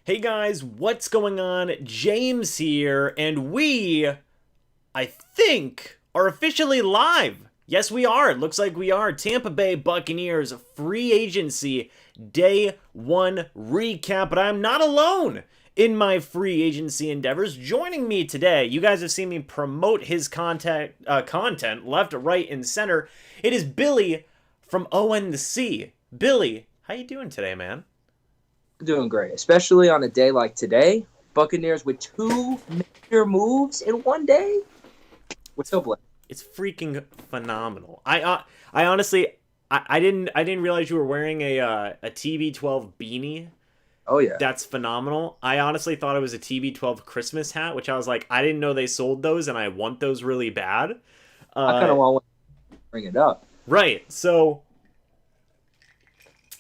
Hey guys, what's going on? James here, and I think, are officially live. Yes, we are. It looks like we are. Tampa Bay Buccaneers free agency day one recap, but I'm not alone in my free agency endeavors. Joining me today, you guys have seen me promote his content left, right, and center. It is Billy from ON the C. Billy, how you doing today, man? Doing great, especially on a day like today. Buccaneers with two major moves in one day. We're so blessed. It's freaking phenomenal. I honestly, I didn't realize you were wearing a TB12 beanie. Oh yeah, That's phenomenal. I honestly thought it was a TB12 Christmas hat, which I was like, I didn't know they sold those, and I want those really bad. I kind Uh, of want to bring it up. right. So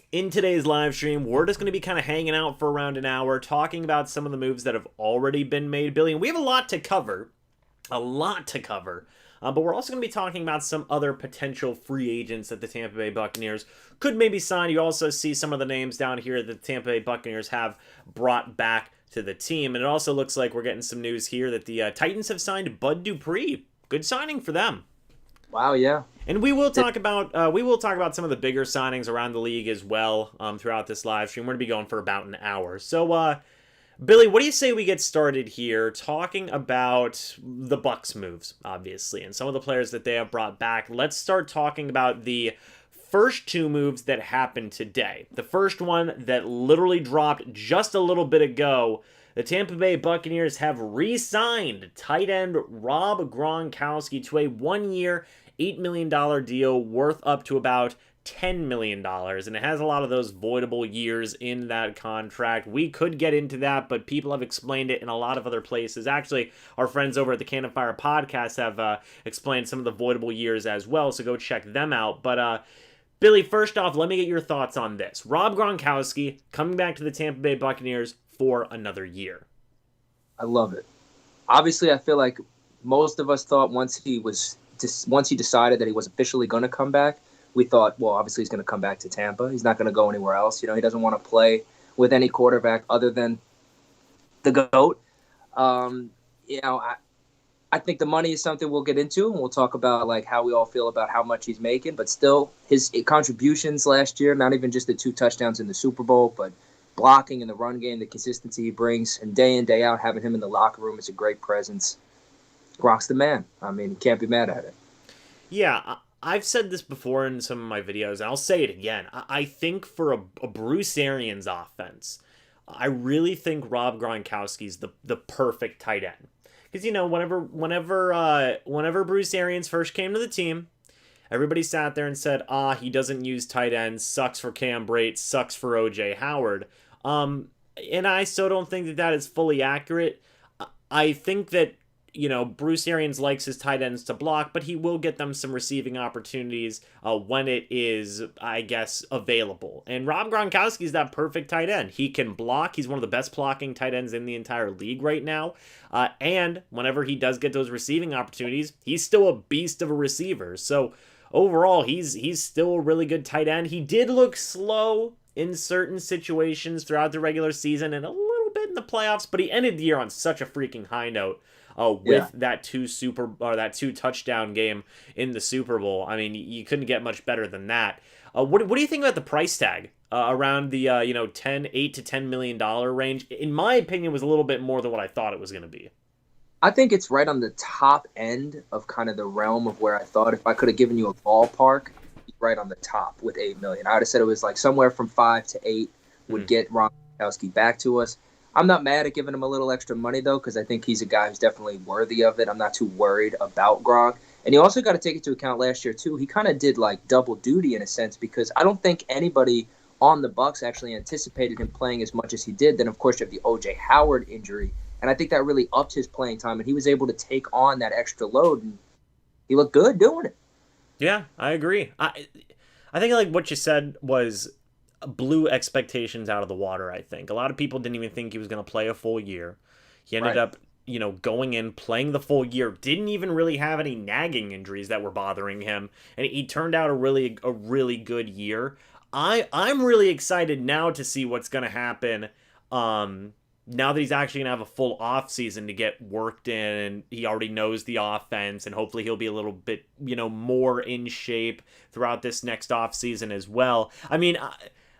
in today's live stream, we're just going to be kind of hanging out for around an hour, talking about some of the moves that have already been made, Billy. And we have a lot to cover. A lot to cover. But we're also going to be talking about some other potential free agents that the Tampa Bay Buccaneers could maybe sign. You also see some of the names down here that the Tampa Bay Buccaneers have brought back to the team. And it also looks like we're getting some news here that the Titans have signed Bud Dupree. Good signing for them. Wow, yeah. And we will talk about some of the bigger signings around the league as well throughout this live stream. We're gonna be going for about an hour. So, Billy, what do you say we get started here talking about the Bucs moves, obviously, and some of the players that they have brought back? Let's start talking about the first two moves that happened today. The first one that literally dropped just a little bit ago. The Tampa Bay Buccaneers have re-signed tight end Rob Gronkowski to a one-year, $8 million deal worth up to about $10 million. And it has a lot of those voidable years in that contract. We could get into that, but people have explained it in a lot of other places. Actually, our friends over at the Cannon Fire podcast have explained some of the voidable years as well, so go check them out. But, Billy, first off, let me get your thoughts on this. Rob Gronkowski coming back to the Tampa Bay Buccaneers for another year. I love it. Obviously, I feel like most of us thought once he decided that he was officially going to come back, we thought, well, obviously he's going to come back to Tampa. He's not going to go anywhere else. You know, he doesn't want to play with any quarterback other than the GOAT. You know, I think the money is something we'll get into, and we'll talk about like how we all feel about how much he's making. But still, his contributions last year, not even just the 2 touchdowns in the Super Bowl, but blocking in the run game, the consistency he brings, and day in, day out, having him in the locker room is a great presence. Gronk's the man. I mean, you can't be mad at it. Yeah, I've said this before in some of my videos, and I'll say it again. I think for a Bruce Arians offense, I really think Rob Gronkowski's the perfect tight end. Because, you know, whenever Bruce Arians first came to the team, everybody sat there and said, he doesn't use tight ends, sucks for Cam Breit, sucks for O.J. Howard. And I still don't think that is fully accurate. I think that, you know, Bruce Arians likes his tight ends to block, but he will get them some receiving opportunities when it is, I guess, available. And Rob Gronkowski is that perfect tight end. He can block. He's one of the best blocking tight ends in the entire league right now. And whenever he does get those receiving opportunities, he's still a beast of a receiver. So overall, he's still a really good tight end. He did look slow in certain situations throughout the regular season and a little bit in the playoffs, but he ended the year on such a freaking high note. With that two touchdown game in the Super Bowl. I mean, you couldn't get much better than that. What do you think about the price tag around the $8 to $10 million range? In my opinion, was a little bit more than what I thought it was going to be. I think it's right on the top end of kind of the realm of where I thought if I could have given you a ballpark, right on the top with $8 million. I would have said it was like somewhere from 5 to 8 would get Ron Gronkowski back to us. I'm not mad at giving him a little extra money, though, because I think he's a guy who's definitely worthy of it. I'm not too worried about Gronk. And you also got to take into account last year, too. He kind of did, like, double duty in a sense because I don't think anybody on the Bucs actually anticipated him playing as much as he did. Then, of course, you have the O.J. Howard injury. And I think that really upped his playing time, and he was able to take on that extra load, and he looked good doing it. Yeah, I agree. I think, like, what you said was blew expectations out of the water, I think. A lot of people didn't even think he was going to play a full year. He ended up, going in, playing the full year, didn't even really have any nagging injuries that were bothering him, and he turned out a really good year. I'm really excited now to see what's going to happen Now that he's actually gonna have a full off season to get worked in, and he already knows the offense, and hopefully he'll be a little bit, more in shape throughout this next off season as well. I mean,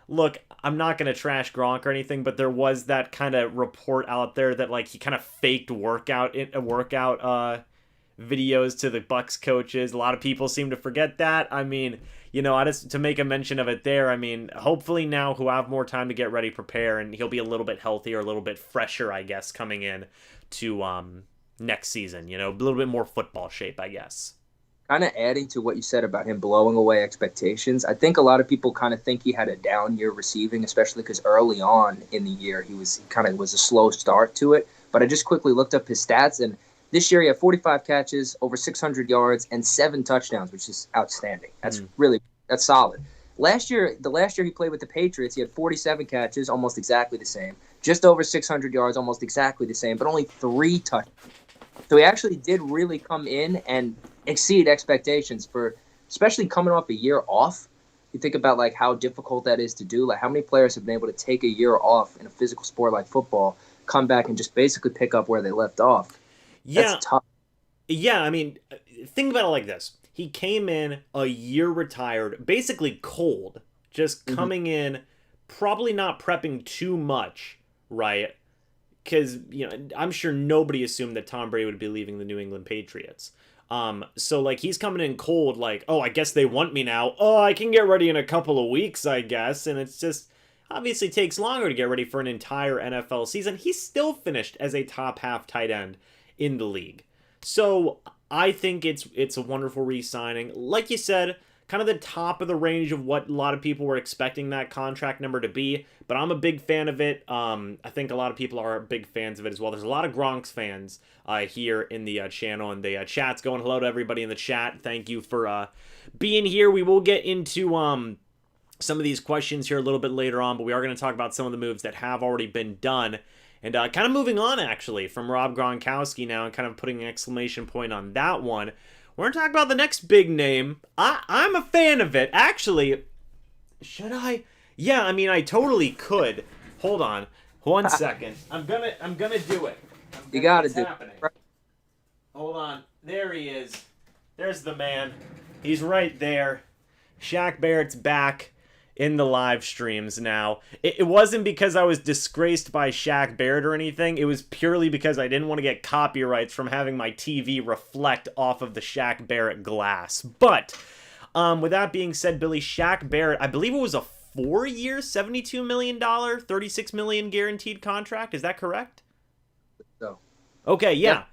look, I'm not gonna trash Gronk or anything, but there was that kind of report out there that like he kind of faked workout videos to the Bucs coaches. A lot of people seem to forget that. I mean, I just to make a mention of it there. I mean, hopefully now he'll have more time to get ready, prepare, and he'll be a little bit healthier, a little bit fresher, I guess, coming in to next season. A little bit more football shape, I guess. Kind of adding to what you said about him blowing away expectations, I think a lot of people kind of think he had a down year receiving, especially because early on in the year he kind of was a slow start to it. But I just quickly looked up his stats, and this year he had 45 catches, over 600 yards, and 7 touchdowns, which is outstanding. That's solid. The last year he played with the Patriots, he had 47 catches, almost exactly the same, just over 600 yards, almost exactly the same, but only 3 touchdowns. So he actually did really come in and exceed expectations for, especially coming off a year off. You think about like how difficult that is to do. Like how many players have been able to take a year off in a physical sport like football, come back and just basically pick up where they left off. Yeah. That's tough. Yeah, I mean, think about it like this. He came in a year retired, basically cold, just coming in, probably not prepping too much, right? Because, I'm sure nobody assumed that Tom Brady would be leaving the New England Patriots. So, like, he's coming in cold, like, oh, I guess they want me now. Oh, I can get ready in a couple of weeks, I guess. And it's just, obviously takes longer to get ready for an entire NFL season. He's still finished as a top half tight end in the league. So I think it's a wonderful re-signing. Like you said, kind of the top of the range of what a lot of people were expecting that contract number to be, but I'm a big fan of it. I think a lot of people are big fans of it as well. There's a lot of Gronk's fans here in the channel, and the chat's going. Hello to everybody in the chat. Thank you for being here. We will get into some of these questions here a little bit later on, but we are going to talk about some of the moves that have already been done. And kind of moving on, actually, from Rob Gronkowski now and kind of putting an exclamation point on that one. We're going to talk about the next big name. I'm a fan of it. Actually, should I? Yeah, I mean, I totally could. Hold on. 1 second. I'm gonna do it. You got to do it. Hold on. There he is. There's the man. He's right there. Shaq Barrett's back in the live streams now. It wasn't because I was disgraced by Shaq Barrett or anything. It was purely because I didn't want to get copyrights from having my TV reflect off of the Shaq Barrett glass. But with that being said, Billy, Shaq Barrett, I believe it was a 4-year, $72 million, $36 million guaranteed contract. Is that correct? No. Okay, yeah.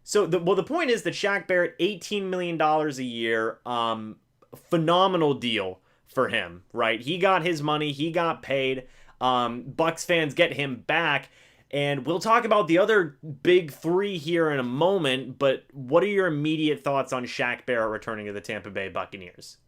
So the point is that Shaq Barrett, $18 million a year, phenomenal deal for him, right? He got his money, he got paid. Bucs fans get him back, and we'll talk about the other big 3 here in a moment, but what are your immediate thoughts on Shaq Barrett returning to the Tampa Bay Buccaneers?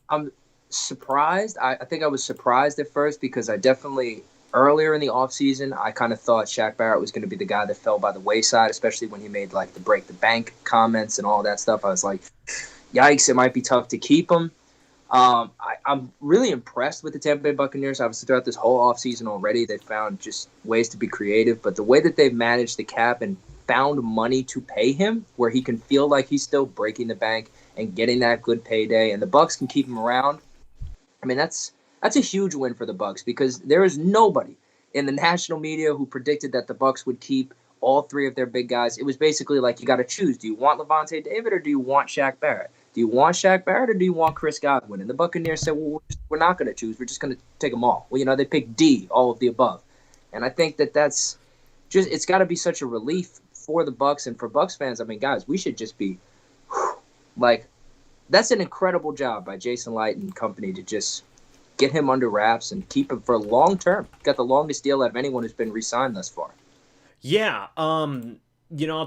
I'm surprised. I think I was surprised at first because I definitely, earlier in the offseason, I kind of thought Shaq Barrett was going to be the guy that fell by the wayside, especially when he made like the break the bank comments and all that stuff. I was like, yikes, it might be tough to keep him. I'm really impressed with the Tampa Bay Buccaneers. Obviously, throughout this whole offseason already, they've found just ways to be creative. But the way that they've managed the cap and found money to pay him where he can feel like he's still breaking the bank and getting that good payday, and the Bucs can keep him around, I mean, that's a huge win for the Bucs because there is nobody in the national media who predicted that the Bucs would keep all 3 of their big guys. It was basically like you got to choose. Do you want Levante David or do you want Shaq Barrett? Do you want Shaq Barrett or do you want Chris Godwin? And the Buccaneers said, well, we're not going to choose. We're just going to take them all. Well, they picked D, all of the above. And I think that's just – it's got to be such a relief for the Bucs and for Bucs fans. I mean, guys, we should just be like – that's an incredible job by Jason Light and company to just get him under wraps and keep him for long term. Got the longest deal out of anyone who's been re-signed thus far. Yeah, I'll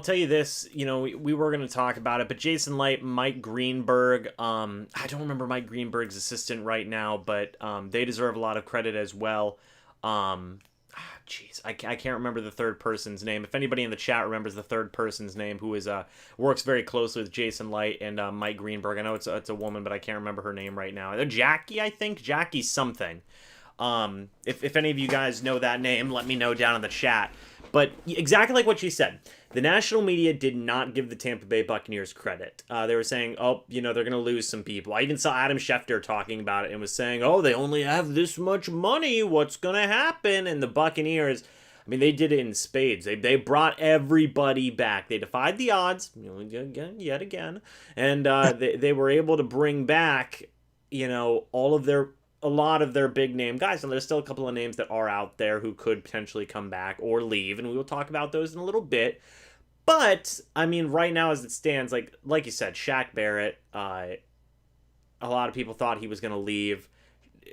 tell you this, we were going to talk about it, but Jason Light, Mike Greenberg, I don't remember Mike Greenberg's assistant right now, but they deserve a lot of credit as well. I can't remember the third person's name. If anybody in the chat remembers the third person's name, who is works very closely with Jason Light and Mike Greenberg. I know it's a woman, but I can't remember her name right now. Jackie, I think. Jackie something. If any of you guys know that name, let me know down in the chat. But exactly like what she said, the national media did not give the Tampa Bay Buccaneers credit. They were saying, oh, they're going to lose some people. I even saw Adam Schefter talking about it and was saying, oh, they only have this much money. What's going to happen? And the Buccaneers, I mean, they did it in spades. They brought everybody back. They defied the odds, yet again. And they were able to bring back, a lot of their big name guys, and there's still a couple of names that are out there who could potentially come back or leave, and we will talk about those in a little bit. But I mean, right now as it stands, like you said, Shaq Barrett, a lot of people thought he was going to leave.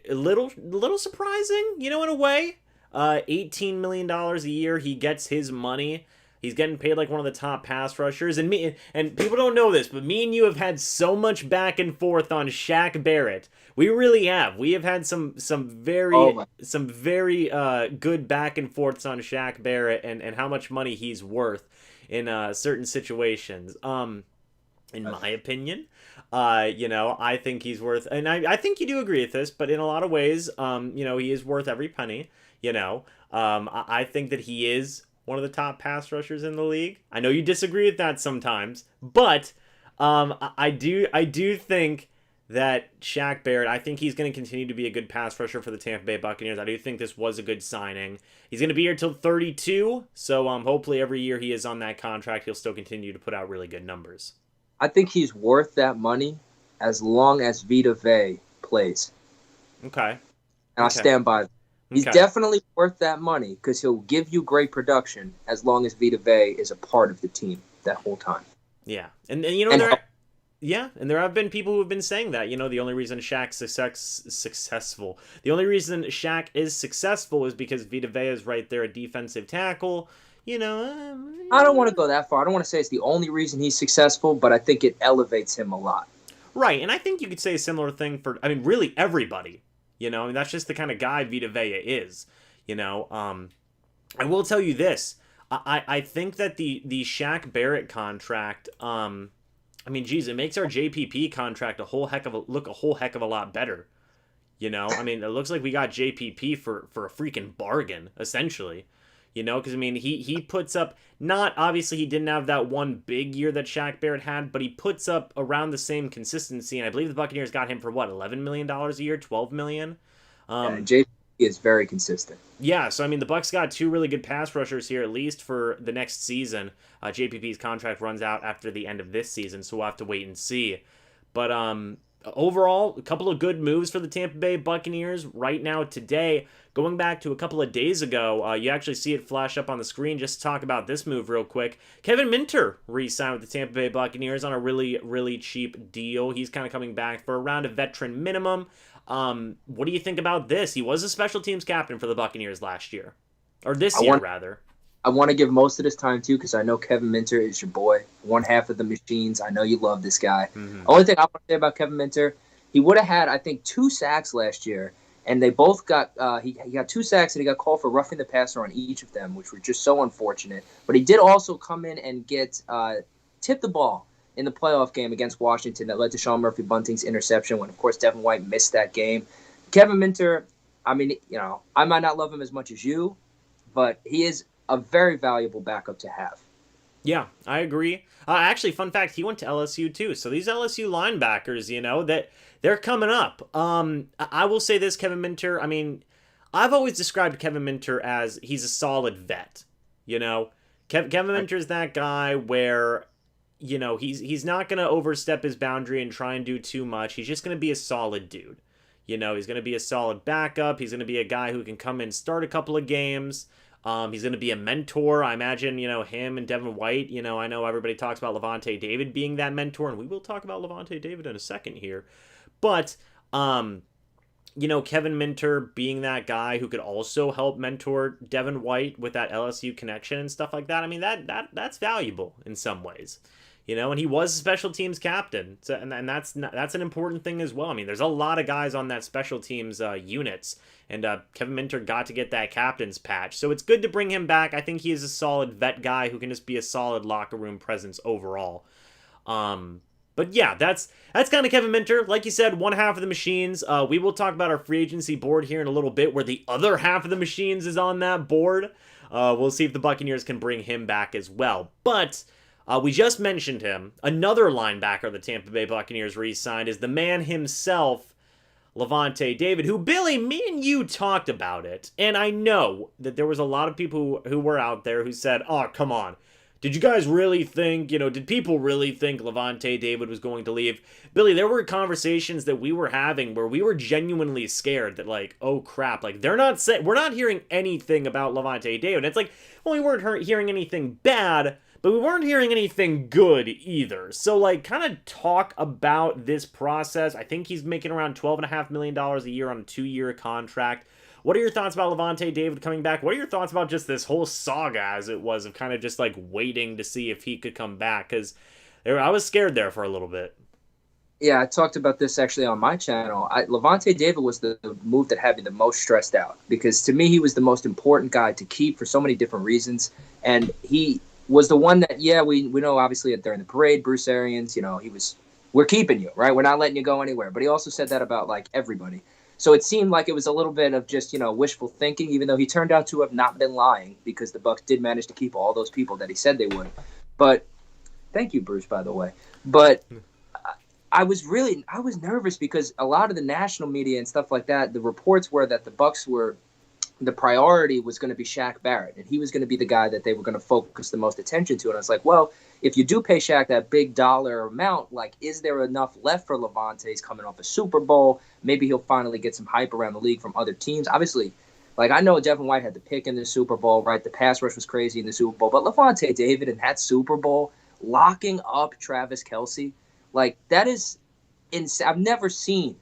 A little surprising, in a way. $18 million a year, he gets his money. He's getting paid like one of the top pass rushers, and people don't know this, but me and you have had so much back and forth on Shaq Barrett. We really have. We have had some very good back and forths on Shaq Barrett and how much money he's worth in certain situations. In my opinion, I think he's worth, and I think you do agree with this, but in a lot of ways, he is worth every penny. I think that he is one of the top pass rushers in the league. I know you disagree with that sometimes, but I do think that Shaq Barrett, I think he's going to continue to be a good pass rusher for the Tampa Bay Buccaneers. I do think this was a good signing. He's going to be here till 32, so hopefully every year he is on that contract, he'll still continue to put out really good numbers. I think he's worth that money as long as Vita Vea plays. Okay. And I stand by that. He's definitely worth that money because he'll give you great production as long as Vita Vea is a part of the team that whole time. Yeah. And there have been people who have been saying that, the only reason Shaq's successful. The only reason Shaq is successful is because Vita Vea is right there, a defensive tackle. I don't want to go that far. I don't want to say it's the only reason he's successful, but I think it elevates him a lot. Right, and I think you could say a similar thing for, really everybody. That's just the kind of guy Vita Vea is. I will tell you this. I think that the Shaq Barrett contract, it makes our JPP contract a whole heck of a lot better. It looks like we got JPP for a freaking bargain, essentially. Because, he puts up, not, obviously he didn't have that one big year that Shaq Barrett had, but he puts up around the same consistency, and I believe the Buccaneers got him for, $11 million a year, $12 million? JPP is very consistent. Yeah, so, the Bucs got two really good pass rushers here, at least for the next season. JPP's contract runs out after the end of this season, so we'll have to wait and see. But, overall, a couple of good moves for the Tampa Bay Buccaneers right now today. Going back to a couple of days ago, you actually see it flash up on the screen. Just to talk about this move real quick. Kevin Minter re-signed with the Tampa Bay Buccaneers on a really, really cheap deal. He's kind of coming back for around a veteran minimum. What do you think about this? He was a special teams captain for the Buccaneers last year. Or this year, rather. I want to give most of this time, too, because I know Kevin Minter is your boy. One half of the machines. I know you love this guy. Mm-hmm. Only thing I want to say about Kevin Minter, he would have had, I think, 2 sacks last year. And they both got he got 2 sacks, and he got called for roughing the passer on each of them, which were just so unfortunate. But he did also come in and get tipped the ball in the playoff game against Washington that led to Sean Murphy-Bunting's interception when, of course, Devin White missed that game. Kevin Minter, I might not love him as much as you, but he is a very valuable backup to have. Yeah, I agree. Actually, fun fact, he went to LSU too. So these LSU linebackers, that they're coming up. I will say this, Kevin Minter, I've always described Kevin Minter as he's a solid vet. Kevin Minter is that guy where, he's not going to overstep his boundary and try and do too much. He's just going to be a solid dude. He's going to be a solid backup. He's going to be a guy who can come in, start a couple of games. He's going to be a mentor. I imagine, him and Devin White, I know everybody talks about Levante David being that mentor, and we will talk about Levante David in a second here. But, Kevin Minter being that guy who could also help mentor Devin White with that LSU connection and stuff like that, that's valuable in some ways. And he was a special teams captain, so, and that's an important thing as well. There's a lot of guys on that special teams units, and Kevin Minter got to get that captain's patch, so it's good to bring him back. I think he is a solid vet guy who can just be a solid locker room presence overall. But yeah, that's kind of Kevin Minter. Like you said, one half of the machines. We will talk about our free agency board here in a little bit, where the other half of the machines is on that board. We'll see if the Buccaneers can bring him back as well. But we just mentioned him. Another linebacker the Tampa Bay Buccaneers re-signed is the man himself, Levante David, who, Billy, me and you talked about it. And I know that there was a lot of people who were out there who said, oh, come on. Did you guys really think, did people really think Levante David was going to leave? Billy, there were conversations that we were having where we were genuinely scared that, like, oh crap, like, we're not hearing anything about Levante David. It's like, well, we weren't hearing anything bad, but we weren't hearing anything good either. So, like, kind of talk about this process. I think he's making around $12.5 million a year on a 2-year contract. What are your thoughts about Levante David coming back? What are your thoughts about just this whole saga as it was of kind of just like waiting to see if he could come back? Because I was scared there for a little bit. Yeah, I talked about this actually on my channel. Levante David was the move that had me the most stressed out, because to me he was the most important guy to keep for so many different reasons. And he was the one that, we know obviously during the parade, Bruce Arians, we're keeping you, right? We're not letting you go anywhere. But he also said that about like everybody. So it seemed like it was a little bit of just, wishful thinking, even though he turned out to have not been lying, because the Bucs did manage to keep all those people that he said they would. But thank you, Bruce, by the way. But I was nervous because a lot of the national media and stuff like that, the reports were that the Bucs the priority was going to be Shaq Barrett, and he was going to be the guy that they were going to focus the most attention to. And I was like, well, if you do pay Shaq that big dollar amount, like, is there enough left for Levante? He's coming off a Super Bowl. Maybe he'll finally get some hype around the league from other teams. Obviously, like, I know Devin White had the pick in the Super Bowl, right? The pass rush was crazy in the Super Bowl. But Levante David in that Super Bowl, locking up Travis Kelce, like, that is insane. I've never seen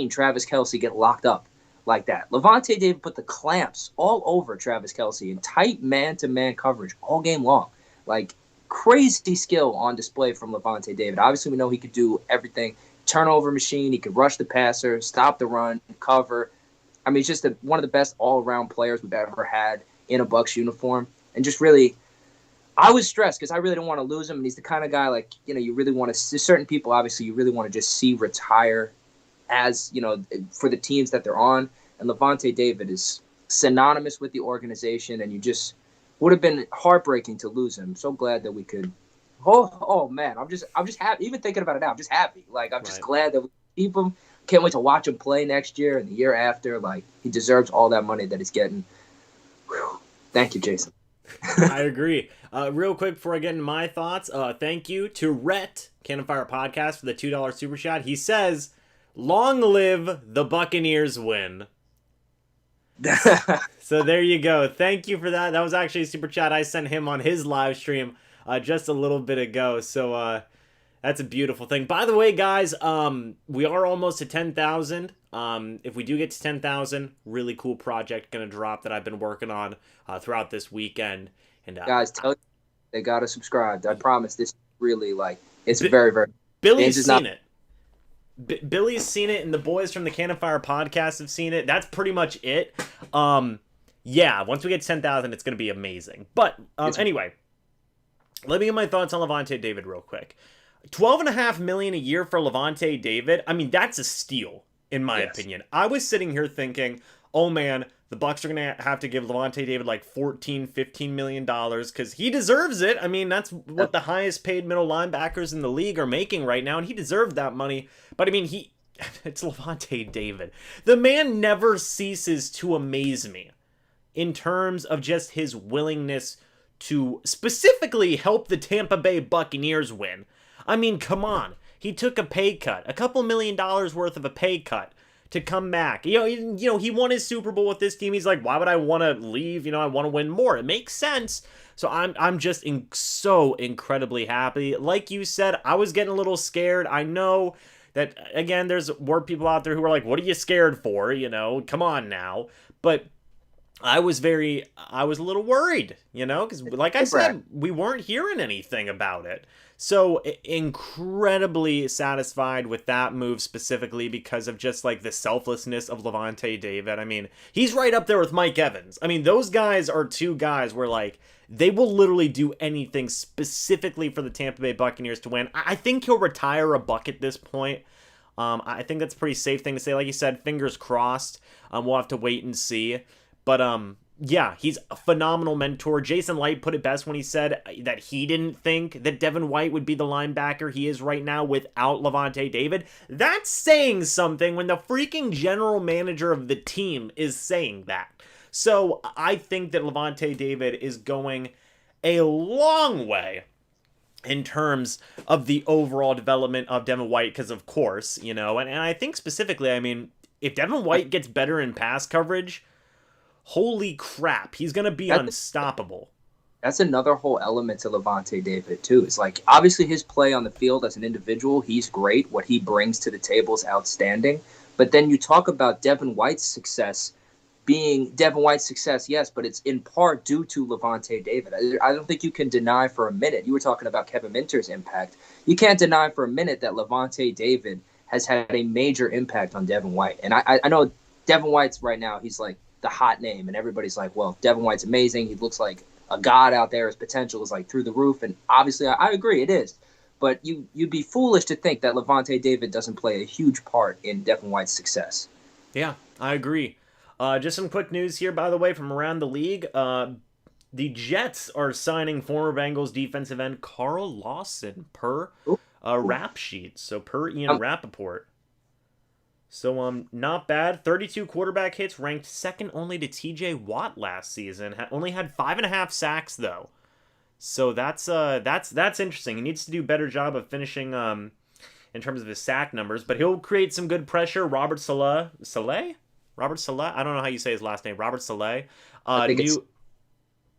Travis Kelce get locked up like that. Levante David put the clamps all over Travis Kelce in tight man-to-man coverage all game long. Like, crazy skill on display from Levante David. Obviously, we know he could do everything. Turnover machine. He could rush the passer, stop the run, cover. I mean, he's just one of the best all-around players we've ever had in a Bucs uniform. And just really, I was stressed because I really don't want to lose him. And he's the kind of guy, like, you really want to, certain people, obviously, you really want to just see retire as, for the teams that they're on. And Levante David is synonymous with the organization, and you just would have been heartbreaking to lose him. So glad that we could. Oh man, I'm just happy. Even thinking about it now, I'm just happy. Like, I'm just glad that we keep him. Can't wait to watch him play next year and the year after. Like, he deserves all that money that he's getting. Whew. Thank you, Jason. I agree. Real quick before I get into my thoughts, thank you to Rhett, Cannon Fire Podcast, for the $2 super chat. He says, "Long live the Buccaneers win." So there you go. Thank you for that. That was actually a super chat I sent him on his live stream just a little bit ago. So that's a beautiful thing. By the way, guys, we are almost at 10,000. If we do get to 10,000, really cool project going to drop that I've been working on throughout this weekend. And guys, tell they got to subscribe. I promise this really, like, it's very, very. Billy's seen it. Billy's seen it, and the boys from the Cannon Fire Podcast have seen it. That's pretty much it. Yeah, once we get 10,000, it's going to be amazing. But anyway, let me get my thoughts on Levante David real quick. $12.5 million a year for Levante David. I mean, that's a steal, in my opinion. I was sitting here thinking, oh man, the Bucs are going to have to give Levante David like $14-15 million because he deserves it. I mean, that's what the highest paid middle linebackers in the league are making right now, and he deserved that money. But I mean, it's Levante David. The man never ceases to amaze me in terms of just his willingness to specifically help the Tampa Bay Buccaneers win. I mean, come on. He took a pay cut, a couple $1 million worth of a pay cut to come back. He won his Super Bowl with this team. He's like, why would I want to leave? I want to win more. It makes sense. So I'm just so incredibly happy. Like you said, I was getting a little scared. I know that, again, were people out there who were like, what are you scared for? Come on now. But I was a little worried, because like I said, we weren't hearing anything about it. So incredibly satisfied with that move specifically because of just like the selflessness of Levante David. I mean, he's right up there with Mike Evans. I mean, those guys are two guys where like they will literally do anything specifically for the Tampa Bay Buccaneers to win. I think he'll retire a Buc at this point. I think that's a pretty safe thing to say. Like you said, fingers crossed. We'll have to wait and see. But yeah, he's a phenomenal mentor. Jason Light put it best when he said that he didn't think that Devin White would be the linebacker he is right now without Levante David. That's saying something when the freaking general manager of the team is saying that. So I think that Levante David is going a long way in terms of the overall development of Devin White because, of course, and I think specifically, I mean, if Devin White gets better in pass coverage, holy crap, he's going to be unstoppable. That's another whole element to Levante David, too. It's like, obviously, his play on the field as an individual, he's great. What he brings to the table is outstanding. But then you talk about Devin White's success being Devin White's success, yes, but it's in part due to Levante David. I don't think you can deny for a minute. You were talking about Kevin Minter's impact. You can't deny for a minute that Levante David has had a major impact on Devin White. And I know Devin White's right now, he's like the hot name, and everybody's like, well, Devin White's amazing. He looks like a god out there. His potential is like through the roof. And obviously, I agree, it is. But you'd be foolish to think that Levante David doesn't play a huge part in Devin White's success. Yeah, I agree. Just some quick news here, by the way, from around the league. The Jets are signing former Bengals defensive end Carl Lawson per rap sheet. So per Ian Rappaport. So not bad. 32 quarterback hits, ranked second only to T.J. Watt last season. Only had 5.5 sacks though. So that's interesting. He needs to do a better job of finishing in terms of his sack numbers, but he'll create some good pressure. Robert Saleh? Robert Saleh? I don't know how you say his last name. Robert Saleh.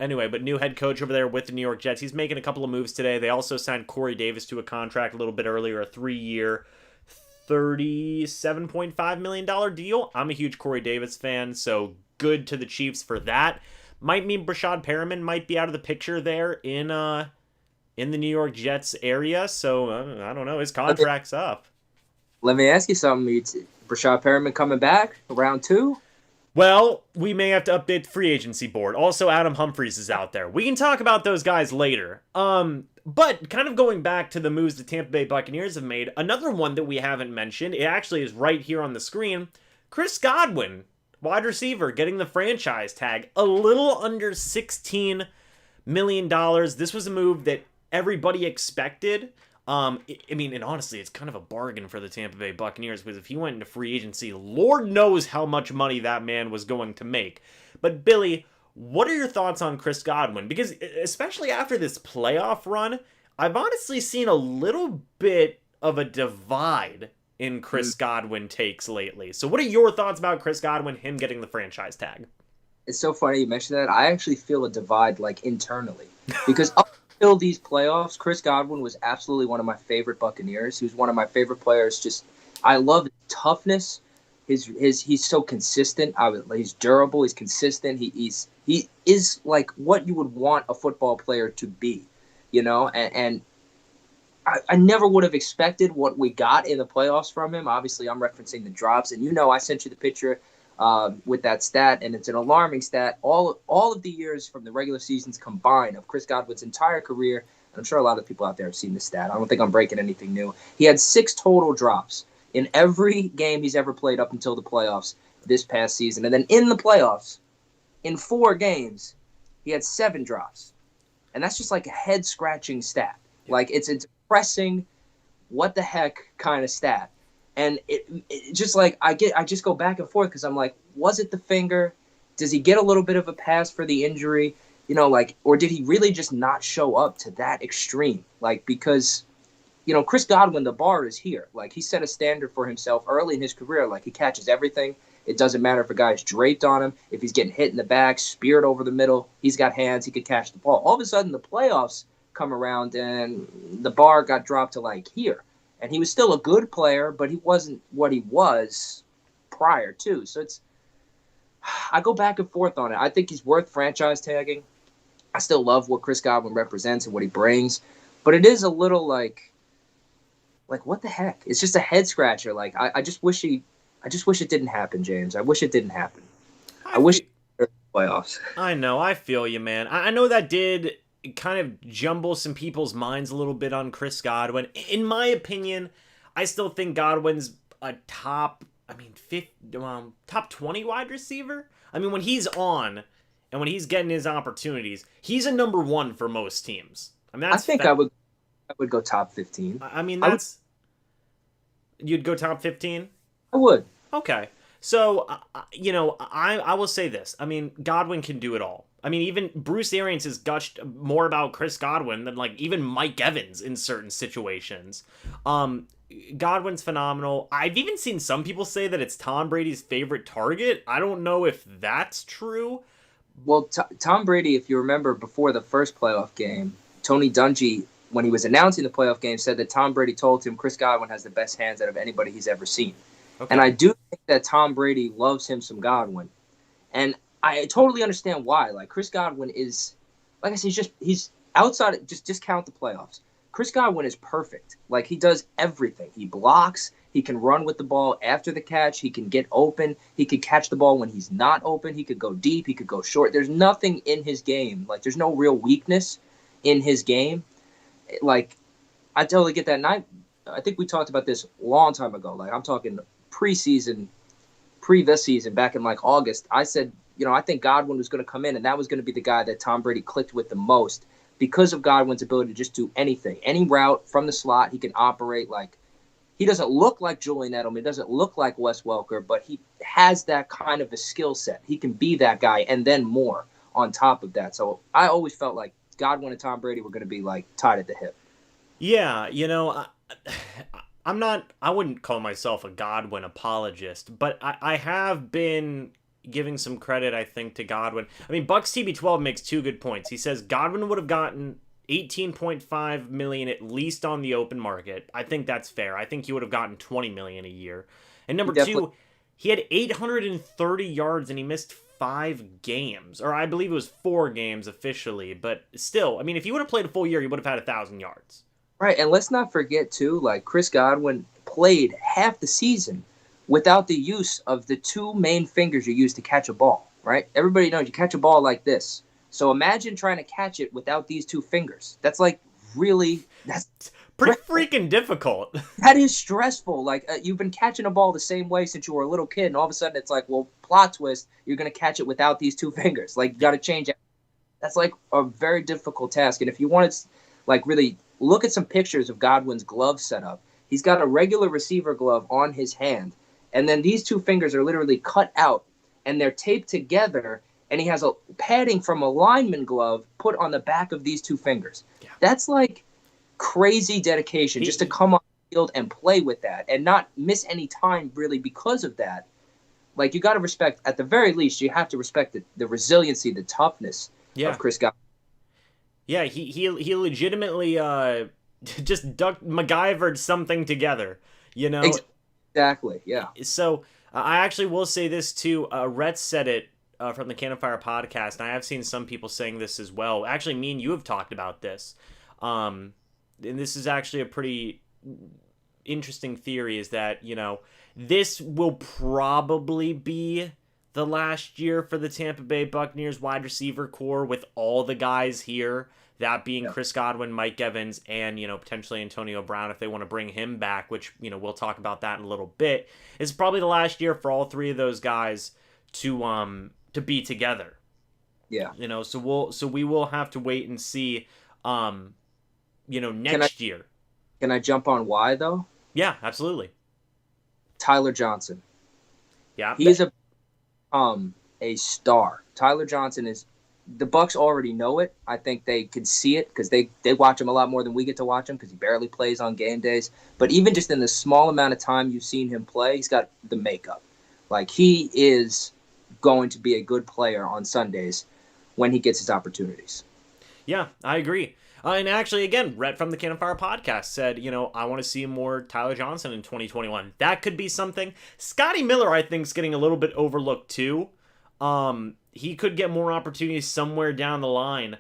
Anyway, but new head coach over there with the New York Jets. He's making a couple of moves today. They also signed Corey Davis to a contract a little bit earlier, a 3-year, $37.5 million deal. I'm a huge Corey Davis fan, so good to the Chiefs for that. Might mean Brashad Perriman might be out of the picture there in the New York Jets area, so I don't know. His contract's up. Let me ask you something. Brashad Perriman coming back round 2? Well, we may have to update the free agency board. Also, Adam Humphries is out there. We can talk about those guys later. But kind of going back to the moves the Tampa Bay Buccaneers have made, another one that we haven't mentioned, it actually is right here on the screen, Chris Godwin, wide receiver, getting the franchise tag, a little under $16 million. This was a move that everybody expected. I mean, and honestly, it's kind of a bargain for the Tampa Bay Buccaneers because if he went into free agency, Lord knows how much money that man was going to make. But Billy, what are your thoughts on Chris Godwin? Because especially after this playoff run, I've honestly seen a little bit of a divide in Chris Godwin takes lately. So what are your thoughts about Chris Godwin, him getting the franchise tag? It's so funny you mentioned that. I actually feel a divide like internally because up until these playoffs, Chris Godwin was absolutely one of my favorite Buccaneers. He was one of my favorite players. Just I love his toughness. He's so consistent. He's durable. He's consistent. He is like what you would want a football player to be, And I never would have expected what we got in the playoffs from him. Obviously, I'm referencing the drops, and I sent you the picture with that stat, and it's an alarming stat. All of the years from the regular seasons combined of Chris Godwin's entire career, and I'm sure a lot of people out there have seen this stat. I don't think I'm breaking anything new. He had 6 total drops in every game he's ever played up until the playoffs this past season. And then in the playoffs, in 4 games, he had 7 drops. And that's just like a head-scratching stat. Like, it's a depressing, what the heck kind of stat. And it just like, I just go back and forth because I'm like, was it the finger? Does he get a little bit of a pass for the injury? Or did he really just not show up to that extreme? Because Chris Godwin, the bar is here. Like, he set a standard for himself early in his career. Like, he catches everything. It doesn't matter if a guy's draped on him, if he's getting hit in the back, speared over the middle. He's got hands. He could catch the ball. All of a sudden, the playoffs come around, and the bar got dropped to, here. And he was still a good player, but he wasn't what he was prior to. So I go back and forth on it. I think he's worth franchise tagging. I still love what Chris Godwin represents and what he brings, but it is a little like what the heck? It's just a head scratcher. Like I just wish it didn't happen, James. I wish it didn't happen. I wish playoffs. I know. I feel you, man. I know that did kind of jumble some people's minds a little bit on Chris Godwin. In my opinion, I still think Godwin's a top 20 wide receiver. I mean, when he's on and when he's getting his opportunities, he's a number one for most teams. I mean, I would go top 15. I mean, you'd go top 15? I would. Okay. So, I will say this. I mean, Godwin can do it all. I mean, even Bruce Arians has gushed more about Chris Godwin than, like, even Mike Evans in certain situations. Godwin's phenomenal. I've even seen some people say that it's Tom Brady's favorite target. I don't know if that's true. Well, Tom Brady, if you remember before the first playoff game, Tony Dungy, when he was announcing the playoff game, said that Tom Brady told him Chris Godwin has the best hands out of anybody he's ever seen. Okay. And I do think that Tom Brady loves him some Godwin. And I totally understand why. Like, Chris Godwin is, like I said, he's outside, just discount the playoffs. Chris Godwin is perfect. Like, he does everything. He blocks. He can run with the ball after the catch. He can get open. He can catch the ball when he's not open. He could go deep. He could go short. There's nothing in his game. Like, there's no real weakness in his game. Like, I totally get that. And I think we talked about this a long time ago. Like, I'm talking preseason, this season, back in, like, August. I said, I think Godwin was going to come in, and that was going to be the guy that Tom Brady clicked with the most because of Godwin's ability to just do anything. Any route from the slot, he can operate. Like, he doesn't look like Julian Edelman. He doesn't look like Wes Welker, but he has that kind of a skill set. He can be that guy and then more on top of that. So I always felt like Godwin and Tom Brady were going to be, like, tied at the hip. Yeah, I wouldn't call myself a Godwin apologist, but I have been giving some credit, I think, to Godwin. I mean, Bucs TB12 makes two good points. He says Godwin would have gotten $18.5 million at least on the open market. I think that's fair. I think he would have gotten $20 million a year. And number two, he had 830 yards and he missed 5 games, or I believe it was 4 games officially, but still, I mean, if he would have played a full year, he would have had 1,000 yards. Right, and let's not forget, too, like, Chris Godwin played half the season without the use of the 2 main fingers you use to catch a ball, right? Everybody knows you catch a ball like this. So imagine trying to catch it without these 2 fingers. That's, like, that's pretty freaking difficult. That is stressful. Like, you've been catching a ball the same way since you were a little kid, and all of a sudden it's like, well, plot twist, you're going to catch it without these 2 fingers. Like, you got to change it. That's, like, a very difficult task. And if you want to, like, really look at some pictures of Godwin's glove setup, he's got a regular receiver glove on his hand, and then these 2 fingers are literally cut out, and they're taped together, and he has a padding from a lineman glove put on the back of these 2 fingers. Yeah. That's, like, crazy dedication just to come on the field and play with that and not miss any time, really, because of that. Like, you got to respect, at the very least, you have to respect the resiliency, the toughness of Chris Godwin. Yeah, he legitimately just MacGyvered something together, Exactly, yeah. So I actually will say this too. Rhett said it from the Cannon Fire podcast, and I have seen some people saying this as well. Actually, me and you have talked about this. And this is actually a pretty interesting theory, is that, this will probably be the last year for the Tampa Bay Buccaneers wide receiver core with all the guys here, that being Chris Godwin, Mike Evans, and, potentially Antonio Brown if they want to bring him back, which, we'll talk about that in a little bit. It's probably the last year for all 3 of those guys to be together. Yeah. So we will have to wait and see, next year. Can I jump on why, though? Yeah, absolutely. Tyler Johnson. Yeah. He's a star. Tyler Johnson is, the Bucs already know it. I think they can see it because they watch him a lot more than we get to watch him because he barely plays on game days. But even just in the small amount of time you've seen him play, he's got the makeup. Like, he is going to be a good player on Sundays when he gets his opportunities. Yeah, I agree. And actually, again, Rhett from the Cannon Fire podcast said, I want to see more Tyler Johnson in 2021. That could be something. Scotty Miller, I think, is getting a little bit overlooked too. He could get more opportunities somewhere down the line.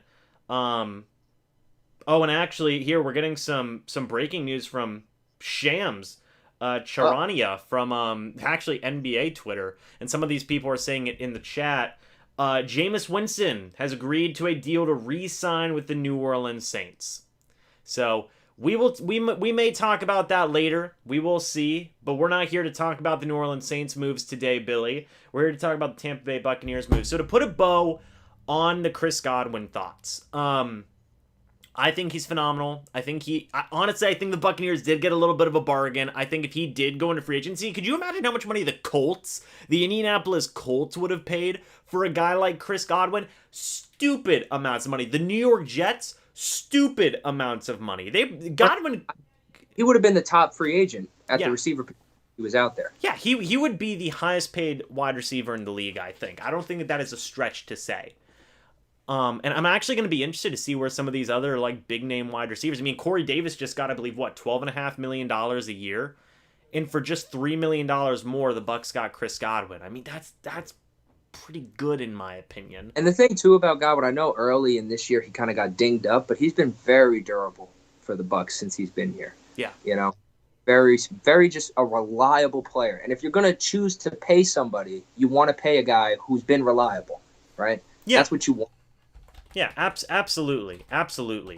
Oh, and actually, here we're getting some breaking news from Shams Charania from actually NBA Twitter, and some of these people are saying it in the chat. Jameis Winston has agreed to a deal to re-sign with the New Orleans Saints. So we may talk about that later. We will see, but we're not here to talk about the New Orleans Saints moves today, Billy. We're here to talk about the Tampa Bay Buccaneers moves. So to put a bow on the Chris Godwin thoughts, I think he's phenomenal. Honestly, I think the Buccaneers did get a little bit of a bargain. I think if he did go into free agency, could you imagine how much money the Indianapolis Colts would have paid for a guy like Chris Godwin? Stupid amounts of money. The New York Jets, stupid amounts of money. Godwin, he would have been the top free agent at the receiver. He was out there. Yeah, he would be the highest paid wide receiver in the league, I think. I don't think that is a stretch to say. And I'm actually going to be interested to see where some of these other like big name wide receivers. I mean, Corey Davis just got, I believe, $12.5 million a year, and for just $3 million more, the Bucs got Chris Godwin. I mean, that's pretty good in my opinion. And the thing too about Godwin, I know early in this year he kind of got dinged up, but he's been very durable for the Bucs since he's been here. Yeah, very, very just a reliable player. And if you're going to choose to pay somebody, you want to pay a guy who's been reliable, right? Yeah, that's what you want. Yeah, absolutely.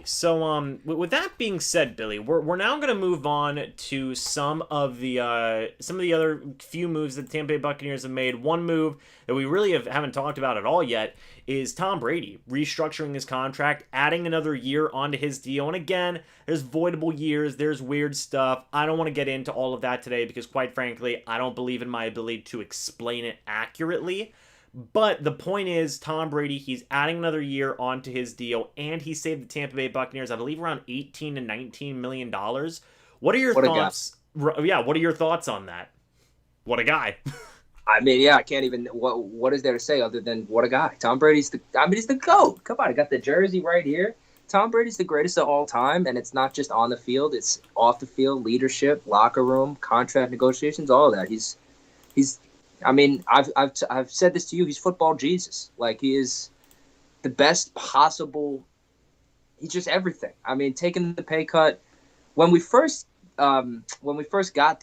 So, with that being said, Billy, we're now going to move on to some of the other few moves that the Tampa Bay Buccaneers have made. One move that we really haven't talked about at all yet is Tom Brady restructuring his contract, adding another year onto his deal. And again, there's voidable years, there's weird stuff. I don't want to get into all of that today because, quite frankly, I don't believe in my ability to explain it accurately. But the point is, Tom Brady, he's adding another year onto his deal, and he saved the Tampa Bay Buccaneers, I believe, around $18 to $19 million. What are your thoughts? Yeah, what are your thoughts on that? What a guy. I mean, yeah, I can't even. What is there to say other than what a guy? Tom Brady's he's the GOAT. Come on, I got the jersey right here. Tom Brady's the greatest of all time, and it's not just on the field; it's off the field, leadership, locker room, contract negotiations, all of that. He's. I mean, I've said this to you. He's football Jesus. Like, he is the best possible. He's just everything. I mean, taking the pay cut when we first got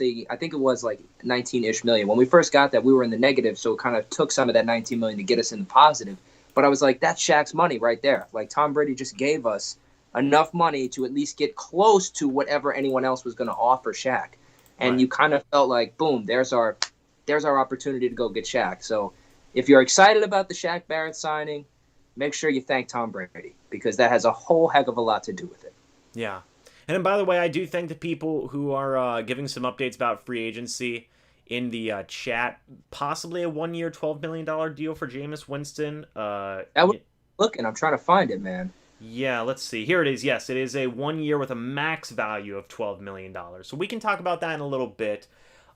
I think it was like 19-ish million. When we first got that, we were in the negative, so it kind of took some of that 19 million to get us in the positive. But I was like, that's Shaq's money right there. Like, Tom Brady just gave us enough money to at least get close to whatever anyone else was going to offer Shaq, and You kind of felt like, boom, there's our opportunity to go get Shaq. So if you're excited about the Shaq Barrett signing, make sure you thank Tom Brady, because that has a whole heck of a lot to do with it. Yeah. And by the way, I do thank the people who are giving some updates about free agency in the chat. Possibly a 1-year, $12 million deal for Jameis Winston. Looking, I'm trying to find it, man. Yeah, let's see. Here it is. Yes, it is a 1 year with a max value of $12 million. So we can talk about that in a little bit.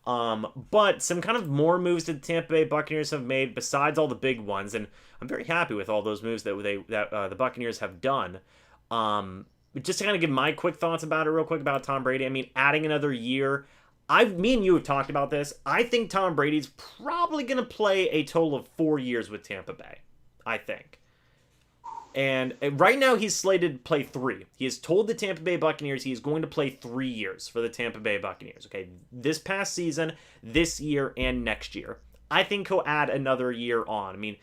But some kind of more moves that the Tampa Bay Buccaneers have made besides all the big ones, and I'm very happy with all those moves that the Buccaneers have done. Just to kind of give my quick thoughts about it real quick about Tom Brady. I mean, adding another year. Me and you have talked about this. I think Tom Brady's probably going to play a total of 4 years with Tampa Bay. I think. And right now he's slated to play 3. He has told the Tampa Bay Buccaneers he is going to play 3 years for the Tampa Bay Buccaneers. Okay, this past season, this year, and next year. I think he'll add another year on. I mean,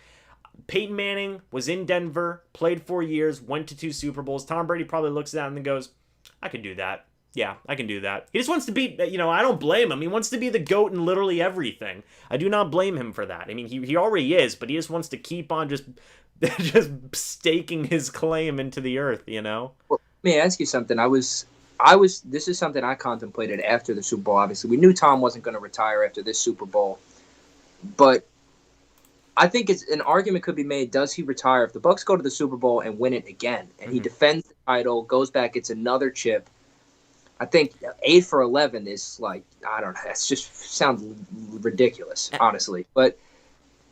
Peyton Manning was in Denver, played 4 years, went to 2 Super Bowls. Tom Brady probably looks at that and then goes, I can do that. Yeah, I can do that. He just wants to be, I don't blame him. He wants to be the GOAT in literally everything. I do not blame him for that. I mean, he already is, but he just wants to keep on just staking his claim into the earth, Well, let me ask you something. This is something I contemplated after the Super Bowl. Obviously, we knew Tom wasn't going to retire after this Super Bowl, but I think an argument could be made. Does he retire if the Bucs go to the Super Bowl and win it again, and he defends the title, goes back, gets another chip? I think 8 for 11 is like, I don't know. It just sounds ridiculous, honestly. But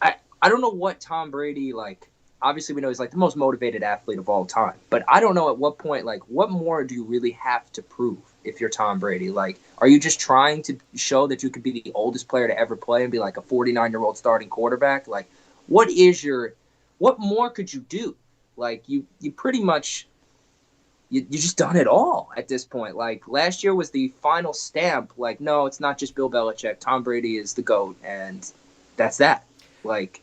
I don't know what Tom Brady, like, obviously we know he's like the most motivated athlete of all time. But I don't know at what point, like, what more do you really have to prove if you're Tom Brady? Like, are you just trying to show that you could be the oldest player to ever play and be like a 49-year-old starting quarterback? Like, what more could you do? Like you pretty much you just done it all at this point. Like last year was the final stamp. Like, no, it's not just Bill Belichick. Tom Brady is the GOAT, and that's that. Like,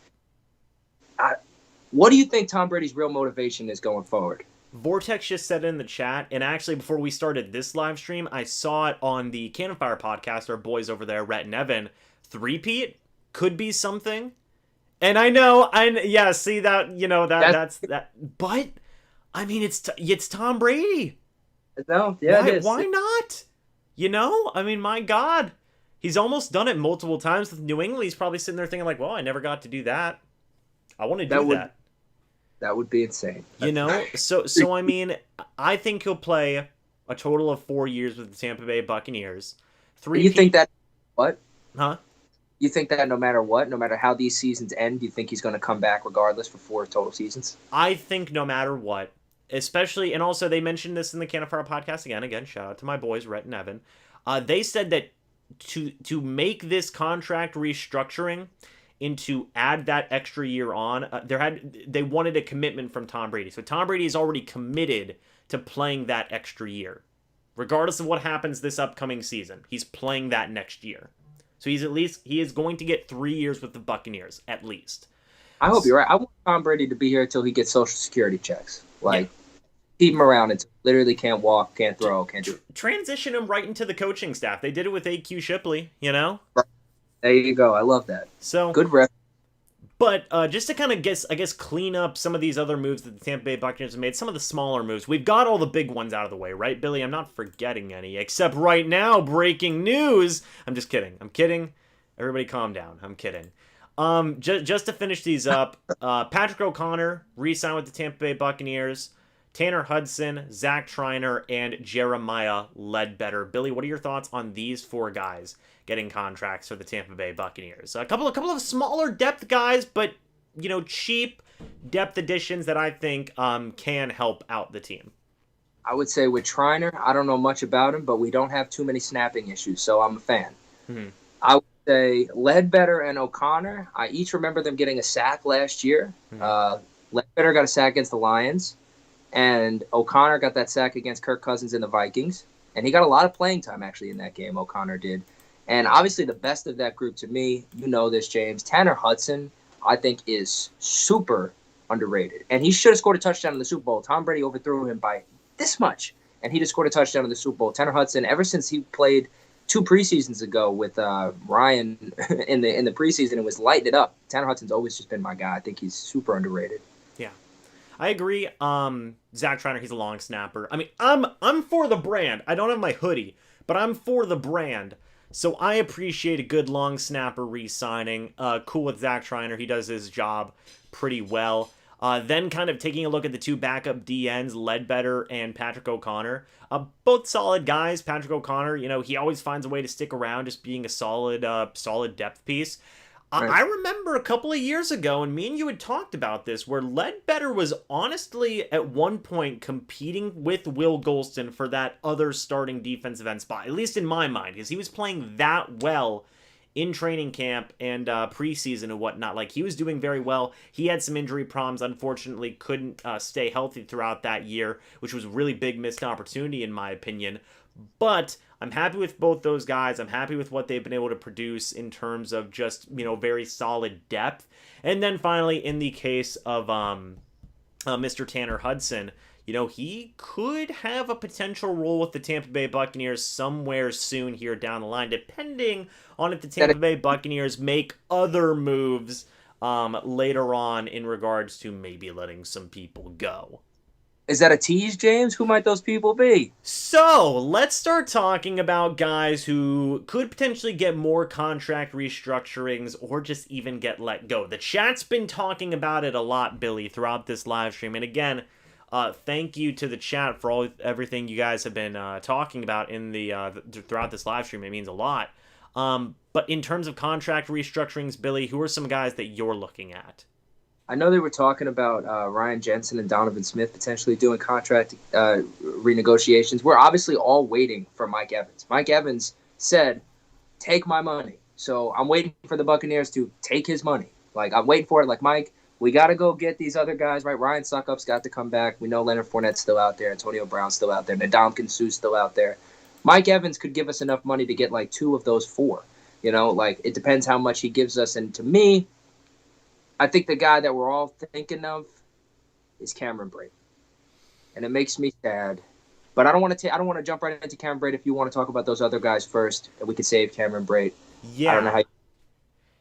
what do you think Tom Brady's real motivation is going forward? Vortex just said it in the chat, and actually before we started this live stream, I saw it on the Cannon Fire podcast. Our boys over there, Rhett and Evan, three-peat could be something. And I know, see that, that's that. But I mean, it's Tom Brady. No, yeah, it is. Why not? I mean, my God, he's almost done it multiple times with New England. He's probably sitting there thinking like, well, I never got to do that. I want to do that. That would be insane. So I mean, I think he'll play a total of 4 years with the Tampa Bay Buccaneers. You think that what? Huh? You think that no matter what, no matter how these seasons end, you think he's going to come back regardless for 4 total seasons? I think no matter what, especially, and also they mentioned this in the Cannon Fire podcast again, shout out to my boys, Rhett and Evan. They said that to make this contract restructuring and to add that extra year on, they wanted a commitment from Tom Brady. So Tom Brady is already committed to playing that extra year. Regardless of what happens this upcoming season, he's playing that next year. So he is going to get 3 years with the Buccaneers, at least. I hope you're right. I want Tom Brady to be here until he gets Social Security checks. Keep him around until literally can't walk, can't throw, can't do. Transition him right into the coaching staff. They did it with AQ Shipley, Right. There you go. I love that. So good rep. But just to kind of clean up some of these other moves that the Tampa Bay Buccaneers have made, some of the smaller moves. We've got all the big ones out of the way, right, Billy? I'm not forgetting any, except right now, breaking news. I'm just kidding. I'm kidding. Everybody calm down. I'm kidding. Just to finish these up, Patrick O'Connor re-signed with the Tampa Bay Buccaneers. Tenor Hudson, Zach Triner, and Jeremiah Ledbetter. Billy, what are your thoughts on these 4 guys getting contracts for the Tampa Bay Buccaneers? A couple of smaller depth guys, but cheap depth additions that I think can help out the team. I would say with Triner, I don't know much about him, but we don't have too many snapping issues, so I'm a fan. Mm-hmm. I would say Ledbetter and O'Connor, I each remember them getting a sack last year. Mm-hmm. Ledbetter got a sack against the Lions. And O'Connor got that sack against Kirk Cousins and the Vikings. And he got a lot of playing time, actually, in that game, O'Connor did. And obviously the best of that group to me, you know this, James, Tenor Hudson, I think is super underrated. And he should have scored a touchdown in the Super Bowl. Tom Brady overthrew him by this much. And he just scored a touchdown in the Super Bowl. Tenor Hudson, ever since he played 2 preseasons ago with Ryan in the preseason and was lighting it up, Tenor Hudson's always just been my guy. I think he's super underrated. Yeah. I agree. Zach Triner, he's a long snapper. I mean, I'm for the brand. I don't have my hoodie, but I'm for the brand. So I appreciate a good long snapper re-signing. Cool with Zach Triner. He does his job pretty well. Then kind of taking a look at the 2 backup DNs, Ledbetter and Patrick O'Connor. Both solid guys. Patrick O'Connor, he always finds a way to stick around, just being a solid depth piece. Right. I remember a couple of years ago, and me and you had talked about this, where Ledbetter was honestly at one point competing with Will Golston for that other starting defensive end spot, at least in my mind, because he was playing that well in training camp and preseason and whatnot. Like, he was doing very well. He had some injury problems, unfortunately couldn't stay healthy throughout that year, which was a really big missed opportunity in my opinion. But I'm happy with both those guys. I'm happy with what they've been able to produce in terms of just, very solid depth. And then finally, in the case of Mr. Tenor Hudson, he could have a potential role with the Tampa Bay Buccaneers somewhere soon here down the line, depending on if the Tampa Bay Buccaneers make other moves later on in regards to maybe letting some people go. Is that a tease, James? Who might those people be? So, let's start talking about guys who could potentially get more contract restructurings or just even get let go. The chat's been talking about it a lot, Billy, throughout this live stream. And again, thank you to the chat for everything you guys have been talking about in throughout this live stream. It means a lot. But in terms of contract restructurings, Billy, who are some guys that you're looking at? I know they were talking about Ryan Jensen and Donovan Smith potentially doing contract renegotiations. We're obviously all waiting for Mike Evans. Mike Evans said, take my money. So I'm waiting for the Buccaneers to take his money. Like, I'm waiting for it. Like, Mike, we got to go get these other guys, right? Ryan Suckup's got to come back. We know Leonard Fournette's still out there. Antonio Brown's still out there. Ndamukong Suh's still out there. Mike Evans could give us enough money to get, like, 2 of those 4. You know, like, it depends how much he gives us. And to me, I think the guy that we're all thinking of is Cameron Breit. And it makes me sad. But I don't want to jump right into Cameron Breit. If you want to talk about those other guys first, and we could save Cameron Breit. Yeah. I don't know how you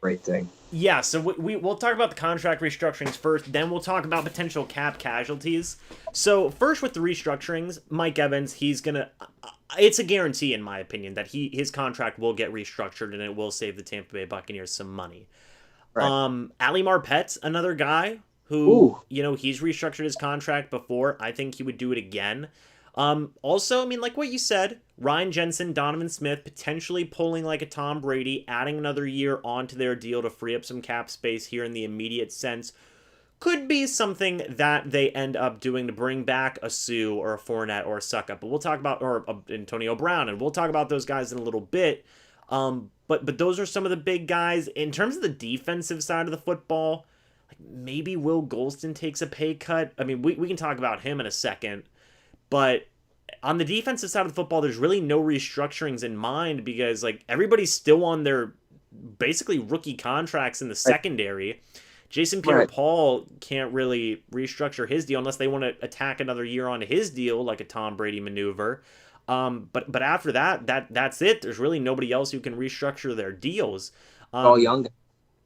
Breit thing. Yeah, so we'll talk about the contract restructurings first, then we'll talk about potential cap casualties. So first with the restructurings, Mike Evans, he's going to... It's a guarantee, in my opinion, that his contract will get restructured and it will save the Tampa Bay Buccaneers some money. Right. Ali Marpet's another guy who, you know, he's restructured his contract before. I think he would do it again. Also, I mean, like what you said, Ryan Jensen, Donovan Smith, potentially pulling like a Tom Brady, adding another year onto their deal to free up some cap space here in the immediate sense, could be something that they end up doing to bring back a Suh or a Fournette or a Suckup. But we'll talk about, or Antonio Brown, and we'll talk about those guys in a little bit. But those are some of the big guys. In terms of the defensive side of the football, like maybe Will Golston takes a pay cut. I mean, we can talk about him in a second. But on the defensive side of the football, there's really no restructurings in mind because like everybody's still on their basically rookie contracts in the secondary. Jason Pierre-Paul can't really restructure his deal unless they want to attack another year on his deal, like a Tom Brady maneuver. But after that's it. There's really nobody else who can restructure their deals. All young.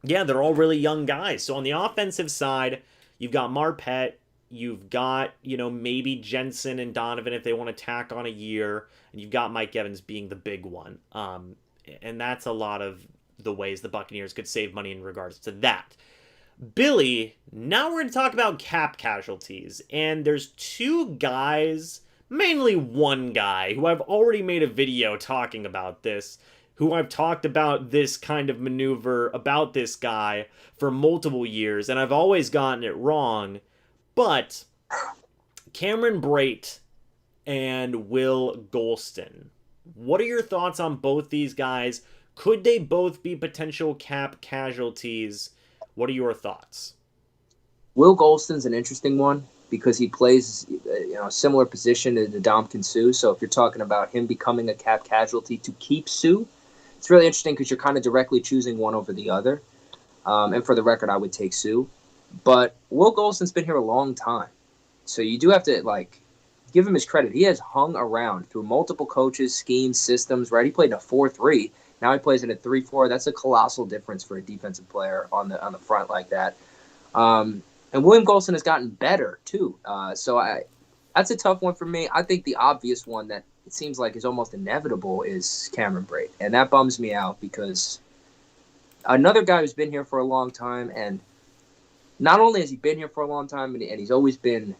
Yeah, they're all really young guys. So on the offensive side, you've got Marpet. You've got, you know, maybe Jensen and Donovan if they want to tack on a year. And you've got Mike Evans being the big one. And that's a lot of the ways the Buccaneers could save money in regards to that. Billy, now we're going to talk about cap casualties. And there's 2 guys, mainly one guy, who I've already made a video talking about this, who I've talked about this kind of maneuver, about this guy for multiple years. And I've always gotten it wrong. But Cameron Breit and Will Golston, what are your thoughts on both these guys? Could they both be potential cap casualties? What are your thoughts? Will Golston's an interesting one because he plays a similar position to Ndamukong Suh. So if you're talking about him becoming a cap casualty to keep Suh, it's really interesting because you're kind of directly choosing one over the other. And for the record, I would take Suh. But Will Golston's been here a long time. So you do have to, like, give him his credit. He has hung around through multiple coaches, schemes, systems, right? He played in a 4-3. Now he plays in a 3-4. That's a colossal difference for a defensive player on the front like that. And William Golston has gotten better, too. That's a tough one for me. I think the obvious one that it seems like is almost inevitable is Cameron Breit. And that bums me out because another guy who's been here for a long time, and not only has he been here for a long time, and he's always been,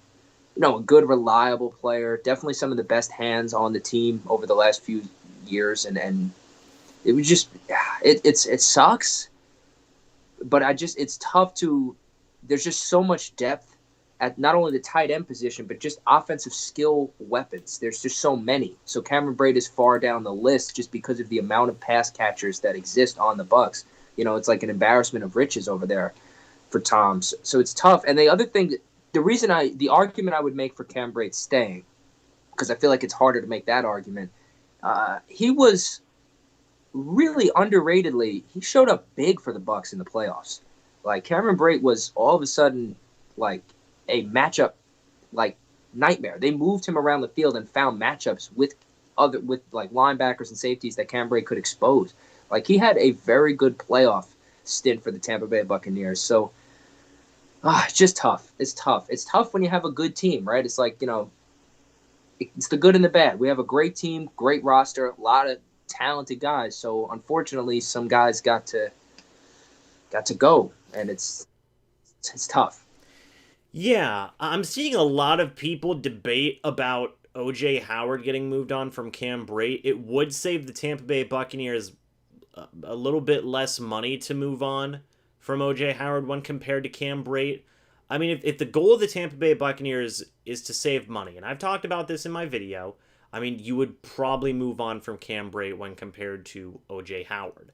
a good, reliable player, definitely some of the best hands on the team over the last few years, and it was just, it sucks, but it's tough to, there's just so much depth at not only the tight end position, but just offensive skill weapons. There's just so many. So Cameron Breit is far down the list just because of the amount of pass catchers that exist on the Bucs. It's like an embarrassment of riches over there for Tom. So it's tough. And the other thing, the argument I would make for Cam Breit staying, because I feel like it's harder to make that argument, he was really underratedly, he showed up big for the Bucs in the playoffs. Like, Cameron Breit was all of a sudden like a matchup like nightmare. They moved him around the field and found matchups with like linebackers and safeties that Cam Breit could expose. Like, he had a very good playoff stint for the Tampa Bay Buccaneers. So it's just tough. It's tough. It's tough when you have a good team, right? It's like, it's the good and the bad. We have a great team, great roster, a lot of talented guys. So unfortunately, some guys got to go, and it's tough. Yeah, I'm seeing a lot of people debate about O.J. Howard getting moved on from Cam Breit. It would save the Tampa Bay Buccaneers a little bit less money to move on from O.J. Howard when compared to Cam Breit. I mean, if the goal of the Tampa Bay Buccaneers is to save money, and I've talked about this in my video, I mean, you would probably move on from Cam Breit when compared to O.J. Howard.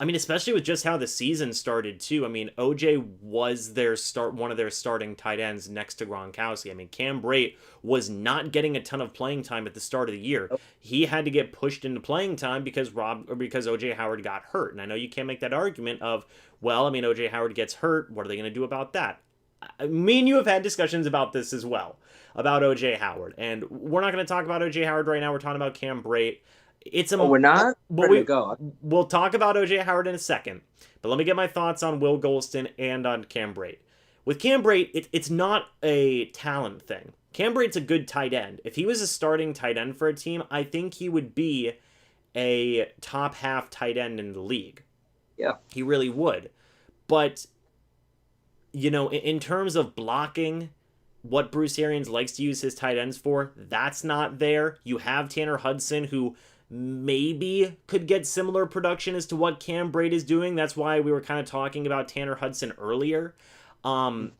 I mean, especially with just how the season started too. I mean, OJ was one of their starting tight ends next to Gronkowski. I mean, Cam Breit was not getting a ton of playing time at the start of the year. He had to get pushed into playing time because OJ Howard got hurt. And I know you can't make that argument of, well, I mean, OJ Howard gets hurt. What are they going to do about that? Me and you have had discussions about this as well, about OJ Howard. And we're not going to talk about OJ Howard right now. We're talking about Cam Breit. We're not. We'll talk about OJ Howard in a second, but let me get my thoughts on Will Golston and on Cam Breit. With Cam Breit, it's not a talent thing. Cam Breit's a good tight end. If he was a starting tight end for a team, I think he would be a top half tight end in the league. Yeah, he really would. But in terms of blocking, what Bruce Arians likes to use his tight ends for, that's not there. You have Tenor Hudson, who maybe could get similar production as to what Cam Breit is doing. That's why we were kind of talking about Tenor Hudson earlier. And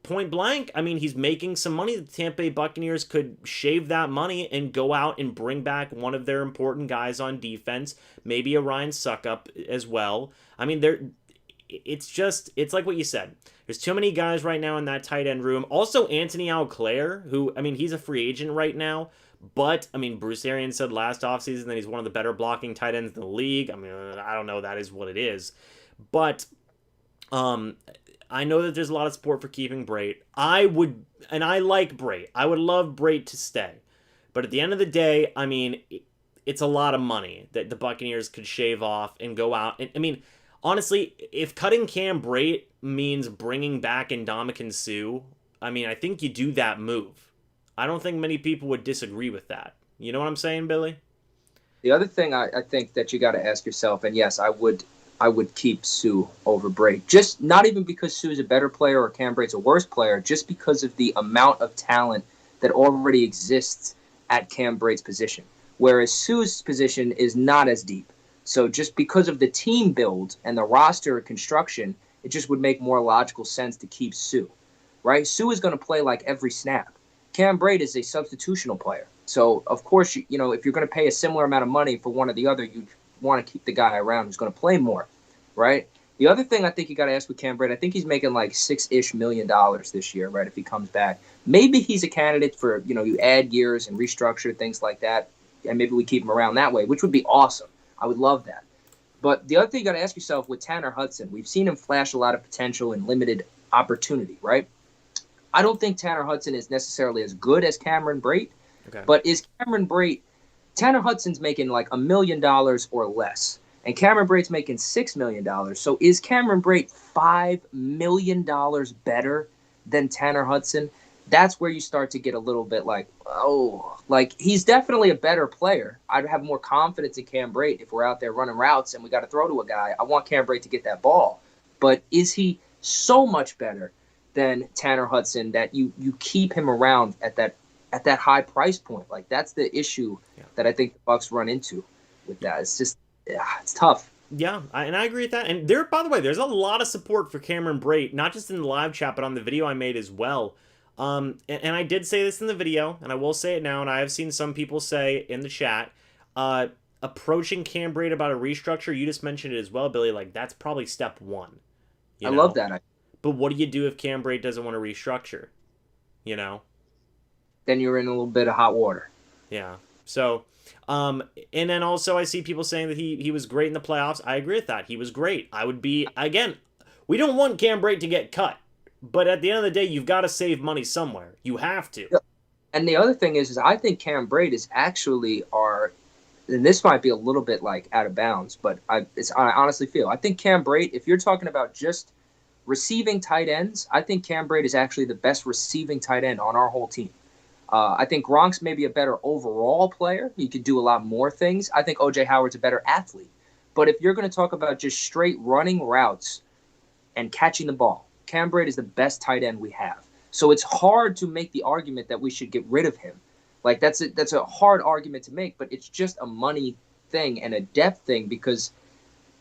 point blank, I mean, he's making some money. The Tampa Bay Buccaneers could shave that money and go out and bring back one of their important guys on defense, maybe a Ryan Suckup as well. I mean, it's like what you said. There's too many guys right now in that tight end room. Also, Anthony Alclair, who, I mean, he's a free agent right now. But, I mean, Bruce Arians said last offseason that he's one of the better blocking tight ends in the league. I mean, I don't know. That is what it is. But I know that there's a lot of support for keeping Breit. I like Breit. I would love Breit to stay. But at the end of the day, I mean, it's a lot of money that the Buccaneers could shave off and go out. And I mean, honestly, if cutting Cam Breit means bringing back Ndamukong Suh, I mean, I think you do that move. I don't think many people would disagree with that. You know what I'm saying, Billy? The other thing I think that you got to ask yourself, and yes, I would keep Suh over Breit. Just not even because Suh is a better player or Cam Breit's a worse player, just because of the amount of talent that already exists at Cam Breit's position. Whereas Suh's position is not as deep. So just because of the team build and the roster construction, it just would make more logical sense to keep Suh, right? Suh is going to play like every snap. Cam Breit is a substitutional player. So, of course, if you're going to pay a similar amount of money for one or the other, you want to keep the guy around who's going to play more, right? The other thing I think you got to ask with Cam Breit, I think he's making like $6-ish million this year, right, if he comes back. Maybe he's a candidate for, you add years and restructure, things like that, and maybe we keep him around that way, which would be awesome. I would love that. But the other thing you got to ask yourself with Tenor Hudson, we've seen him flash a lot of potential and limited opportunity, right? I don't think Tenor Hudson is necessarily as good as Cameron Breit, but is Cameron Breit – Tenor Hudson's making like $1 million or less, and Cameron Breit's making $6 million. So is Cameron Breit $5 million better than Tenor Hudson? That's where you start to get a little bit like, he's definitely a better player. I'd have more confidence in Cam Breit if we're out there running routes and we got to throw to a guy. I want Cam Breit to get that ball. But is he so much better than Tenor Hudson that you keep him around at that high price point? Like, that's the issue that I think the Bucs run into with that. It's just, it's tough. Yeah, and I agree with that. And by the way, there's a lot of support for Cameron Breit, not just in the live chat, but on the video I made as well. And I did say this in the video, and I will say it now, and I have seen some people say in the chat, approaching Cam Breit about a restructure, you just mentioned it as well, Billy, like, that's probably step one. I love that. But what do you do if Cam Breit doesn't want to restructure? Then you're in a little bit of hot water. Yeah. So, and then also I see people saying that he was great in the playoffs. I agree with that. He was great. I would be, again, we don't want Cam Breit to get cut. But at the end of the day, you've got to save money somewhere. You have to. And the other thing is I think Cam Breit is actually and this might be a little bit like out of bounds, but I honestly feel, I think Cam Breit, if you're talking about just receiving tight ends, I think Cam Breit is actually the best receiving tight end on our whole team. I think Gronk's maybe a better overall player. He could do a lot more things. I think OJ Howard's a better athlete. But if you're going to talk about just straight running routes and catching the ball, Cam Breit is the best tight end we have. So it's hard to make the argument that we should get rid of him. Like, that's a hard argument to make, but it's just a money thing and a depth thing, because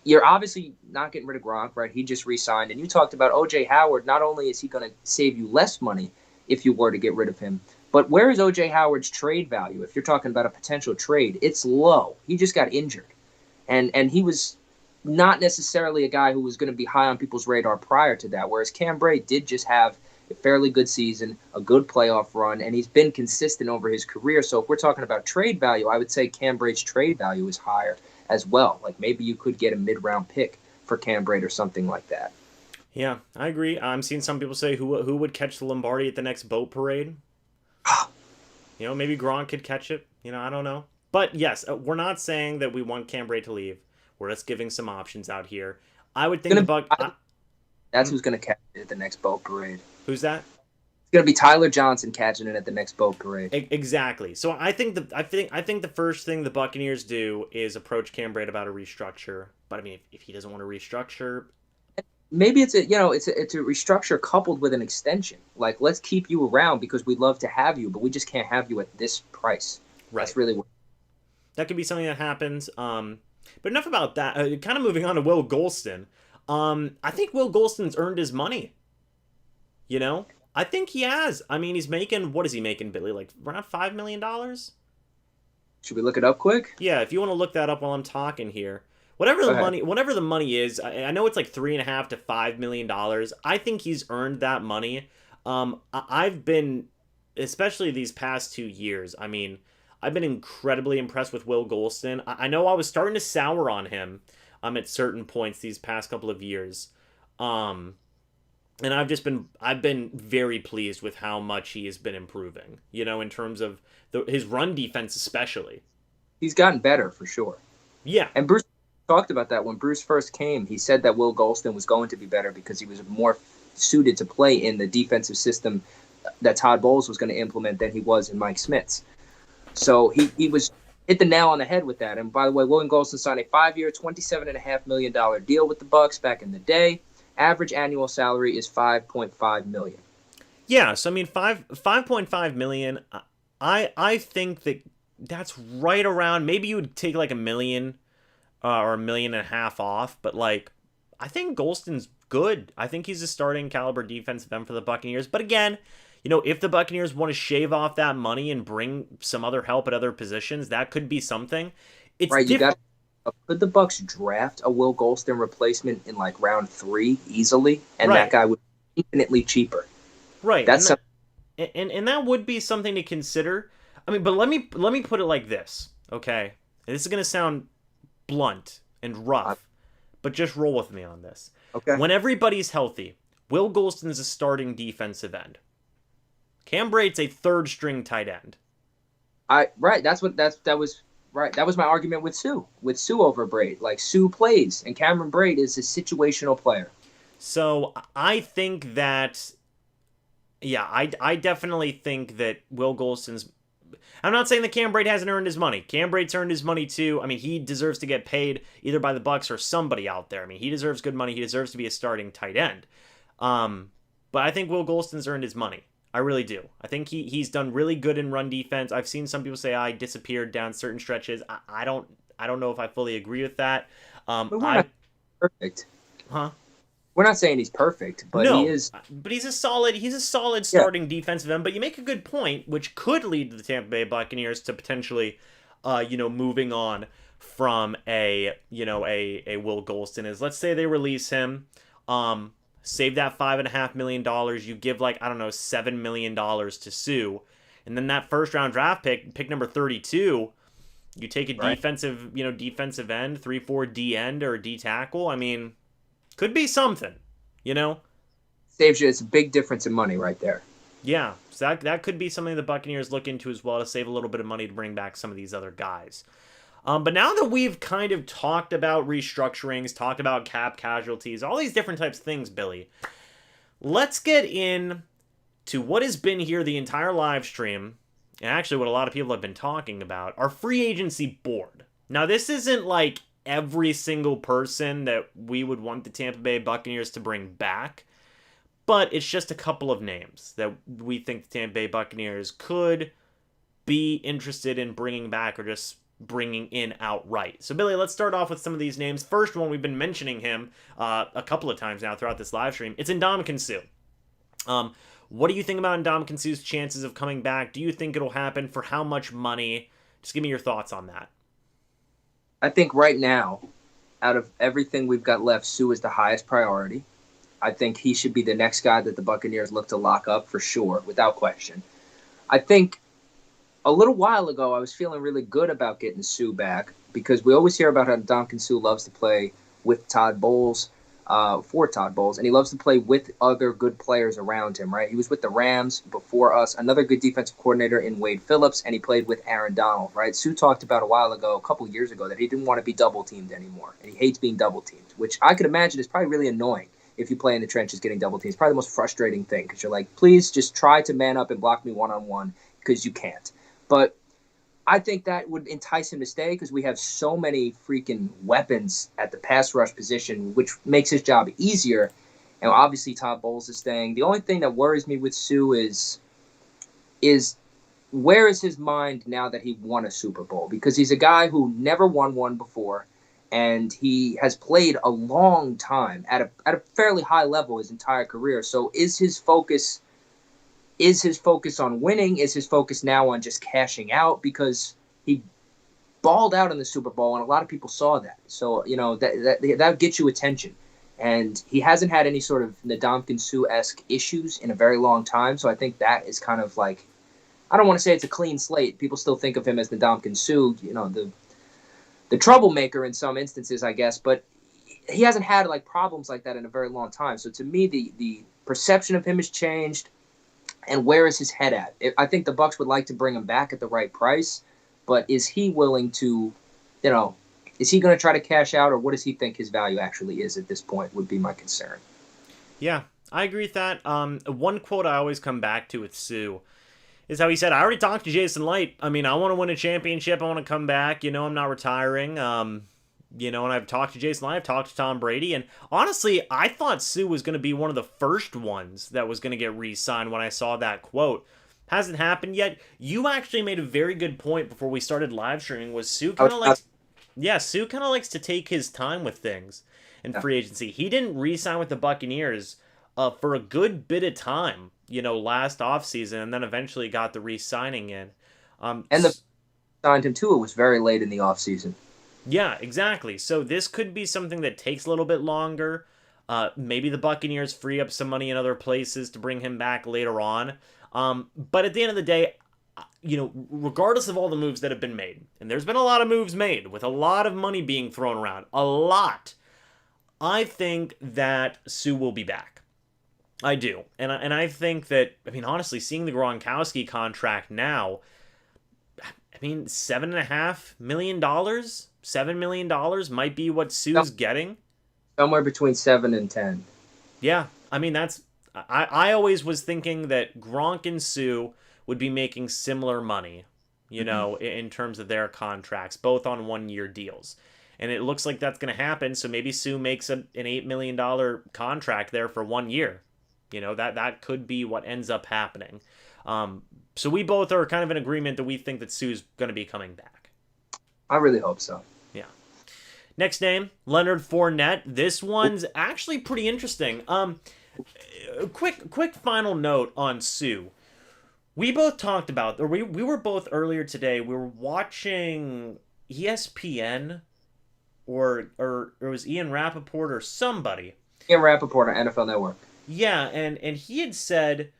you're obviously not getting rid of Gronk, right? He just re-signed. And you talked about OJ Howard. Not only is he going to save you less money if you were to get rid of him, but where is OJ Howard's trade value? If you're talking about a potential trade, it's low. He just got injured. And he was not necessarily a guy who was going to be high on people's radar prior to that, whereas Cam Breit did just have a fairly good season, a good playoff run, and he's been consistent over his career. So if we're talking about trade value, I would say Cam Breit's trade value is higher as well. Like maybe you could get a mid-round pick for Cam Breit or something like that. Yeah, I agree. I'm seeing some people say who would catch the Lombardi at the next boat parade. Maybe Gronk could catch it. I don't know. But yes, we're not saying that we want Cam Breit to leave. We're just giving some options out here. I would think that's who's going to catch it at the next boat parade. Who's that? It's going to be Tyler Johnson catching it at the next boat parade. Exactly. So I think the first thing the Buccaneers do is approach Cam Breit about a restructure. But I mean, if he doesn't want to restructure, maybe it's a restructure coupled with an extension. Like, let's keep you around because we'd love to have you, but we just can't have you at this price. Right. That's really what. That could be something that happens. But enough about that. Kind of moving on to Will Golston. I think Will Golston's earned his money. I think he has. I mean, he's making, what is he making, Billy? Like around $5 million? Should we look it up quick? Yeah, if you want to look that up while I'm talking here. Whatever the money is, I know it's like $3.5 to $5 million. I think he's earned that money. I've been, especially these past 2 years, I mean, I've been incredibly impressed with Will Golston. I know I was starting to sour on him at certain points these past couple of years. And I've been very pleased with how much he has been improving, in terms of his run defense especially. He's gotten better for sure. Yeah. And Bruce talked about that when Bruce first came. He said that Will Golston was going to be better because he was more suited to play in the defensive system that Todd Bowles was going to implement than he was in Mike Smith's. So he was hit the nail on the head with that. And by the way, William Golston signed a 5-year, $27.5 million deal with the Bucs back in the day. Average annual salary is $5.5 million. Yeah, so I mean, $5.5 million. I think that's right around. Maybe you would take like $1 million or $1.5 million off, but like I think Golston's good. I think he's a starting caliber defensive end for the Buccaneers. But again, if the Buccaneers want to shave off that money and bring some other help at other positions, that could be something. It's right. different. Could the Bucs draft a Will Golston replacement in like round 3 easily, and right. that guy would be infinitely cheaper? Right. And that would be something to consider. I mean, but let me put it like this, okay? And this is gonna sound blunt and rough, but just roll with me on this. Okay. When everybody's healthy, Will Golston is a starting defensive end. Cam Breit's a third string tight end. Right. That was my argument with Sue over Breit. Like, Sue plays, and Cameron Breit is a situational player. So I think that, yeah, I definitely think that Will Golston's. I'm not saying that Cam Breit hasn't earned his money. Cam Breit's earned his money too. I mean, he deserves to get paid either by the Bucs or somebody out there. I mean, he deserves good money. He deserves to be a starting tight end. But I think Will Golston's earned his money. I really do. I think he's done really good in run defense. I've seen some people say I disappeared down certain stretches. I don't know if I fully agree with that. But we're not perfect. Huh? We're not saying he's perfect, but no, he is. But he's a solid starting defensive end. But you make a good point, which could lead the Tampa Bay Buccaneers to potentially, moving on from a Will Golston. Is, let's say they release him. Save that $5.5 million. You give $7 million to Sue, and then that first round draft pick number 32, you take a defensive end, 3-4 D end or D tackle. I mean, could be something, Saves you. It's a big difference in money right there. Yeah, so that could be something the Buccaneers look into as well to save a little bit of money to bring back some of these other guys. But now that we've kind of talked about restructurings, talked about cap casualties, all these different types of things, Billy, let's get in to what has been here the entire live stream, and actually what a lot of people have been talking about, our free agency board. Now, this isn't like every single person that we would want the Tampa Bay Buccaneers to bring back, but it's just a couple of names that we think the Tampa Bay Buccaneers could be interested in bringing back or just bringing in outright. So, Billy, let's start off with some of these names. First one, we've been mentioning him a couple of times now throughout this live stream. It's Ndamukong Suh. What do you think about Ndamukong Suh's chances of coming back? Do you think it'll happen? For how much money? Just give me your thoughts on that. I think right now, out of everything we've got left, Sue is the highest priority. I think he should be the next guy that the Buccaneers look to lock up for sure, without question. I think a little while ago, I was feeling really good about getting Sue back because we always hear about how Ndamukong Suh loves to play with Todd Bowles, for Todd Bowles, and he loves to play with other good players around him, right? He was with the Rams before us, another good defensive coordinator in Wade Phillips, and he played with Aaron Donald, right? Sue talked about a while ago, a couple years ago, that he didn't want to be double-teamed anymore, and he hates being double-teamed, which I could imagine is probably really annoying if you play in the trenches getting double-teamed. It's probably the most frustrating thing because you're like, please just try to man up and block me one-on-one because you can't. But I think that would entice him to stay because we have so many freaking weapons at the pass rush position, which makes his job easier. And obviously, Todd Bowles is staying. The only thing that worries me with Sue is where is his mind now that he won a Super Bowl? Because he's a guy who never won one before, and he has played a long time at a fairly high level his entire career. So is his focus on winning? Is his focus now on just cashing out? Because he balled out in the Super Bowl, and a lot of people saw that. So, that gets you attention. And he hasn't had any sort of Ndamukong Suh-esque issues in a very long time. So I think that is kind of like, I don't want to say it's a clean slate. People still think of him as Ndamukong Suh, the troublemaker in some instances, I guess. But he hasn't had like problems like that in a very long time. So to me, the perception of him has changed. And where is his head at? I think the Bucs would like to bring him back at the right price, but is he willing to, is he going to try to cash out, or what does he think his value actually is at this point would be my concern. Yeah, I agree with that. One quote I always come back to with Sue is how he said, I already talked to Jason Light. I mean, I want to win a championship. I want to come back. I'm not retiring. And I've talked to Jason Light, I've talked to Tom Brady, and honestly, I thought Sue was going to be one of the first ones that was going to get re-signed when I saw that quote. Hasn't happened yet. You actually made a very good point before we started live streaming, was Sue kind of likes to take his time with things in free agency. He didn't re-sign with the Buccaneers for a good bit of time, last offseason, and then eventually got the re-signing in. And the signed him too, it was very late in the offseason. Yeah, exactly. So this could be something that takes a little bit longer. Maybe the Buccaneers free up some money in other places to bring him back later on. But at the end of the day, regardless of all the moves that have been made, and there's been a lot of moves made with a lot of money being thrown around, a lot, I think that Sue will be back. I do. And I think that, honestly, seeing the Gronkowski contract now, $7.5 million, $7 million might be what Sue's getting. Somewhere between 7 and 10. Yeah, that's. I always was thinking that Gronk and Sue would be making similar money, in terms of their contracts, both on 1-year deals. And it looks like that's going to happen, so maybe Sue makes an $8 million contract there for 1 year. That could be what ends up happening. So we both are kind of in agreement that we think that Sue's going to be coming back. I really hope so. Yeah. Next name, Leonard Fournette. This one's actually pretty interesting. Quick final note on Sue. We both talked about, or we were both earlier today, we were watching ESPN or it was Ian Rappaport or somebody. Ian Rappaport on NFL Network. Yeah, and he had said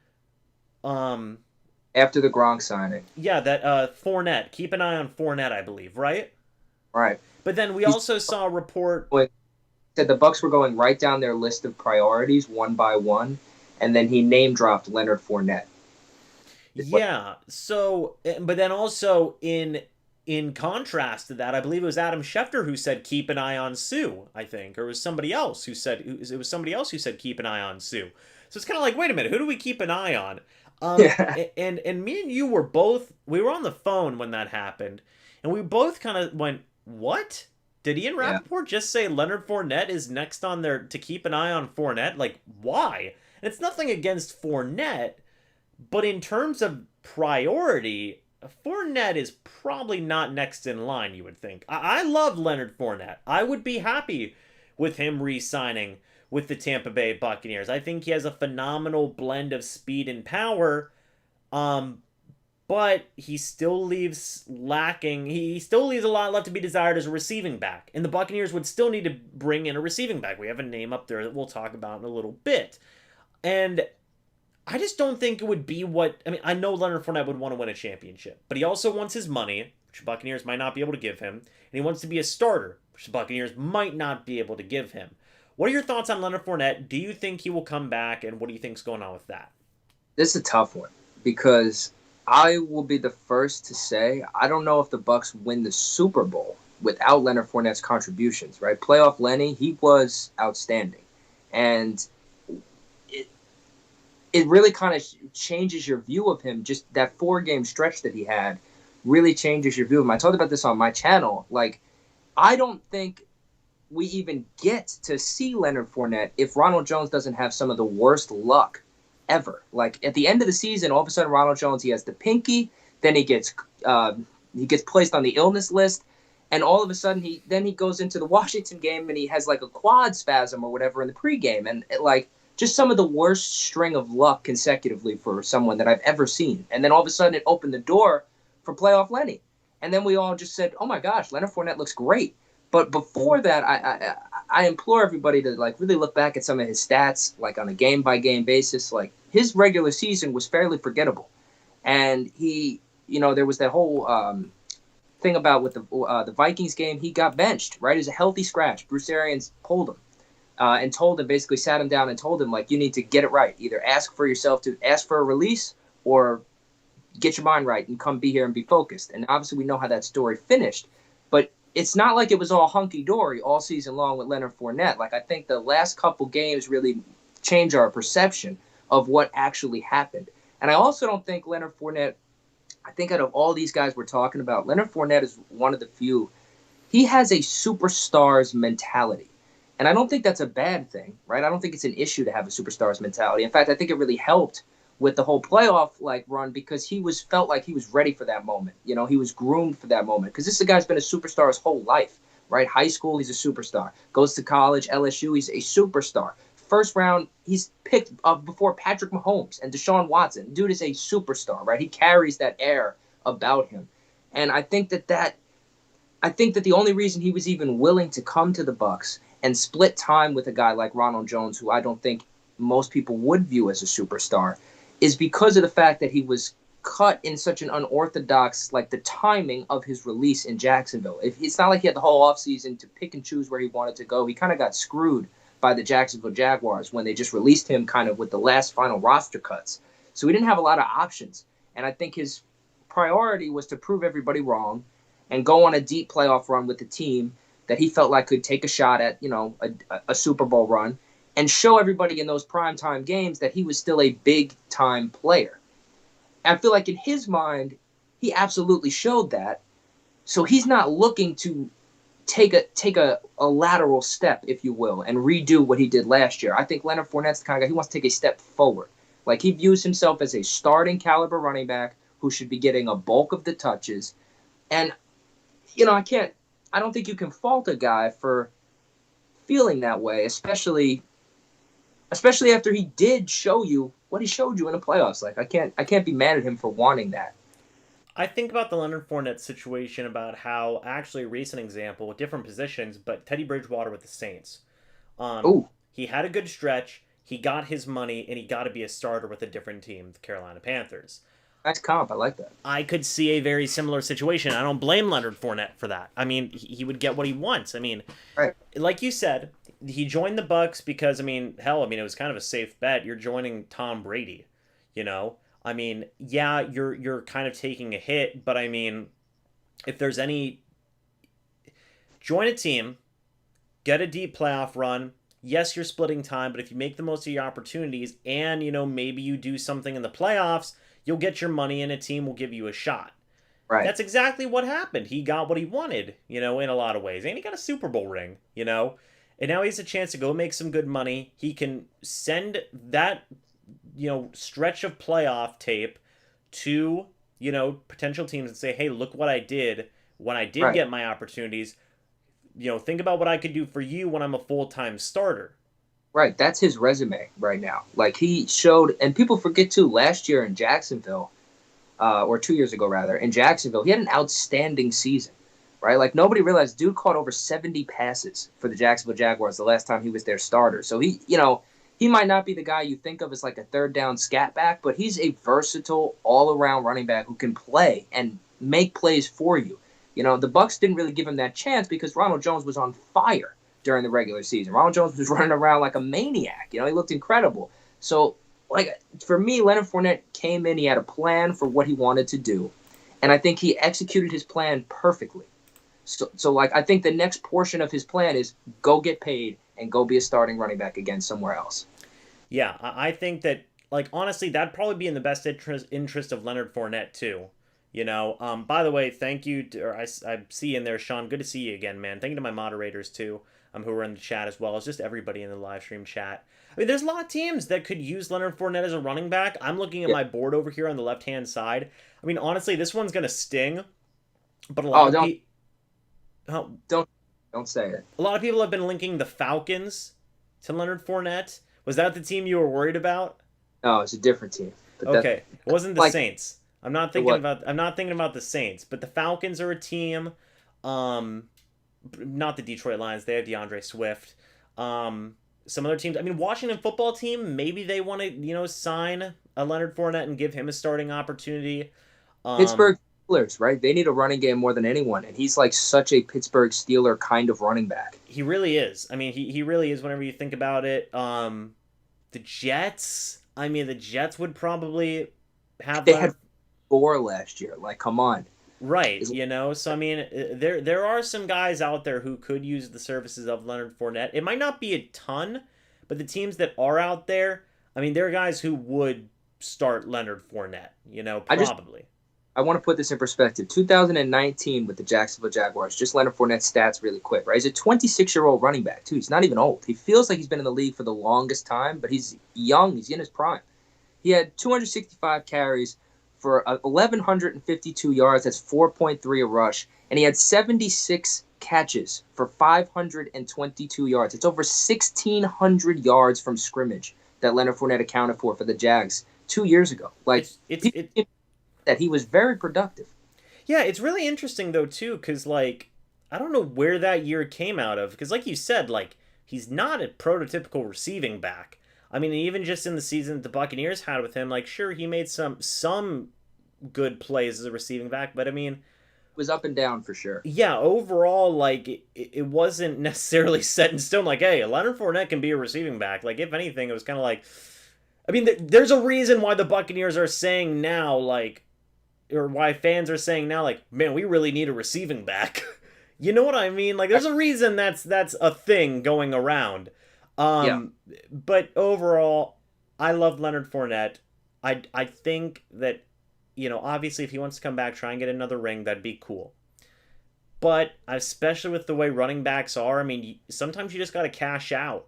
after the Gronk signing. Yeah, that Fournette. Keep an eye on Fournette, I believe, right? Right. But then we also saw a report said the Bucs were going right down their list of priorities one by one, and then he name dropped Leonard Fournette. Yeah. So, but then also in contrast to that, I believe it was Adam Schefter who said keep an eye on Sue. I think, or it was somebody else who said keep an eye on Sue. So it's kind of like, wait a minute, who do we keep an eye on? And me and you were on the phone when that happened, and we both kind of went, what? Did Ian Rappaport just say Leonard Fournette is next on there to keep an eye on Fournette? Like, why? And it's nothing against Fournette, but in terms of priority, Fournette is probably not next in line, you would think. I love Leonard Fournette. I would be happy with him re-signing with the Tampa Bay Buccaneers. I think he has a phenomenal blend of speed and power. But but he still leaves lacking. He still leaves a lot left to be desired as a receiving back. And the Buccaneers would still need to bring in a receiving back. We have a name up there that we'll talk about in a little bit. And I just don't think it would be what... I mean, I know Leonard Fournette would want to win a championship, but he also wants his money, which the Buccaneers might not be able to give him, and he wants to be a starter, which the Buccaneers might not be able to give him. What are your thoughts on Leonard Fournette? Do you think he will come back, and what do you think's going on with that? This is a tough one because I will be the first to say I don't know if the Bucs win the Super Bowl without Leonard Fournette's contributions, right? Playoff Lenny, he was outstanding. And it really kind of changes your view of him. Just that 4-game stretch that he had really changes your view of him. I talked about this on my channel. Like, I don't think we even get to see Leonard Fournette if Ronald Jones doesn't have some of the worst luck ever. Like, at the end of the season, all of a sudden Ronald Jones, he has the pinky, then he gets placed on the illness list, and all of a sudden he goes into the Washington game and he has like a quad spasm or whatever in the pregame, and just some of the worst string of luck consecutively for someone that I've ever seen. And then all of a sudden it opened the door for playoff Lenny. And then we all just said, oh my gosh, Leonard Fournette looks great. But before that, I implore everybody to like really look back at some of his stats, like on a game-by-game basis. Like, his regular season was fairly forgettable. And he, there was that whole thing about with the Vikings game, he got benched, right? As a healthy scratch. Bruce Arians pulled him. And told him, basically sat him down and told him, like, you need to get it right. Either ask for a release or get your mind right and come be here and be focused. And obviously we know how that story finished. But it's not like it was all hunky-dory all season long with Leonard Fournette. Like, I think the last couple games really changed our perception of what actually happened. And I also don't think Leonard Fournette, I think out of all these guys we're talking about, Leonard Fournette is one of the few. He has a superstar's mentality. And I don't think that's a bad thing, right? I don't think it's an issue to have a superstar's mentality. In fact, I think it really helped with the whole playoff run because he felt like he was ready for that moment. He was groomed for that moment because this guy's been a superstar his whole life, right? High school, he's a superstar. Goes to college, LSU, he's a superstar. First round, he's picked before Patrick Mahomes and Deshaun Watson. Dude is a superstar, right? He carries that air about him. And I think that the only reason he was even willing to come to the Bucs and split time with a guy like Ronald Jones, who I don't think most people would view as a superstar, is because of the fact that he was cut in such an unorthodox, like the timing of his release in Jacksonville. It's not like he had the whole offseason to pick and choose where he wanted to go. He kind of got screwed by the Jacksonville Jaguars when they just released him kind of with the last final roster cuts. So he didn't have a lot of options. And I think his priority was to prove everybody wrong and go on a deep playoff run with the team that he felt like could take a shot at, a Super Bowl run and show everybody in those primetime games that he was still a big-time player. I feel like in his mind, he absolutely showed that. So he's not looking to take a lateral step, if you will, and redo what he did last year. I think Leonard Fournette's the kind of guy, he wants to take a step forward. Like, he views himself as a starting caliber running back who should be getting a bulk of the touches. And, I don't think you can fault a guy for feeling that way, especially after he did show you what he showed you in the playoffs. Like, I can't be mad at him for wanting that. I think about the Leonard Fournette situation about how, actually, a recent example with different positions, but Teddy Bridgewater with the Saints. He had a good stretch, he got his money, and he got to be a starter with a different team, the Carolina Panthers. Nice comp. I like that. I could see a very similar situation. I don't blame Leonard Fournette for that. I mean, he would get what he wants. I mean, right. Like you said, he joined the Bucs because, it was kind of a safe bet. You're joining Tom Brady, I mean, yeah, you're kind of taking a hit, but I mean, if there's any... Join a team, get a deep playoff run. Yes, you're splitting time, but if you make the most of your opportunities and, maybe you do something in the playoffs, you'll get your money and a team will give you a shot. Right. That's exactly what happened. He got what he wanted, in a lot of ways. And he got a Super Bowl ring, And now he has a chance to go make some good money. He can send that, stretch of playoff tape to, potential teams and say, hey, look what I did when I did get my opportunities. Think about what I could do for you when I'm a full-time starter. Right, that's his resume right now. Like, he showed, and people forget too, last year in Jacksonville, or 2 years ago rather, in Jacksonville, he had an outstanding season, right? Like nobody realized dude caught over 70 passes for the Jacksonville Jaguars the last time he was their starter. So he might not be the guy you think of as like a third down scat back, but he's a versatile all around running back who can play and make plays for you. The Bucs didn't really give him that chance because Ronald Jones was on fire during the regular season. Ronald Jones was running around like a maniac. He looked incredible. So, for me, Leonard Fournette came in. He had a plan for what he wanted to do, and I think he executed his plan perfectly. So I think the next portion of his plan is go get paid and go be a starting running back again somewhere else. Yeah, I think that, honestly, that'd probably be in the best interest of Leonard Fournette, too. By the way, thank you. I see you in there, Sean. Good to see you again, man. Thank you to my moderators, too, who are in the chat as well as just everybody in the live stream chat. I mean, there's a lot of teams that could use Leonard Fournette as a running back. I'm looking at my board over here on the left-hand side. I mean, honestly, this one's going to sting, but a lot of people... Don't say it. A lot of people have been linking the Falcons to Leonard Fournette. Was that the team you were worried about? No, it's a different team. Okay, it wasn't the Saints. I'm not thinking about the Saints, but the Falcons are a team. Not the Detroit Lions. They have DeAndre Swift. Some other teams. I mean, Washington football team. Maybe they want to sign a Leonard Fournette and give him a starting opportunity. Pittsburgh Steelers, right? They need a running game more than anyone, and he's like such a Pittsburgh Steeler kind of running back. He really is. I mean, he really is. Whenever you think about it, the Jets. I mean, the Jets would probably have. They had 4 last year. Like, come on. Right. So I mean, there are some guys out there who could use the services of Leonard Fournette. It might not be a ton, but the teams that are out there, I mean, there are guys who would start Leonard Fournette. Probably. I want to put this in perspective. 2019 with the Jacksonville Jaguars, just Leonard Fournette's stats really quick, right? He's a 26-year-old running back, too. He's not even old. He feels like he's been in the league for the longest time, but he's young. He's in his prime. He had 265 carries for 1,152 yards. That's 4.3 a rush. And he had 76 catches for 522 yards. It's over 1,600 yards from scrimmage that Leonard Fournette accounted for the Jags 2 years ago. That he was very productive. Yeah, it's really interesting, though, too, because, I don't know where that year came out of. Because, like you said, he's not a prototypical receiving back. I mean, even just in the season that the Buccaneers had with him, sure, he made some good plays as a receiving back, but, I mean... It was up and down, for sure. Yeah, overall, it wasn't necessarily set in stone, hey, Leonard Fournette can be a receiving back. If anything, it was kind of I mean, there's a reason why the Buccaneers are saying now, or why fans are saying now, man, we really need a receiving back. You know what I mean? There's a reason that's a thing going around. But overall, I love Leonard Fournette. I think that, obviously if he wants to come back, try and get another ring, that'd be cool. But especially with the way running backs are, I mean, sometimes you just got to cash out,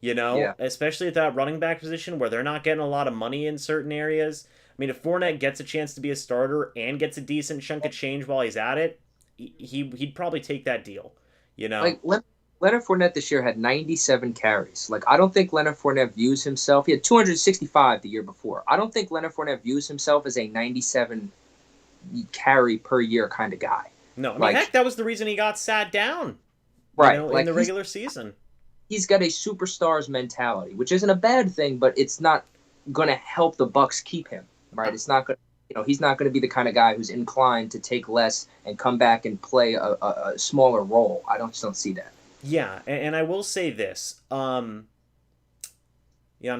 especially at that running back position where they're not getting a lot of money in certain areas. I mean, if Fournette gets a chance to be a starter and gets a decent chunk of change while he's at it, he'd probably take that deal, Leonard Fournette this year had 97 carries. I don't think Leonard Fournette views himself. He had 265 the year before. I don't think Leonard Fournette views himself as a 97 carry per year kind of guy. No, I mean, heck, that was the reason he got sat down, right? In the regular season. He's got a superstars mentality, which isn't a bad thing, but it's not going to help the Bucs keep him. Right, it's not going. He's not going to be the kind of guy who's inclined to take less and come back and play a smaller role. I just don't see that. Yeah, and I will say this. I'm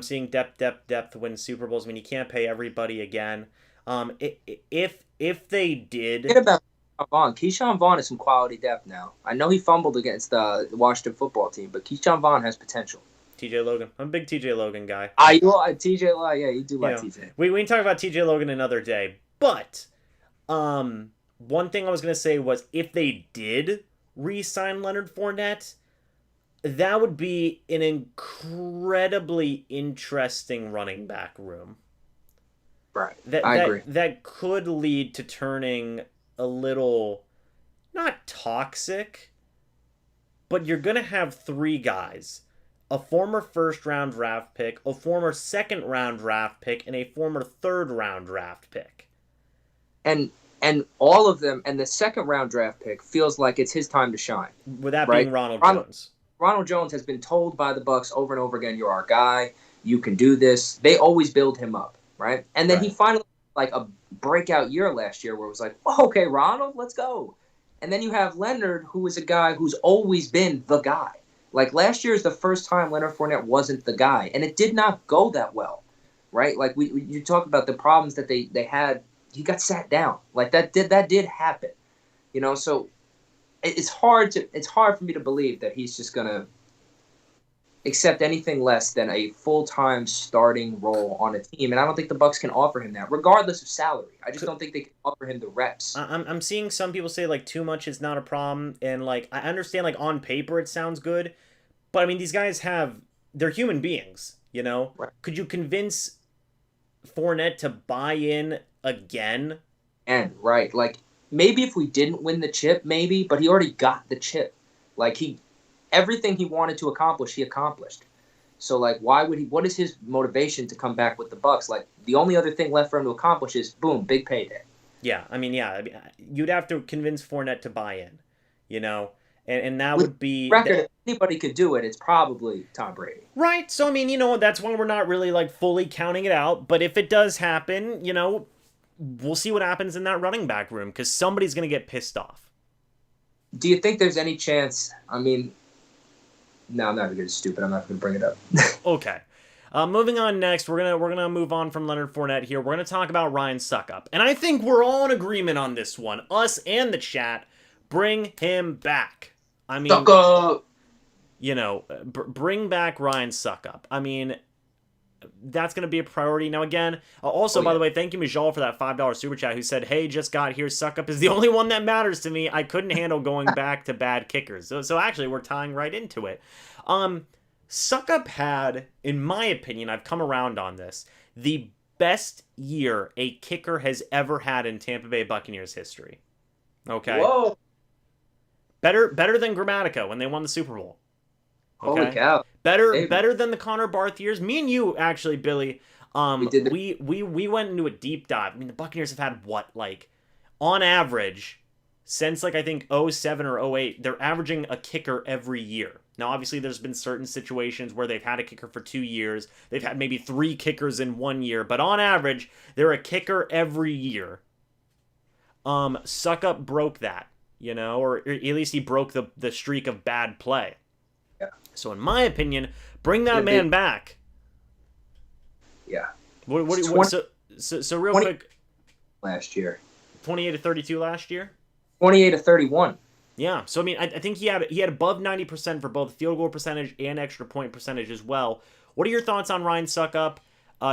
seeing depth win Super Bowls. I mean, you can't pay everybody again. If they did, forget about Vaughn. Keyshawn Vaughn has some quality depth now. I know he fumbled against the Washington football team, but Keyshawn Vaughn has potential. TJ Logan. I'm a big TJ Logan guy. TJ, yeah, you do like TJ. We can talk about TJ Logan another day. But one thing I was going to say was if they did re-sign Leonard Fournette, that would be an incredibly interesting running back room. Right. I agree. That could lead to turning a little, not toxic, but you're going to have 3 guys. A former first-round draft pick, a former second-round draft pick, and a former third-round draft pick. and all of them, and the second round draft pick feels like it's his time to shine. With that Right? being Ronald Jones. Ronald Jones has been told by the Bucs over and over again, "You're our guy. You can do this." They always build him up, right? And then he finally like a breakout year last year where it was like, oh, "Okay, Ronald, let's go." And then you have Leonard, who is a guy who's always been the guy. Like last year is the first time Leonard Fournette wasn't the guy, and it did not go that well, right? Like you talk about the problems that they had. He got sat down. Like that did happen, So it's hard for me to believe that he's just gonna accept anything less than a full-time starting role on a team, and I don't think the Bucs can offer him that, regardless of salary. I just don't think they can offer him the reps. I'm seeing some people say like too much is not a problem, and like I understand like on paper it sounds good, but I mean these guys they're human beings, Right. Could you convince Fournette to buy in again? And right, like maybe if we didn't win the chip, maybe, but he already got the chip. Like everything he wanted to accomplish, he accomplished. So like, why would he? What is his motivation to come back with the Bucs? Like the only other thing left for him to accomplish is boom, big payday. Yeah, I mean, you'd have to convince Fournette to buy in, and that would be record. If anybody could do it, it's probably Tom Brady. Right. So I mean, that's why we're not really like fully counting it out. But if it does happen, we'll see what happens in that running back room because somebody's gonna get pissed off. Do you think there's any chance? I mean, no, I'm not gonna get stupid. I'm not gonna bring it up. Okay. Moving on next, we're gonna move on from Leonard Fournette here. We're gonna talk about Ryan Succop, and I think we're all in agreement on this one. Us and the chat, bring him back. I mean, Succop! Bring back Ryan Succop. I mean, that's gonna be a priority. Now again, also by the way, thank you Mijal for that $5 super chat who said, "Hey, just got here. Succop is the only one that matters to me. I couldn't handle going back to bad kickers." So actually, we're tying right into it. Succop had, in my opinion, I've come around on this, the best year a kicker has ever had in Tampa Bay Buccaneers history. Okay? Whoa! Better than Grammatica when they won the Super Bowl. Okay? Holy cow! Better than the Connor Barth years. Me and you, actually, Billy, we went into a deep dive. I mean, the Buccaneers have had what, like, on average, since like I think 07 or 08, they're averaging a kicker every year. Now, obviously, there's been certain situations where they've had a kicker for 2 years. They've had maybe 3 kickers in 1 year. But on average, they're a kicker every year. Succop broke that, or at least he broke the streak of bad play. Yeah. So, in my opinion, bring that man back. Yeah. So real quick. Last year. 28-32 last year? 28-31. Yeah, so I mean, I think he had above 90% for both field goal percentage and extra point percentage as well. What are your thoughts on Ryan Succop?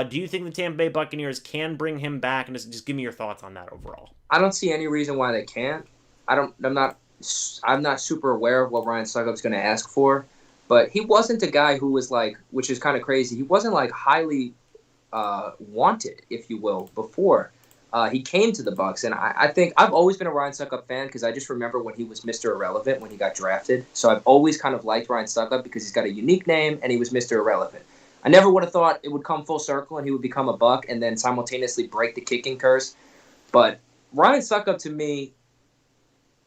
Do you think the Tampa Bay Buccaneers can bring him back? And just give me your thoughts on that overall. I don't see any reason why they can't. I'm not super aware of what Ryan Succop's going to ask for, but he wasn't a guy who was like, which is kind of crazy. He wasn't like highly wanted, if you will, before. He came to the Bucs, and I think I've always been a Ryan Succop fan because I just remember when he was Mr. Irrelevant when he got drafted. So I've always kind of liked Ryan Succop because he's got a unique name and he was Mr. Irrelevant. I never would have thought it would come full circle and he would become a Buc and then simultaneously break the kicking curse. But Ryan Succop, to me,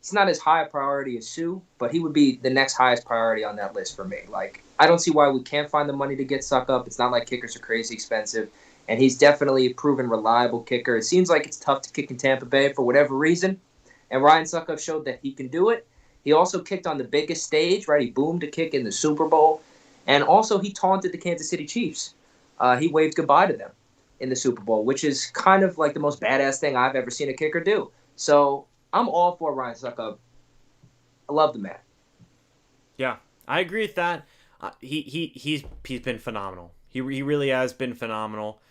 he's not as high a priority as Sue, but he would be the next highest priority on that list for me. Like, I don't see why we can't find the money to get Succop. It's not like kickers are crazy expensive. And he's definitely a proven reliable kicker. It seems like it's tough to kick in Tampa Bay for whatever reason. And Ryan Succop showed that he can do it. He also kicked on the biggest stage, right? He boomed a kick in the Super Bowl. And also he taunted the Kansas City Chiefs. He waved goodbye to them in the Super Bowl, which is kind of like the most badass thing I've ever seen a kicker do. So I'm all for Ryan Succop. I love the man. Yeah, I agree with that. He's been phenomenal. He really has been phenomenal.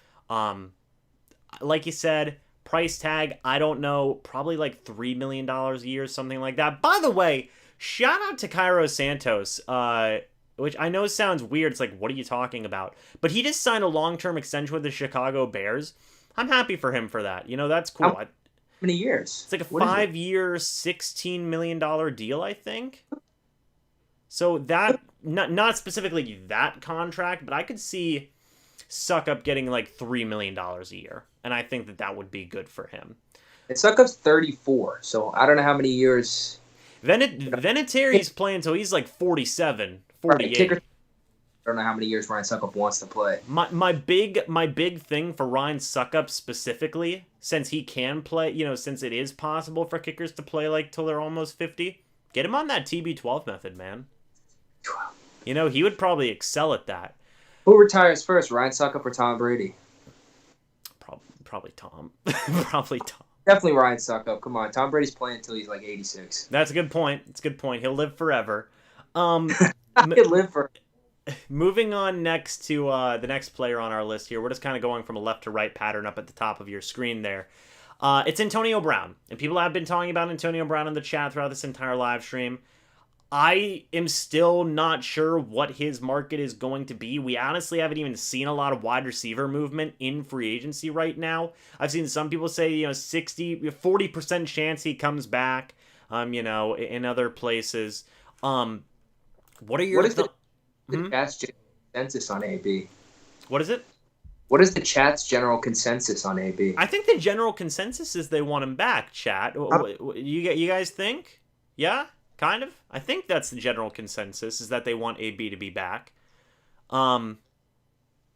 Like you said, price tag, I don't know, probably like $3 million a year, something like that. By the way, shout out to Cairo Santos, which I know sounds weird. It's like, what are you talking about? But he just signed a long-term extension with the Chicago Bears. I'm happy for him for that. That's cool. How many years? It's like a 5-year, $16 million deal, I think. So that, not specifically that contract, but I could see Succop getting like $3 million a year, and I think that would be good for him. And Suckup's 34, so I don't know how many years. Vinatieri's playing until he's like 47, Right, 48. I don't know how many years Ryan Suckup wants to play. My big thing for Ryan Suckup specifically, since he can play, since it is possible for kickers to play like till they're almost 50, get him on that TB12 method, man. He would probably excel at that. Who retires first, Ryan Suckup or Tom Brady? Probably Tom. Probably Tom. Definitely Ryan Suckup. Come on, Tom Brady's playing until he's like 86. That's a good point. He'll live forever. I could live for. Moving on next to the next player on our list here. We're just kind of going from a left to right pattern up at the top of your screen there. It's Antonio Brown. And people have been talking about Antonio Brown in the chat throughout this entire live stream. I am still not sure what his market is going to be. We honestly haven't even seen a lot of wide receiver movement in free agency right now. I've seen some people say, 40% chance he comes back, in other places. What are your the chat's consensus on AB? What is it? What is the chat's general consensus on AB? I think the general consensus is they want him back, chat. You guys think? Yeah? Kind of. I think that's the general consensus, is that they want AB to be back. I'm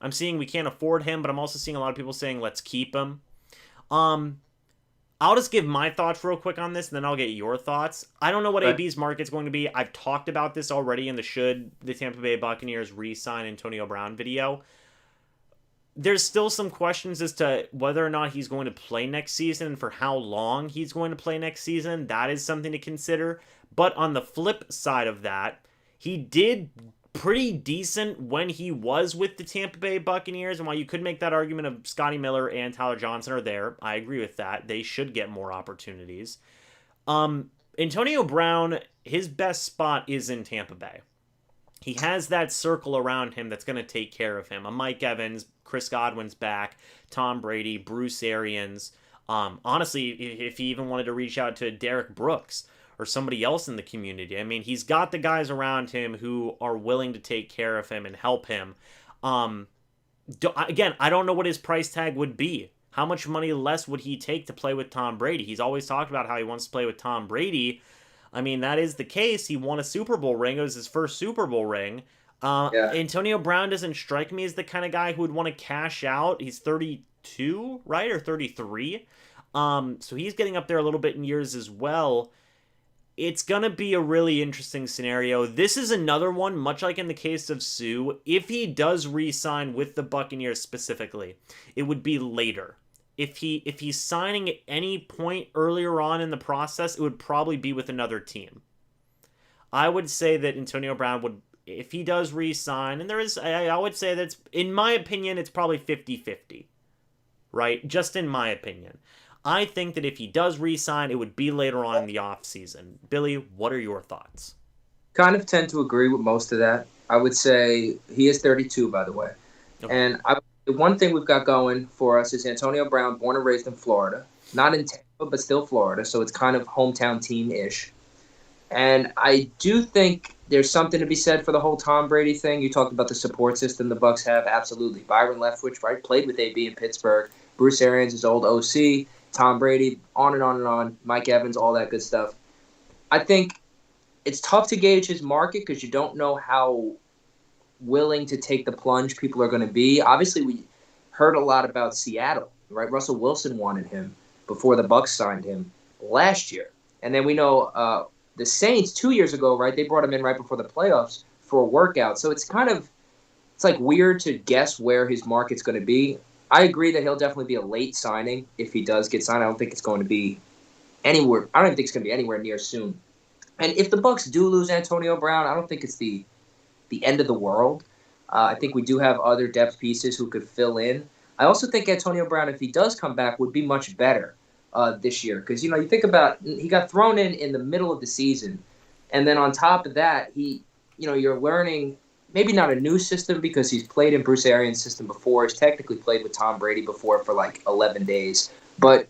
seeing we can't afford him, but I'm also seeing a lot of people saying let's keep him. I'll just give my thoughts real quick on this, and then I'll get your thoughts. I don't know what AB's market's going to be. I've talked about this already in the should the Tampa Bay Buccaneers re-sign Antonio Brown video. There's still some questions as to whether or not he's going to play next season and for how long he's going to play next season. That is something to consider. But on the flip side of that, he did pretty decent when he was with the Tampa Bay Buccaneers. And while you could make that argument of Scotty Miller and Tyler Johnson are there, I agree with that. They should get more opportunities. Antonio Brown, his best spot is in Tampa Bay. He has that circle around him that's going to take care of him. A Mike Evans, Chris Godwin's back, Tom Brady, Bruce Arians. Honestly, if he even wanted to reach out to Derek Brooks or somebody else in the community. I mean, he's got the guys around him who are willing to take care of him and help him. Again, I don't know what his price tag would be. How much money less would he take to play with Tom Brady? He's always talked about how he wants to play with Tom Brady. I mean, that is the case. He won a Super Bowl ring. It was his first Super Bowl ring. Antonio Brown doesn't strike me as the kind of guy who would want to cash out. He's 32, right? Or 33. So he's getting up there a little bit in years as well. It's going to be a really interesting scenario. This is another one, much like in the case of Sue. If he does re-sign with the Buccaneers specifically, it would be later. If he's signing at any point earlier on in the process, it would probably be with another team. I would say that Antonio Brown would, if he does re-sign, and I would say that's, in my opinion, it's probably 50-50. Right? Just in my opinion. I think that if he does re-sign, it would be later on in the offseason. Billy, what are your thoughts? Kind of tend to agree with most of that. I would say he is 32, by the way. Okay. And the one thing we've got going for us is Antonio Brown, born and raised in Florida. Not in Tampa, but still Florida, so it's kind of hometown team-ish. And I do think there's something to be said for the whole Tom Brady thing. You talked about the support system the Bucs have. Absolutely. Byron Leftwich, right, played with AB in Pittsburgh. Bruce Arians, his old OC. Tom Brady, on and on and on. Mike Evans, all that good stuff. I think it's tough to gauge his market because you don't know how willing to take the plunge people are going to be. Obviously, we heard a lot about Seattle, right? Russell Wilson wanted him before the Bucs signed him last year. And then we know the Saints 2 years ago, right? They brought him in right before the playoffs for a workout. So it's like weird to guess where his market's going to be. I agree that he'll definitely be a late signing if he does get signed. I don't think it's going to be anywhere. I don't even think it's going to be anywhere near soon. And if the Bucs do lose Antonio Brown, I don't think it's the end of the world. I think we do have other depth pieces who could fill in. I also think Antonio Brown, if he does come back, would be much better this year. Because, you think about he got thrown in the middle of the season. And then on top of that, you're learning – maybe not a new system because he's played in Bruce Arians' system before. He's technically played with Tom Brady before for like 11 days. But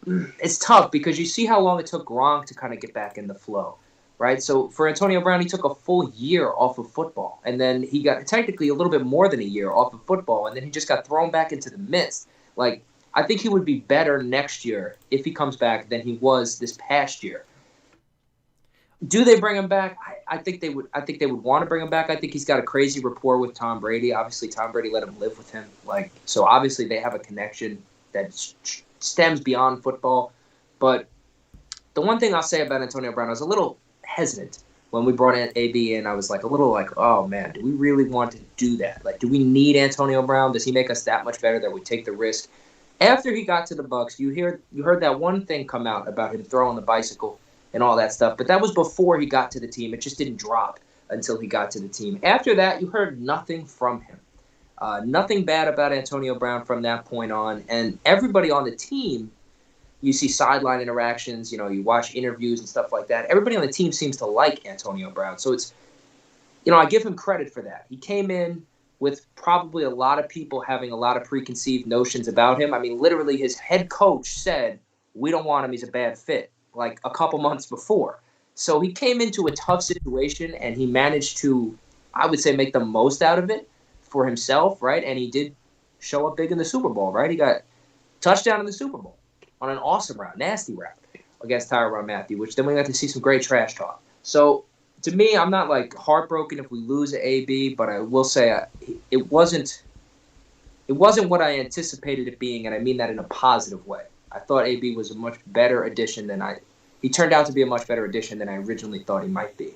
it's tough because you see how long it took Gronk to kind of get back in the flow, right? So for Antonio Brown, he took a full year off of football. And then he got technically a little bit more than a year off of football. And then he just got thrown back into the midst. Like, I think he would be better next year if he comes back than he was this past year. Do they bring him back? I think they would. I think they would want to bring him back. I think he's got a crazy rapport with Tom Brady. Obviously, Tom Brady let him live with him. So obviously they have a connection that stems beyond football. But the one thing I'll say about Antonio Brown, I was a little hesitant when we brought in AB in. I was like a little like, oh man, do we really want to do that? Like, do we need Antonio Brown? Does he make us that much better that we take the risk? After he got to the Bucs, you heard that one thing come out about him throwing the bicycle and all that stuff. But that was before he got to the team. It just didn't drop until he got to the team. After that, you heard nothing from him. Nothing bad about Antonio Brown from that point on. And everybody on the team, you see sideline interactions, you watch interviews and stuff like that. Everybody on the team seems to like Antonio Brown. So it's, I give him credit for that. He came in with probably a lot of people having a lot of preconceived notions about him. I mean, literally his head coach said, we don't want him. He's a bad fit. Like a couple months before. So he came into a tough situation and he managed to, I would say, make the most out of it for himself, right? And he did show up big in the Super Bowl, right? He got touchdown in the Super Bowl on an awesome route, nasty route against Tyrann Mathieu, which then we got to see some great trash talk. So to me, I'm not like heartbroken if we lose an AB, but I will say it wasn't what I anticipated it being, and I mean that in a positive way. I thought AB was a much better addition he turned out to be a much better addition than I originally thought he might be.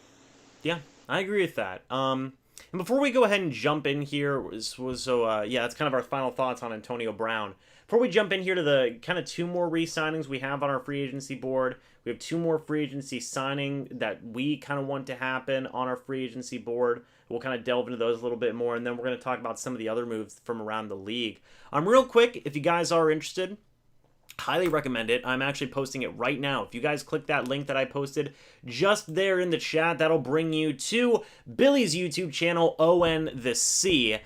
Yeah, I agree with that. And before we go ahead and jump in here, that's kind of our final thoughts on Antonio Brown. Before we jump in here to the kind of two more re-signings we have on our free agency board, we have two more free agency signing that we kind of want to happen on our free agency board. We'll kind of delve into those a little bit more, and then we're going to talk about some of the other moves from around the league. Real quick, if you guys are interested, highly recommend it. I'm actually posting it right now. If you guys click that link that I posted just there in the chat, that'll bring you to Billy's YouTube channel, ON the C.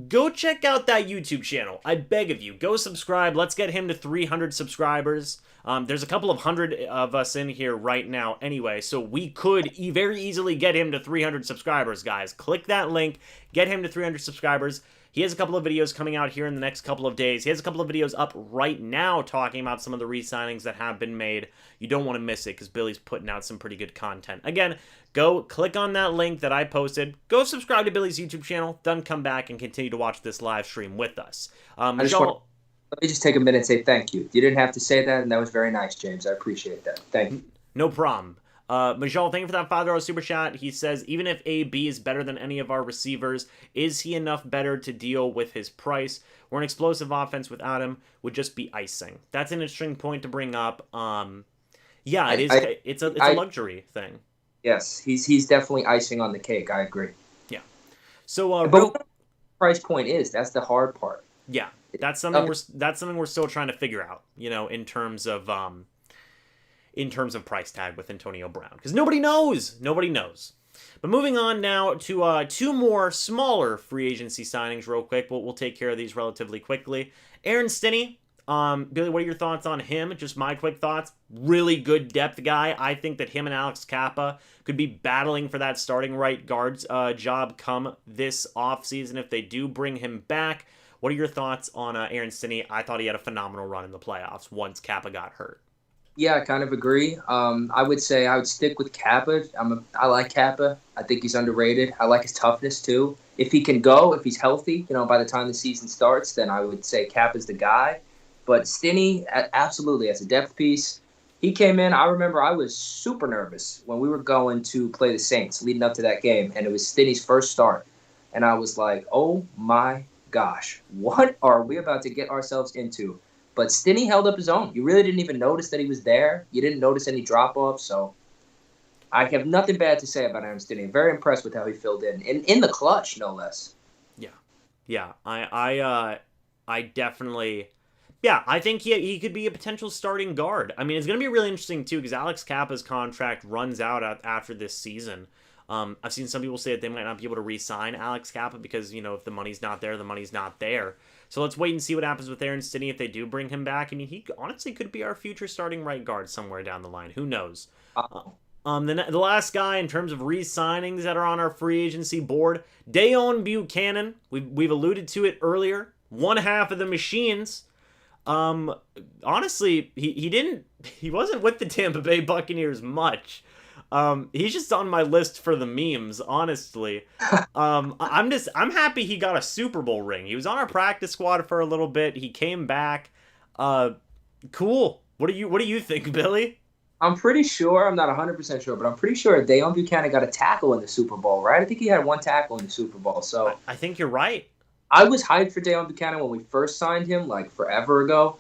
Go check out that YouTube channel. I beg of you, go subscribe. Let's get him to 300 subscribers. There's a couple of hundred of us in here right now anyway, so we could very easily get him to 300 subscribers, guys. Click that link, get him to 300 subscribers. He has a couple of videos coming out here in the next couple of days. He has a couple of videos up right now talking about some of the re-signings that have been made. You don't want to miss it because Billy's putting out some pretty good content. Again, go click on that link that I posted. Go subscribe to Billy's YouTube channel. Then come back and continue to watch this live stream with us. Let me just take a minute and say thank you. You didn't have to say that, and that was very nice, James. I appreciate that. Thank you. No problem. Majal, thank you for that $5 super chat. He says, even if AB is better than any of our receivers, is he enough better to deal with his price? We're an explosive offense without him, would just be icing. That's an interesting point to bring up. It's a luxury thing. Yes, he's definitely icing on the cake. I agree. Yeah. So, but what the price point is, that's the hard part. Yeah, that's something we're still trying to figure out. In terms of price tag with Antonio Brown, because nobody knows. But moving on now to two more smaller free agency signings real quick. We'll take care of these relatively quickly. Aaron Stinney. Billy, what are your thoughts on him? Just my quick thoughts. Really good depth guy. I think that him and Alex Kappa could be battling for that starting right guard's job come this offseason if they do bring him back. What are your thoughts on Aaron Stinney? I thought he had a phenomenal run in the playoffs once Kappa got hurt. Yeah, I kind of agree. I would say I would stick with Kappa. I like Kappa. I think he's underrated. I like his toughness too. If he can go, if he's healthy, by the time the season starts, then I would say Kappa's the guy. But Stinney, absolutely, as a depth piece, he came in. I remember I was super nervous when we were going to play the Saints leading up to that game, and it was Stinney's first start. And I was like, oh my gosh, what are we about to get ourselves into? But Stinney held up his own. You really didn't even notice that he was there. You didn't notice any drop-offs. So I have nothing bad to say about Aaron Stinney. Very impressed with how he filled in the clutch, no less. Yeah. I definitely. Yeah, I think he could be a potential starting guard. I mean, it's going to be really interesting too because Alex Kappa's contract runs out after this season. I've seen some people say that they might not be able to re-sign Alex Kappa because if the money's not there, the money's not there. So let's wait and see what happens with Aaron Stinney if they do bring him back. I mean, he honestly could be our future starting right guard somewhere down the line. Who knows? The last guy in terms of re-signings that are on our free agency board, Deon Buchanan. We've alluded to it earlier. One half of the Machines. Um, honestly, he wasn't with the Tampa Bay Buccaneers much. He's just on my list for the memes, honestly. I'm happy he got a Super Bowl ring. He was on our practice squad for a little bit. He came back. Cool. What do you think, Billy? I'm pretty sure, I'm not 100% sure, but I'm pretty sure Deon Buchanan got a tackle in the Super Bowl, right? I think he had one tackle in the Super Bowl. So I think you're right. I was hyped for Deon Buchanan when we first signed him, like forever ago.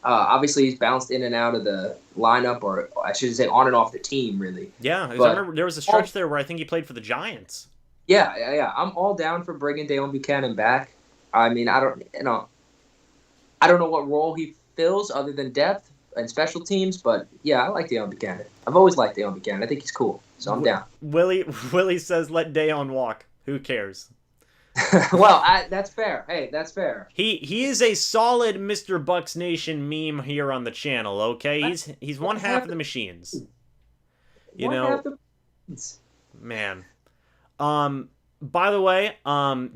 Obviously, he's bounced in and out of the lineup, or I should say on and off the team, really. Yeah, I But remember there was a stretch there where I think he played for the Giants. yeah. I'm all down for bringing Deon Buchanan back. I mean, I don't know what role he fills other than depth and special teams, but yeah, I like Deon Buchanan. I've always liked Deon Buchanan. I think he's cool, so I'm down. Willie says, "Let Deon walk." Who cares? Well, that's fair. Hey, that's fair. He is a solid MrBucsNation meme here on the channel. Okay, he's one half of the machines. You know, man. By the way,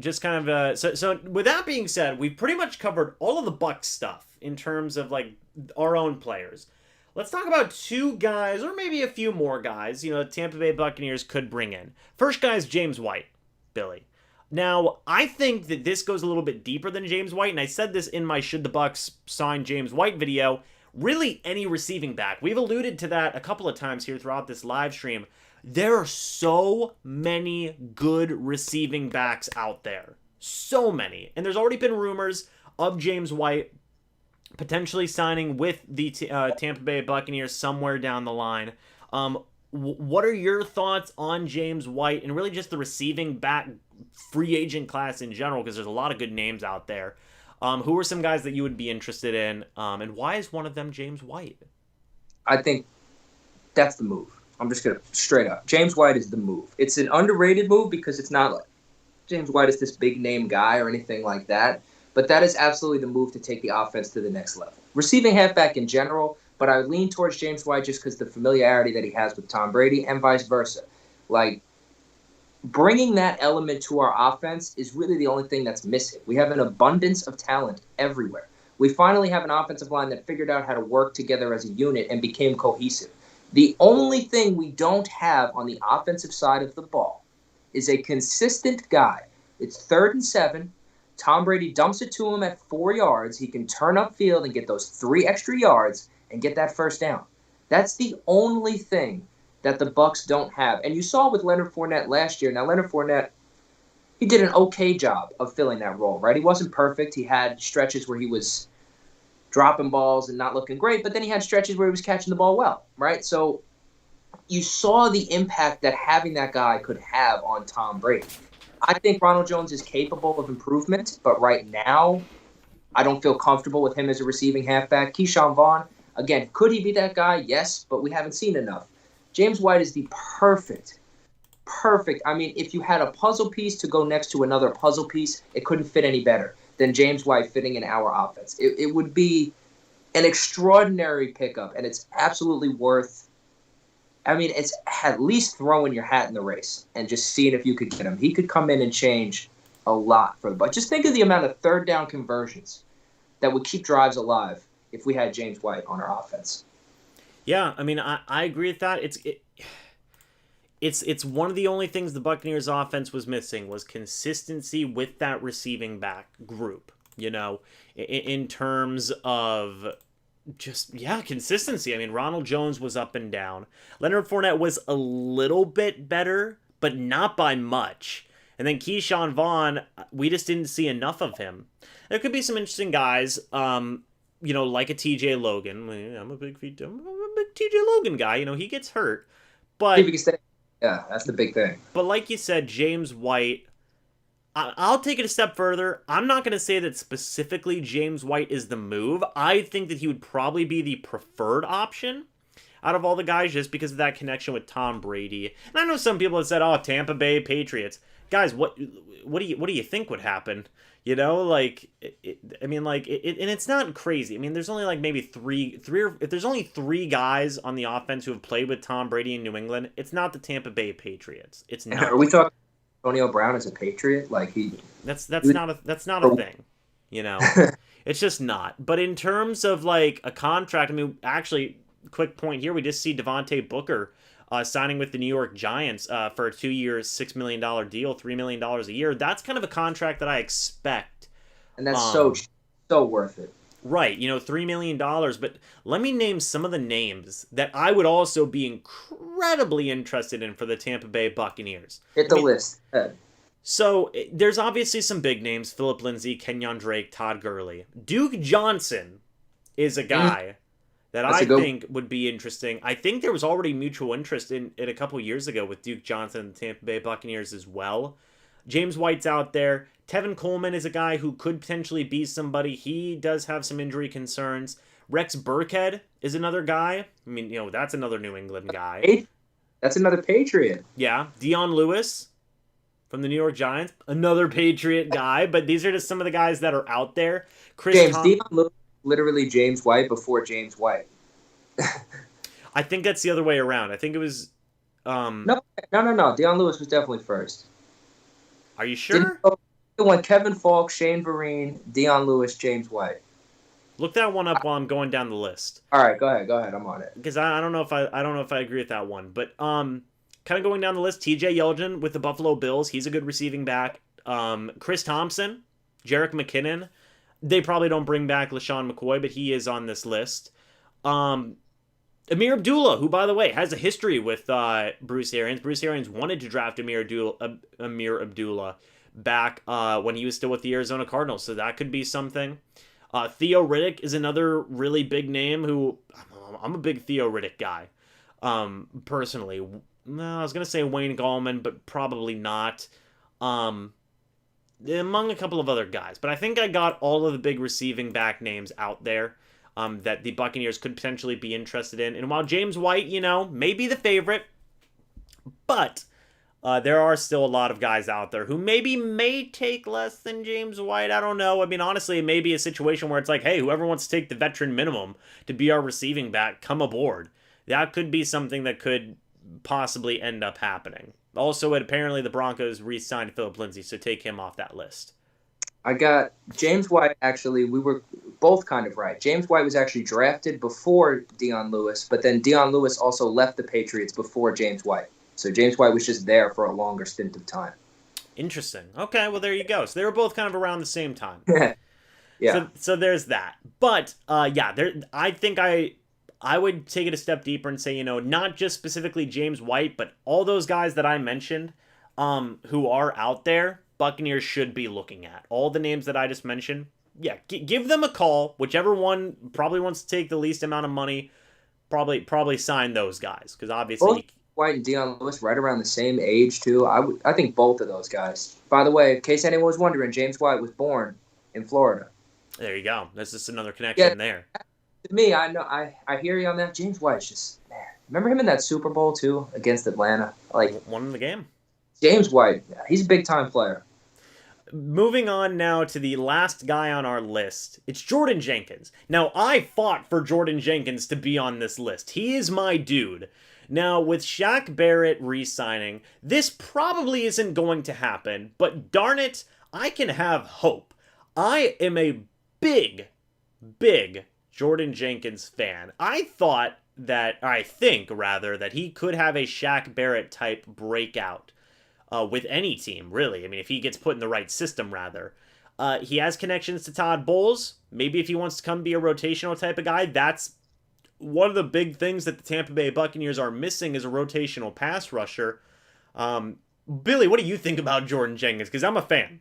just kind of so with that being said, we've pretty much covered all of the Bucs stuff in terms of like our own players. Let's talk about two guys, or maybe a few more guys, Tampa Bay Buccaneers could bring in. First guy is James White, Billy. Now, I think that this goes a little bit deeper than James White, and I said this in my Should the Bucs Sign James White video. Really, any receiving back. We've alluded to that a couple of times here throughout this live stream. There are so many good receiving backs out there. So many. And there's already been rumors of James White potentially signing with the Tampa Bay Buccaneers somewhere down the line. What are your thoughts on James White and really just the receiving back free agent class in general? Because there's a lot of good names out there. Who are some guys that you would be interested in? And why is one of them James White? I think that's the move. I'm just going to straight up. James White is the move. It's an underrated move because it's not like James White is this big name guy or anything like that. But that is absolutely the move to take the offense to the next level. Receiving halfback in general, but I lean towards James White just because the familiarity that he has with Tom Brady and vice versa. Like, bringing that element to our offense is really the only thing that's missing. We have an abundance of talent everywhere. We finally have an offensive line that figured out how to work together as a unit and became cohesive. The only thing we don't have on the offensive side of the ball is a consistent guy. It's 3rd and 7. Tom Brady dumps it to him at 4 yards. He can turn upfield and get those 3 extra yards and get that first down. That's the only thing that the Bucs don't have. And you saw with Leonard Fournette last year. Now, Leonard Fournette, he did an okay job of filling that role, right? He wasn't perfect. He had stretches where he was dropping balls and not looking great, but then he had stretches where he was catching the ball well, right? So you saw the impact that having that guy could have on Tom Brady. I think Ronald Jones is capable of improvement, but right now I don't feel comfortable with him as a receiving halfback. Keyshawn Vaughn, again, could he be that guy? Yes, but we haven't seen enough. James White is the perfect. I mean, if you had a puzzle piece to go next to another puzzle piece, it couldn't fit any better than James White fitting in our offense. It would be an extraordinary pickup, and it's absolutely worth. I mean, it's at least throwing your hat in the race and just seeing if you could get him. He could come in and change a lot for the Bucs. Just think of the amount of 3rd down conversions that would keep drives alive if we had James White on our offense. Yeah, I mean, I agree with that. It's one of the only things the Buccaneers offense was missing was consistency with that receiving back group, in terms of just, consistency. I mean, Ronald Jones was up and down. Leonard Fournette was a little bit better, but not by much. And then Keyshawn Vaughn, we just didn't see enough of him. There could be some interesting guys, like a TJ Logan. I'm a big TJ Logan guy. He gets hurt. But if he can stay, yeah, that's the big thing. But like you said, James White, I'll take it a step further. I'm not going to say that specifically James White is the move. I think that he would probably be the preferred option out of all the guys just because of that connection with Tom Brady. And I know some people have said, "Oh, Tampa Bay Patriots." Guys, what do you think would happen? And it's not crazy. I mean, there's only like maybe if there's only 3 guys on the offense who have played with Tom Brady in New England, it's not the Tampa Bay Patriots. It's not. Are we talking Antonio Brown as a Patriot? Like That's not a thing. You know, it's just not. But in terms of like a contract, I mean, actually, quick point here: we just see Devontae Booker signing with the New York Giants for a 2-year, $6 million deal, $3 million a year. That's kind of a contract that I expect. And that's so worth it. Right, $3 million. But let me name some of the names that I would also be incredibly interested in for the Tampa Bay Buccaneers. Hit the list. So there's obviously some big names: Philip Lindsay, Kenyon Drake, Todd Gurley. Duke Johnson is a guy that I think would be interesting. I think there was already mutual interest in it a couple years ago with Duke Johnson and the Tampa Bay Buccaneers as well. James White's out there. Tevin Coleman is a guy who could potentially be somebody. He does have some injury concerns. Rex Burkhead is another guy. I mean, that's another New England guy. That's another Patriot. Yeah. Dion Lewis from the New York Giants, another Patriot guy. But these are just some of the guys that are out there. Dion Lewis, literally James White before James White. I think that's the other way around. I think it was... No. Dion Lewis was definitely first. Are you sure? It went Kevin Falk, Shane Vereen, Dion Lewis, James White. Look that one up while I'm going down the list. All right, go ahead. I'm on it. Because I don't know if I agree with that one, but kind of going down the list. T.J. Yeldon with the Buffalo Bills, he's a good receiving back. Chris Thompson, Jerick McKinnon. They probably don't bring back LeSean McCoy, but he is on this list. Amir Abdullah, who, by the way, has a history with Bruce Arians. Bruce Arians wanted to draft Amir Abdullah back when he was still with the Arizona Cardinals, so that could be something. Theo Riddick is another really big name who... I'm a big Theo Riddick guy, personally. No, I was going to say Wayne Gallman, but probably not. Among a couple of other guys. But I think I got all of the big receiving back names out there that the Buccaneers could potentially be interested in. And while James White, may be the favorite, but there are still a lot of guys out there who may take less than James White. I don't know. I mean, honestly, it may be a situation where it's like, hey, whoever wants to take the veteran minimum to be our receiving back, come aboard. That could be something that could possibly end up happening. Also, apparently the Broncos re-signed Philip Lindsay, so take him off that list. I got James White, actually. We were both kind of right. James White was actually drafted before Dion Lewis, but then Dion Lewis also left the Patriots before James White. So James White was just there for a longer stint of time. Interesting. Okay, well, there you go. So they were both kind of around the same time. Yeah. So there's that. But, I think I would take it a step deeper and say, not just specifically James White, but all those guys that I mentioned who are out there, Buccaneers should be looking at. All the names that I just mentioned, give them a call. Whichever one probably wants to take the least amount of money, probably sign those guys. Because obviously... White and Dion Lewis right around the same age, too. I think both of those guys. By the way, in case anyone was wondering, James White was born in Florida. There you go. That's just another connection there. To me, I know I hear you on that. James White's just, man. Remember him in that Super Bowl, too, against Atlanta? Won the game. James White, he's a big-time player. Moving on now to the last guy on our list. It's Jordan Jenkins. Now, I fought for Jordan Jenkins to be on this list. He is my dude. Now, with Shaq Barrett re-signing, this probably isn't going to happen, but darn it, I can have hope. I am a big Jordan Jenkins fan. I think that he could have a Shaq Barrett type breakout with any team, really. I mean, if he gets put in the right system, rather. He has connections to Todd Bowles. Maybe if he wants to come be a rotational type of guy, that's one of the big things that the Tampa Bay Buccaneers are missing is a rotational pass rusher. Billy, what do you think about Jordan Jenkins? Because I'm a fan.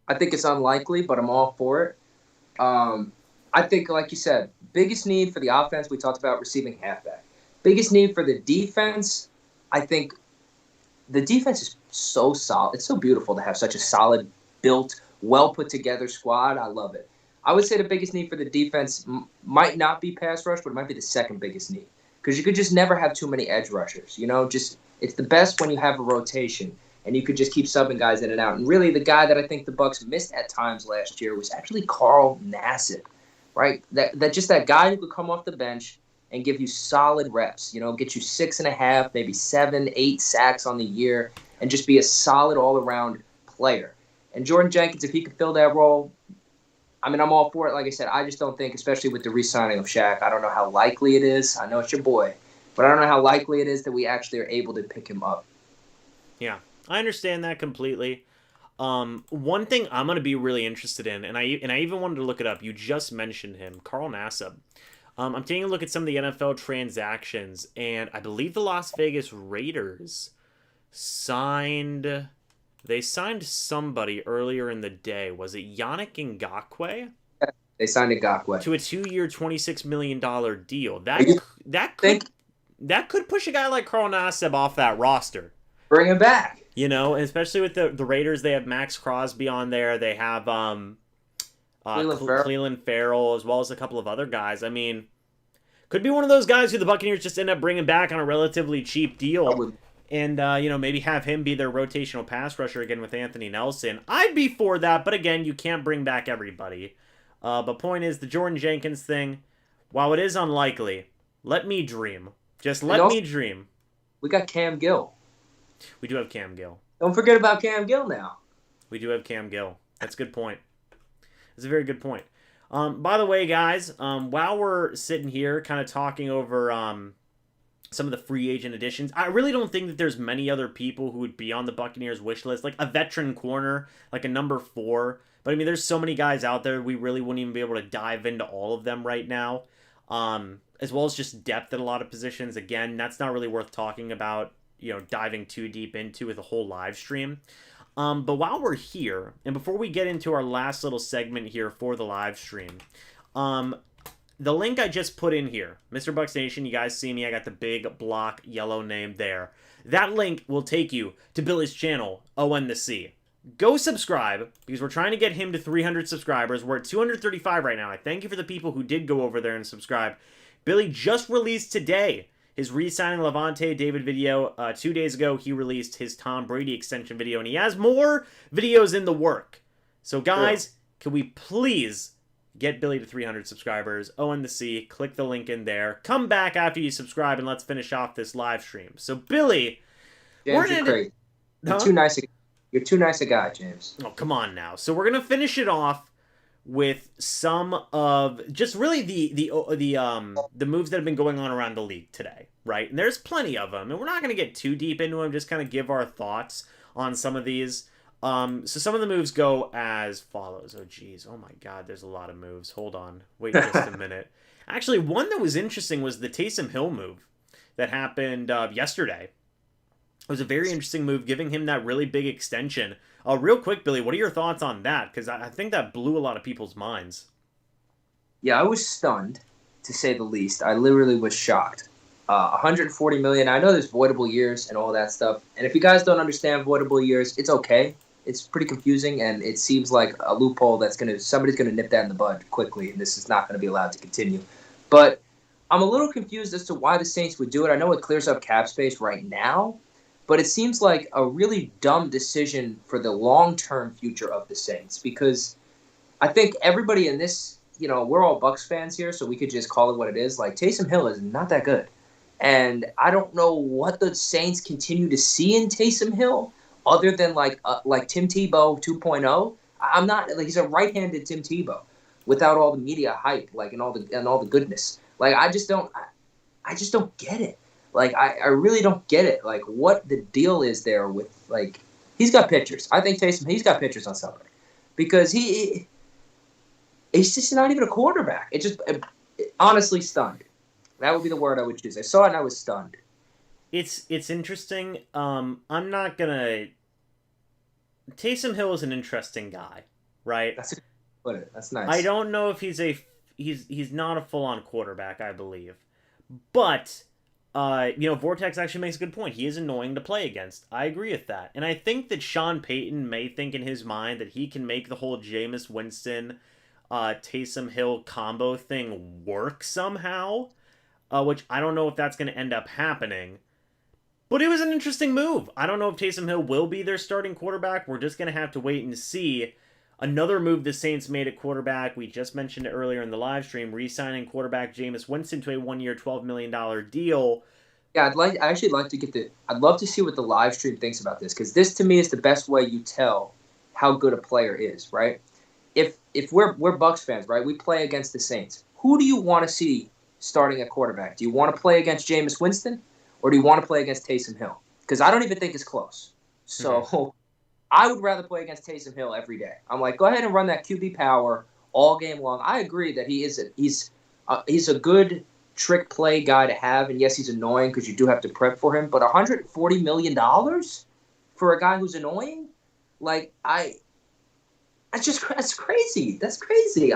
I think it's unlikely, but I'm all for it. I think, like you said, biggest need for the offense, we talked about receiving halfback. Biggest need for the defense, I think the defense is so solid. It's so beautiful to have such a solid, built, well-put-together squad. I love it. I would say the biggest need for the defense might not be pass rush, but it might be the second biggest need. Because you could just never have too many edge rushers. It's the best when you have a rotation, and you could just keep subbing guys in and out. And really, the guy that I think the Bucs missed at times last year was actually Carl Nassib, right? That guy who could come off the bench and give you solid reps, get you 6.5, maybe 7, 8 sacks on the year, and just be a solid all-around player. And Jordan Jenkins, if he could fill that role, I mean, I'm all for it. Like I said, I just don't think, especially with the re-signing of Shaq, I don't know how likely it is. I know it's your boy, but I don't know how likely it is that we actually are able to pick him up. Yeah, I understand that completely. One thing I'm gonna be really interested in, and I even wanted to look it up. You just mentioned him, Carl Nassib. I'm taking a look at some of the NFL transactions, and I believe the Las Vegas Raiders signed. They signed somebody earlier in the day. Was it Yannick Ngakoue? They signed Ngakwe To a 2-year, $26 million deal. That think could push a guy like Carl Nassib off that roster. bring him back. You know, especially with the Raiders, they have Max Crosby on there. They have Cleveland Farrell, as well as a couple of other guys. I mean, could be one of those guys who the Buccaneers just end up bringing back on a relatively cheap deal. And, maybe have him be their rotational pass rusher again with Anthony Nelson. I'd be for that, but again, you can't bring back everybody. But point is, the Jordan Jenkins thing, while it is unlikely, let me dream. Just let me dream. We got Cam Gill. We do have Cam Gill. Don't forget about Cam Gill now. We do have Cam Gill. That's a good point. That's a very good point. By the way, guys, while we're sitting here kind of talking over some of the free agent additions, I really don't think that there's many other people who would be on the Buccaneers wish list, like a veteran corner, like a number 4. But I mean, there's so many guys out there, we really wouldn't even be able to dive into all of them right now. As well as just depth at a lot of positions. Again, that's not really worth talking about, diving too deep into with a whole live stream. But while we're here, and before we get into our last little segment here for the live stream, the link I just put in here, MrBucsNation, you guys see me, I got the big block yellow name there. That link will take you to Billy's channel, ON the C. Go subscribe, because we're trying to get him to 300 subscribers. We're at 235 right now. I thank you for the people who did go over there and subscribe. Billy just released today his re-signing Levante David video. 2 days ago, he released his Tom Brady extension video, and he has more videos in the work. So guys, Can we please get Billy to 300 subscribers? ON the C, click the link in there. Come back after you subscribe, and let's finish off this live stream. So Billy, James, you're crazy. You're too nice. You're too nice a guy, James. Oh, come on now. So we're gonna finish it off with some of just really the moves that have been going on around the league today, right? And there's plenty of them, and we're not gonna get too deep into them. Just kind of give our thoughts on some of these. So some of the moves go as follows. Oh geez, oh my God, there's a lot of moves. Hold on, wait just a minute. Actually, one that was interesting was the Taysom Hill move that happened yesterday. It was a very interesting move, giving him that really big extension. Real quick, Billy, what are your thoughts on that? Because I think that blew a lot of people's minds. Yeah, I was stunned, to say the least. I literally was shocked. 140 million. I know there's voidable years and all that stuff. And if you guys don't understand voidable years, it's okay. It's pretty confusing, and it seems like a loophole that's somebody's gonna nip that in the bud quickly, and this is not gonna be allowed to continue. But I'm a little confused as to why the Saints would do it. I know it clears up cap space right now, but it seems like a really dumb decision for the long-term future of the Saints, because I think everybody in this, we're all Bucs fans here, so we could just call it what it is. Like, Taysom Hill is not that good. And I don't know what the Saints continue to see in Taysom Hill other than like Tim Tebow 2.0. I'm not like, he's a right-handed Tim Tebow without all the media hype, like, and all the goodness. Like, I just don't get it. Like, I really don't get it. Like, what the deal is there with, like, he's got pictures. I think Taysom, he's got pictures on somebody, because he's just not even a quarterback. It honestly stunned. That would be the word I would choose. I saw it and I was stunned. It's interesting. I'm not gonna. Taysom Hill is an interesting guy, right? That's nice. I don't know if he's not a full-on quarterback, I believe, but Vortex actually makes a good point. He is annoying to play against. I agree with that, and I think that Sean Payton may think in his mind that he can make the whole Jameis Winston, Taysom Hill combo thing work somehow. Which I don't know if that's going to end up happening. But it was an interesting move. I don't know if Taysom Hill will be their starting quarterback. We're just going to have to wait and see. Another move the Saints made at quarterback, we just mentioned it earlier in the live stream, re-signing quarterback Jameis Winston to a 1-year, $12 million deal. Yeah, I'd love to see what the live stream thinks about this, because this to me is the best way you tell how good a player is, right? if we're Bucs fans, right? We play against the Saints. Who do you want to see starting at quarterback? Do you want to play against Jameis Winston, or do you want to play against Taysom Hill? Because I don't even think it's close. So I would rather play against Taysom Hill every day. I'm like, go ahead and run that QB power all game long. I agree that he's a good trick play guy to have, and yes, he's annoying because you do have to prep for him. But $140 million for a guy who's annoying, like that's crazy. That's crazy.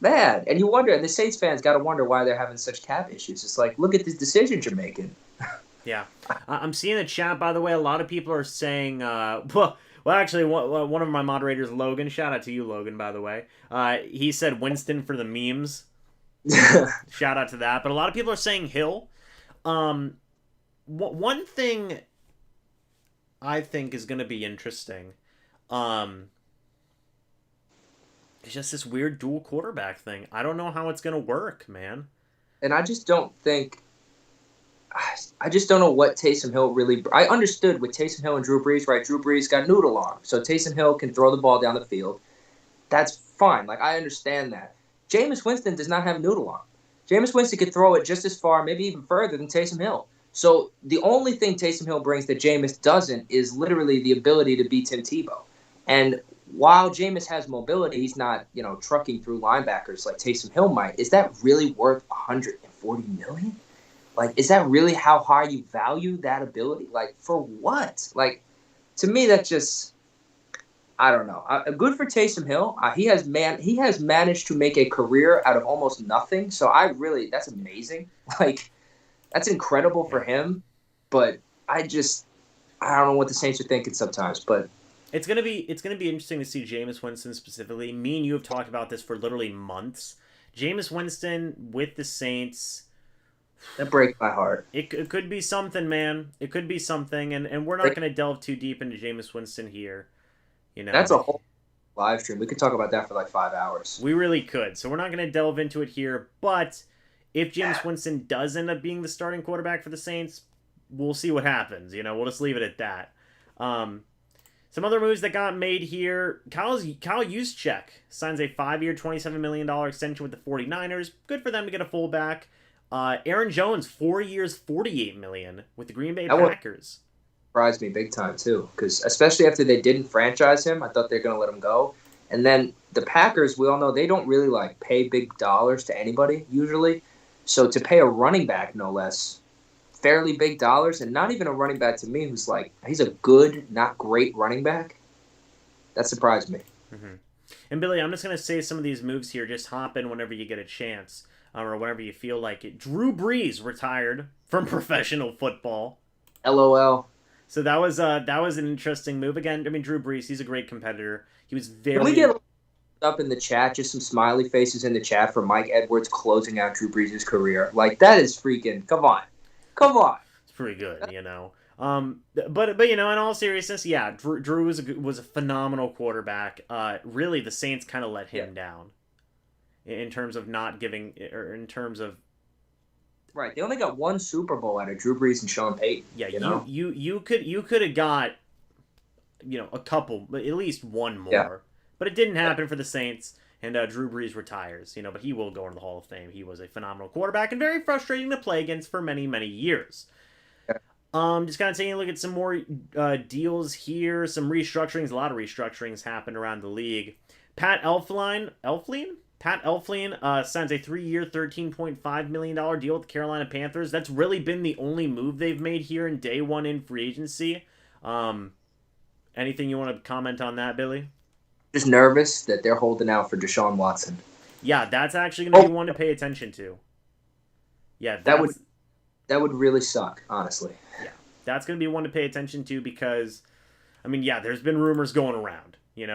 Man, and you wonder, and the Saints fans got to wonder why they're having such cap issues. It's like, look at these decisions you're making. Yeah. I'm seeing the chat, by the way. A lot of people are saying, well, actually, one of my moderators, Logan, shout out to you, Logan, by the way. He said Winston for the memes. Shout out to that. But a lot of people are saying Hill. One thing I think is going to be interesting it's just this weird dual quarterback thing. I don't know how it's going to work, man. And I just don't know what Taysom Hill really... I understood with Taysom Hill and Drew Brees, right? Drew Brees got noodle arm, so Taysom Hill can throw the ball down the field. That's fine. Like, I understand that. Jameis Winston does not have noodle arm. Jameis Winston could throw it just as far, maybe even further than Taysom Hill. So the only thing Taysom Hill brings that Jameis doesn't is literally the ability to beat Tim Tebow. And while Jameis has mobility, he's not, trucking through linebackers like Taysom Hill might. Is that really worth $140 million? Like, is that really how high you value that ability? Like, for what? Like, to me, that just, I don't know. Good for Taysom Hill. He has managed to make a career out of almost nothing. So that's amazing. Like, that's incredible for him. But I don't know what the Saints are thinking sometimes. But it's gonna be interesting to see Jameis Winston specifically. Me and you have talked about this for literally months. Jameis Winston with the Saints. That breaks my heart. It could be something, man. It could be something, and we're not going to delve too deep into Jameis Winston here. That's a whole live stream. We could talk about that for like 5 hours. We really could. So we're not going to delve into it here. But if Jameis Winston does end up being the starting quarterback for the Saints, we'll see what happens. We'll just leave it at that. Some other moves that got made here. Kyle Juszczyk signs a 5-year, $27 million extension with the 49ers. Good for them to get a fullback. Aaron Jones, 4 years, $48 million with the Green Bay Packers. Surprised me big time, too, because especially after they didn't franchise him, I thought they were going to let him go. And then the Packers, we all know, they don't really pay big dollars to anybody, usually. So to pay a running back, no less, fairly big dollars, and not even a running back to me who's he's a good, not great running back, that surprised me. Mm-hmm. And Billy, I'm just going to say some of these moves here. Just hop in whenever you get a chance. Or whenever you feel like it. Drew Brees retired from professional football. LOL. So that was an interesting move. Again, I mean, Drew Brees, he's a great competitor. He was very... Can we get up in the chat, just some smiley faces in the chat for Mike Edwards closing out Drew Brees' career? That is freaking... Come on. It's pretty good, But in all seriousness, yeah, Drew was a phenomenal quarterback. Really, the Saints kind of let him down. In terms of not giving, or in terms of, right? They only got one Super Bowl out of Drew Brees and Sean Payton. Yeah, you could have got, a couple, at least one more, but it didn't happen for the Saints. And Drew Brees retires, but he will go into the Hall of Fame. He was a phenomenal quarterback and very frustrating to play against for many, many years. Yeah. Just kind of taking a look at some more deals here, some restructurings. A lot of restructurings happened around the league. Pat Elflein signs a 3-year, $13.5 million deal with the Carolina Panthers. That's really been the only move they've made here in day one in free agency. Anything you want to comment on that, Billy? Just nervous that they're holding out for Deshaun Watson. Yeah, that's actually going to be one to pay attention to. Yeah, that would really suck, honestly. Yeah, that's going to be one to pay attention to because, there's been rumors going around, and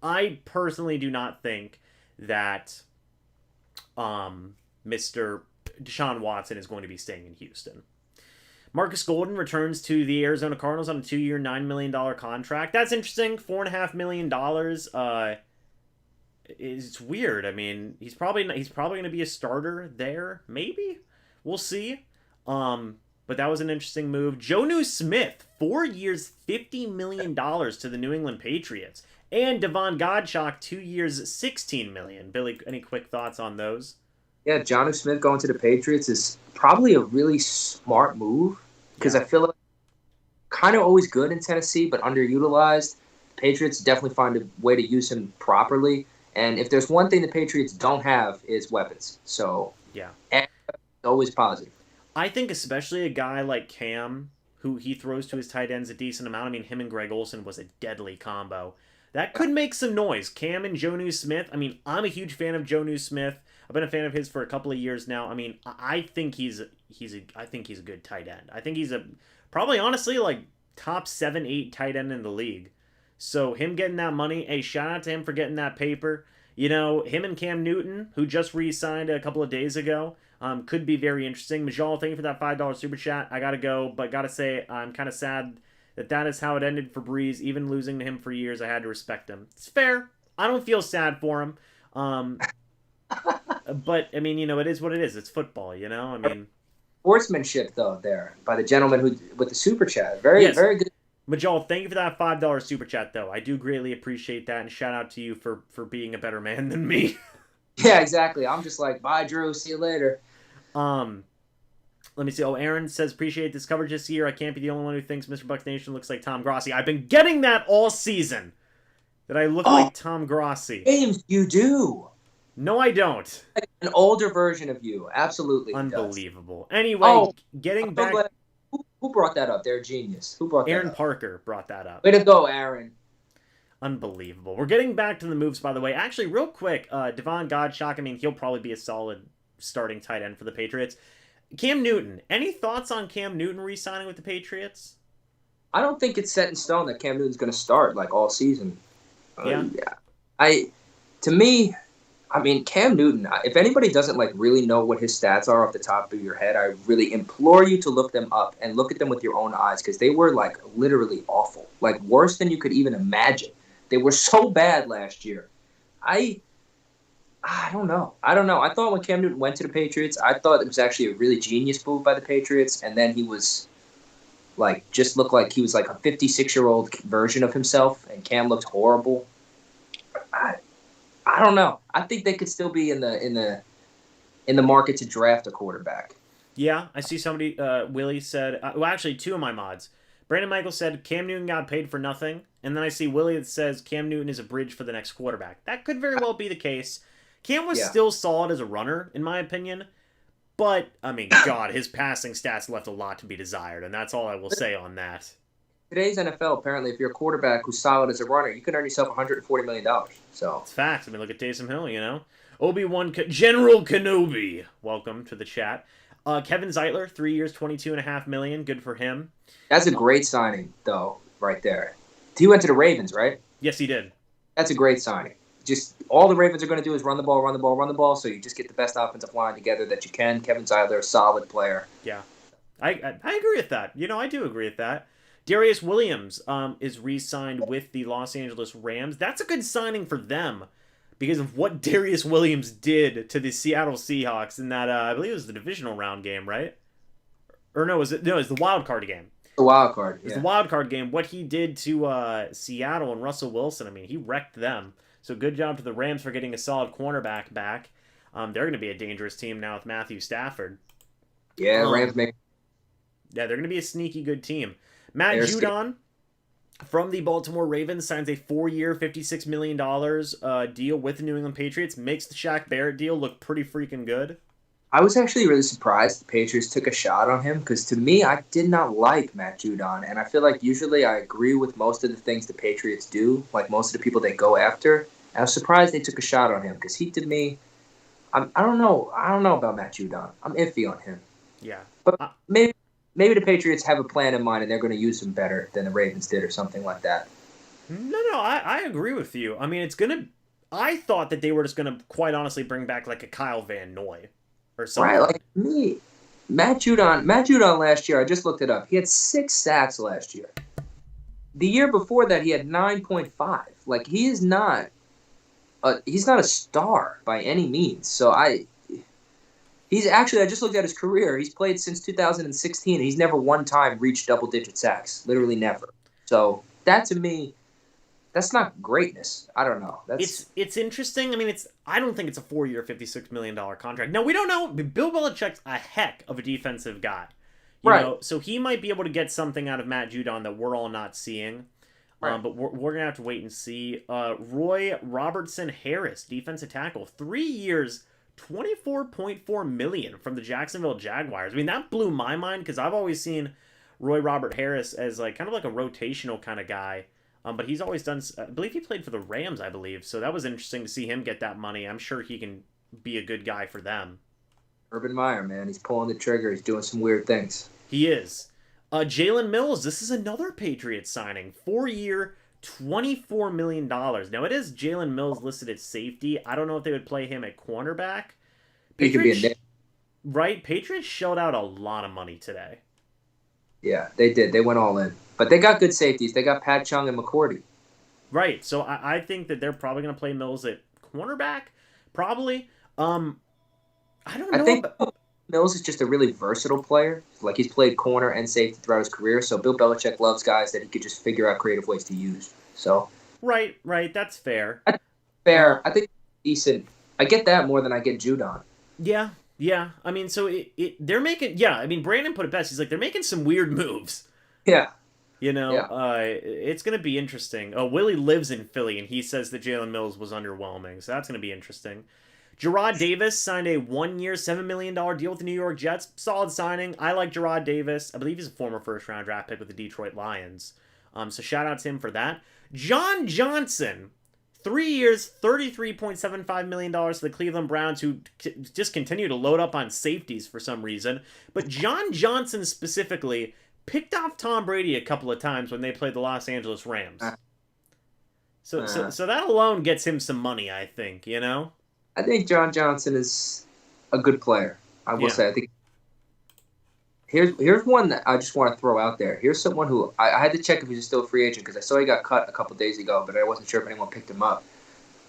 I personally do not think that Mr. Deshaun Watson is going to be staying in Houston. Marcus Golden returns to the Arizona Cardinals on a 2-year, $9 million contract. That's interesting. $4.5 million. It's weird. He's probably going to be a starter there. Maybe we'll see. But that was an interesting move. Jonnu Smith, 4 years, $50 million to the New England Patriots. And Devon Godchaux, 2 years, $16 million. Billy, any quick thoughts on those? Yeah, Jonnu Smith going to the Patriots is probably a really smart move because I feel like kind of always good in Tennessee, but underutilized. The Patriots definitely find a way to use him properly. And if there's one thing the Patriots don't have is weapons. So, yeah, always positive. I think especially a guy like Cam, who he throws to his tight ends a decent amount. I mean, him and Greg Olsen was a deadly combo. That could make some noise. Cam and Jonnu Smith. I mean, I'm a huge fan of Jonnu Smith. I've been a fan of his for a couple of years now. I mean, I think he's a good tight end. I think he's probably honestly like top 7-8 tight end in the league. So him getting that money, hey, shout out to him for getting that paper. You know, him and Cam Newton, who just re-signed a couple of days ago, could be very interesting. Majal, thank you for that $5 super chat. I gotta go, but gotta say I'm kind of sad that is how it ended for Breeze. Even losing to him for years, I had to respect him. It's fair. I don't feel sad for him. But I mean, you know, it is what it is. It's football, you know. I mean, sportsmanship though there by the gentleman who with the super chat. Very good. Majal, thank you for that $5 super chat though. I do greatly appreciate that, and shout out to you for being a better man than me. Yeah, exactly. I'm just like, bye, Drew. See you later. Let me see. Oh, Aaron says, appreciate this coverage this year. I can't be the only one who thinks MrBucsNation looks like Tom Grossi. I've been getting that all season. That I look like Tom Grossi. James, you do. No, I don't. Like an older version of you. Absolutely. Unbelievable. Anyway, getting back. Who brought that up? They're a genius. Who brought that up? Aaron Parker brought that up. Way to go, Aaron. Unbelievable. We're getting back to the moves, by the way. Actually, real quick, Devon Godchaux, I mean, he'll probably be a solid starting tight end for the Patriots. Cam Newton, any thoughts on Cam Newton re-signing with the Patriots? I don't think it's set in stone that Cam Newton's going to start like all season. Yeah. To me, I mean, Cam Newton, if anybody doesn't like really know what his stats are off the top of your head, I really implore you to look them up and look at them with your own eyes because they were like literally awful, like worse than you could even imagine. They were so bad last year. I don't know. I thought when Cam Newton went to the Patriots, I thought it was actually a really genius move by the Patriots, and then he was like just looked like he was like a 56-year-old version of himself, and Cam looked horrible. I don't know. I think they could still be in the market to draft a quarterback. Yeah, I see somebody. Willie said. Well, actually, two of my mods. Brandon Michael said Cam Newton got paid for nothing, and then I see Willie that says Cam Newton is a bridge for the next quarterback. That could very well be the case. Cam was still solid as a runner, in my opinion, but I mean, God, his passing stats left a lot to be desired, and that's all I will say on that. Today's NFL, apparently, if you're a quarterback who's solid as a runner, you can earn yourself $140 million. So it's facts. I mean, look at Taysom Hill, you know. General Kenobi, welcome to the chat. Kevin Zeitler, 3 years, $22.5 million. Good for him. That's a great signing, though, right there. He went to the Ravens, right? Yes, he did. That's a great signing. Just all the Ravens are going to do is run the ball, so you just get the best offensive line together that you can. Kevin Zeitler, a solid player. Yeah. I agree with that. You know, I do agree with that. Darius Williams is re-signed with the Los Angeles Rams. That's a good signing for them because of what Darius Williams did to the Seattle Seahawks in that, I believe it was the divisional round game, right? Or no, it was the wild card game. The wild card, yeah. It was the wild card game. What he did to Seattle and Russell Wilson, I mean, he wrecked them. So good job to the Rams for getting a solid cornerback back. They're going to be a dangerous team now with Matthew Stafford. Yeah, Rams make. Yeah, they're going to be a sneaky good team. Matt Judon from the Baltimore Ravens signs a 4-year, $56 million deal with the New England Patriots. Makes the Shaq Barrett deal look pretty freaking good. I was actually really surprised the Patriots took a shot on him because to me, I did not like Matt Judon. And I feel like usually I agree with most of the things the Patriots do, like most of the people they go after. And I was surprised they took a shot on him because he, to me, I don't know about Matt Judon. I'm iffy on him. Yeah. But maybe the Patriots have a plan in mind and they're going to use him better than the Ravens did or something like that. No, I agree with you. I mean, I thought that they were just going to, quite honestly, bring back like a Kyle Van Noy. Or something. Right, like me. Matt Judon last year, I just looked it up. He had 6 sacks last year. The year before that, he had 9.5. Like, he's not a star by any means. So I just looked at his career. He's played since 2016. And he's never one time reached double-digit sacks. Literally never. So that, to me, that's not greatness. I don't know. It's interesting. I mean, I don't think it's a 4-year, $56 million contract. No, we don't know. Bill Belichick's a heck of a defensive guy. You know, so he might be able to get something out of Matt Judon that we're all not seeing. Right. But we're going to have to wait and see. Roy Robertson Harris, defensive tackle, 3 years, $24.4 million from the Jacksonville Jaguars. I mean, that blew my mind because I've always seen Roy Robert Harris as like kind of like a rotational kind of guy. But he's always done, I believe he played for the Rams, I believe. So that was interesting to see him get that money. I'm sure he can be a good guy for them. Urban Meyer, man, he's pulling the trigger. He's doing some weird things. He is. Jalen Mills, this is another Patriots signing. 4-year, $24 million. Now, it is Jalen Mills listed at safety. I don't know if they would play him at cornerback. He could be a name. Right? Patriots shelled out a lot of money today. Yeah, they did. They went all in. But they got good safeties. They got Pat Chung and McCourty. Right. So I think that they're probably going to play Mills at cornerback. Probably. I don't know. I think Mills is just a really versatile player. Like, he's played corner and safety throughout his career. So Bill Belichick loves guys that he could just figure out creative ways to use. So Right. That's fair. Fair. I think decent. I get that more than I get Judon. Yeah. I mean, so they're making. Yeah. I mean, Brandon put it best. He's like, they're making some weird moves. Yeah. You know, it's going to be interesting. Oh, Willie lives in Philly, and he says that Jalen Mills was underwhelming. So that's going to be interesting. Gerard Davis signed a 1-year, $7 million deal with the New York Jets. Solid signing. I like Gerard Davis. I believe he's a former first-round draft pick with the Detroit Lions. So shout out to him for that. John Johnson, 3 years, $33.75 million to the Cleveland Browns, who just continue to load up on safeties for some reason. But John Johnson specifically picked off Tom Brady a couple of times when they played the Los Angeles Rams. So that alone gets him some money, I think, you know? I think John Johnson is a good player. I will say. I think here's one that I just want to throw out there. Here's someone who I had to check if he's still a free agent because I saw he got cut a couple days ago, but I wasn't sure if anyone picked him up.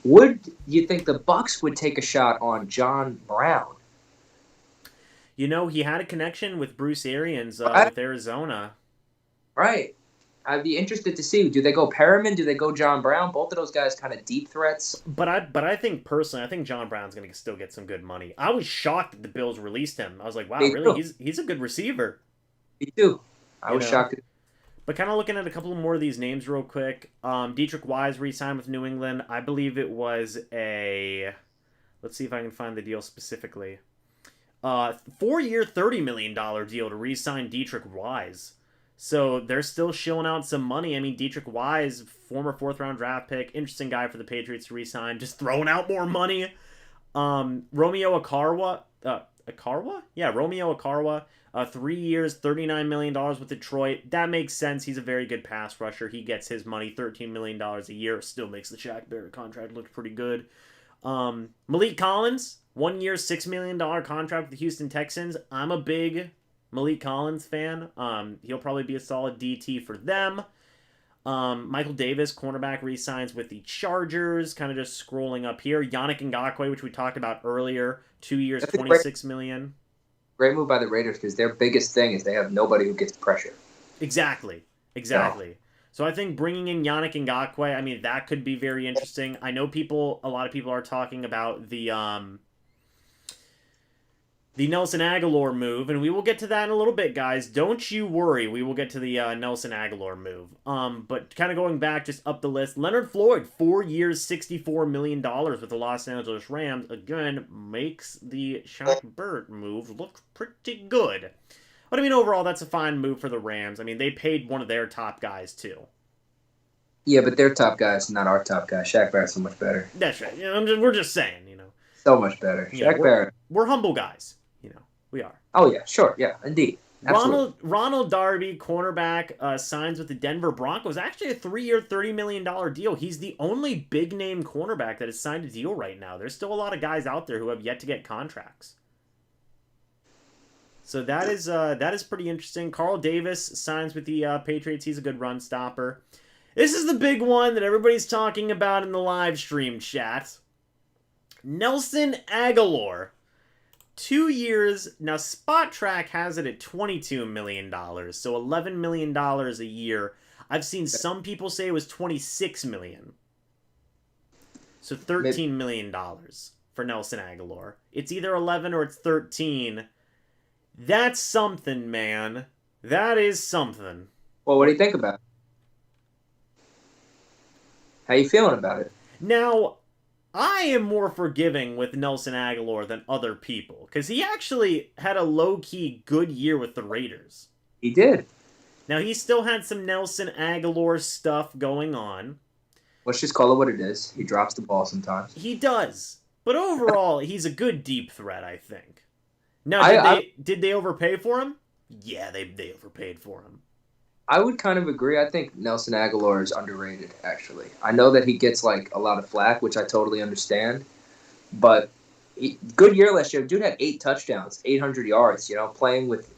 Would you think the Bucs would take a shot on John Brown? You know, he had a connection with Bruce Arians with Arizona. Right. I'd be interested to see. Do they go Perriman? Do they go John Brown? Both of those guys kind of deep threats. But I think personally, I think John Brown's going to still get some good money. I was shocked that the Bills released him. I was like, wow, really? He's a good receiver. Me too. I was shocked. But kind of looking at a couple more of these names real quick. Dietrich Wise re-signed with New England. I believe it was let's see if I can find the deal specifically. 4-year, $30 million deal to re-sign Dietrich Wise. So they're still shilling out some money. I mean, Dietrich Wise, former 4th-round draft pick, interesting guy for the Patriots to re-sign, just throwing out more money. Romeo Okarwa, Romeo Okarwa, 3 years, $39 million with Detroit. That makes sense. He's a very good pass rusher. He gets his money, $13 million a year. Still makes the Shaq Barrett contract look pretty good. Malik Collins, 1 year, $6 million contract with the Houston Texans. I'm a big Malik Collins fan. He'll probably be a solid DT for them. Michael Davis, cornerback, re-signs with the Chargers. Kind of just scrolling up here. Yannick Ngakoue, which we talked about earlier, 2 years, $26 million. Great move by the Raiders because their biggest thing is they have nobody who gets pressure. Exactly. No. So I think bringing in Yannick Ngakoue, I mean, that could be very interesting. I know a lot of people are talking about the Nelson Aguilar move, and we will get to that in a little bit, guys. Don't you worry. We will get to the Nelson Aguilar move. But kind of going back just up the list, Leonard Floyd, 4 years, $64 million with the Los Angeles Rams. Again, makes the Shaq Barrett move look pretty good. But I mean, overall, that's a fine move for the Rams. I mean, they paid one of their top guys, too. Yeah, but their top guy is not our top guy. Shaq Barrett's so much better. That's right. You know, we're just saying, you know. So much better. Shaq Barrett. We're humble guys. We are. Oh, yeah, sure. Yeah, indeed. Ronald Darby, cornerback, signs with the Denver Broncos. Actually, a 3-year, $30 million deal. He's the only big-name cornerback that has signed a deal right now. There's still a lot of guys out there who have yet to get contracts. So that is pretty interesting. Carl Davis signs with the Patriots. He's a good run stopper. This is the big one that everybody's talking about in the live stream chat. Nelson Aguilar. 2 years. Now, Spot Track has it at $22 million, so $11 million a year. I've seen some people say it was $26 million. So $13 million for Nelson Agholor. It's either 11 or it's 13. That's something, man. That is something. Well, what do you think about it? How you feeling about it? Now, I am more forgiving with Nelson Agholor than other people, because he actually had a low-key good year with the Raiders. He did. Now, he still had some Nelson Agholor stuff going on. Let's just call it what it is. He drops the ball sometimes. He does. But overall, he's a good deep threat, I think. Now, did they overpay for him? Yeah, they overpaid for him. I would kind of agree. I think Nelson Agholor is underrated, actually. I know that he gets like a lot of flack, which I totally understand. But good year last year. Dude had 8 touchdowns, 800 yards, playing with...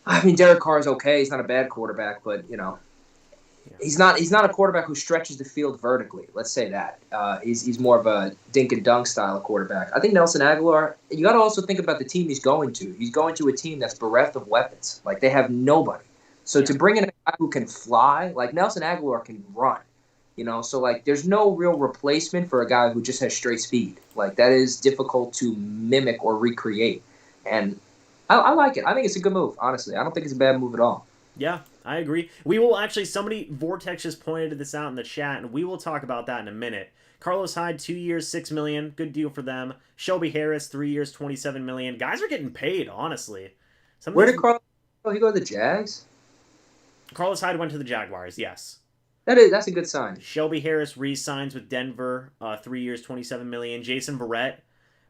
I mean, Derek Carr is okay. He's not a bad quarterback, but, he's not a quarterback who stretches the field vertically. Let's say that. He's more of a dink and dunk style of quarterback. I think Nelson Agholor, you got to also think about the team he's going to. He's going to a team that's bereft of weapons. Like, they have nobody. So to bring in a guy who can fly, like Nelson Agholor can run, so like there's no real replacement for a guy who just has straight speed. Like that is difficult to mimic or recreate. And I like it. I think it's a good move, honestly. I don't think it's a bad move at all. Yeah, I agree. We will somebody, Vortex just pointed this out in the chat, and we will talk about that in a minute. Carlos Hyde, 2 years, $6 million. Good deal for them. Shelby Harris, 3 years, $27 million. Guys are getting paid, honestly. Where did Carlos he go to the Jags? Carlos Hyde went to the Jaguars, yes. That's a good sign. Shelby Harris re-signs with Denver, 3 years, $27 million. Jason Barrett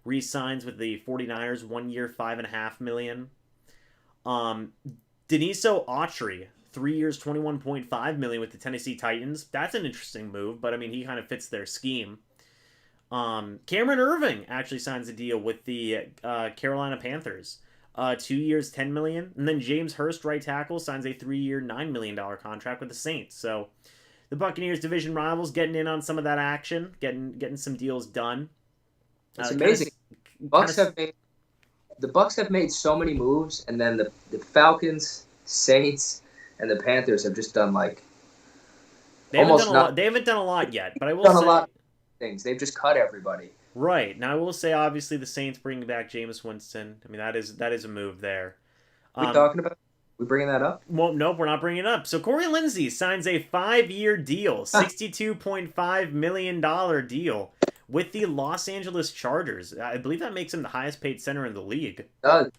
re-signs with the 49ers, 1 year, $5.5 million. Deniso Autry, 3 years, $21.5 million with the Tennessee Titans. That's an interesting move, but I mean, he kind of fits their scheme. Cameron Irving actually signs a deal with the Carolina Panthers. 2 years, $10 million. And then James Hurst, right tackle, signs a 3-year, $9 million contract with the Saints. So the Buccaneers division rivals getting in on some of that action, getting some deals done. It's amazing. The Bucs have made so many moves, and then the Falcons, Saints, and the Panthers have just done like they haven't done a lot yet, but I will say a lot of things. They've just cut everybody. Right. Now, I will say, obviously, the Saints bringing back Jameis Winston. I mean, that is a move there. We talking about? We bringing that up? Well, nope, we're not bringing it up. So, Corey Lindsey signs a 5-year deal, $62.5 million deal with the Los Angeles Chargers. I believe that makes him the highest paid center in the league.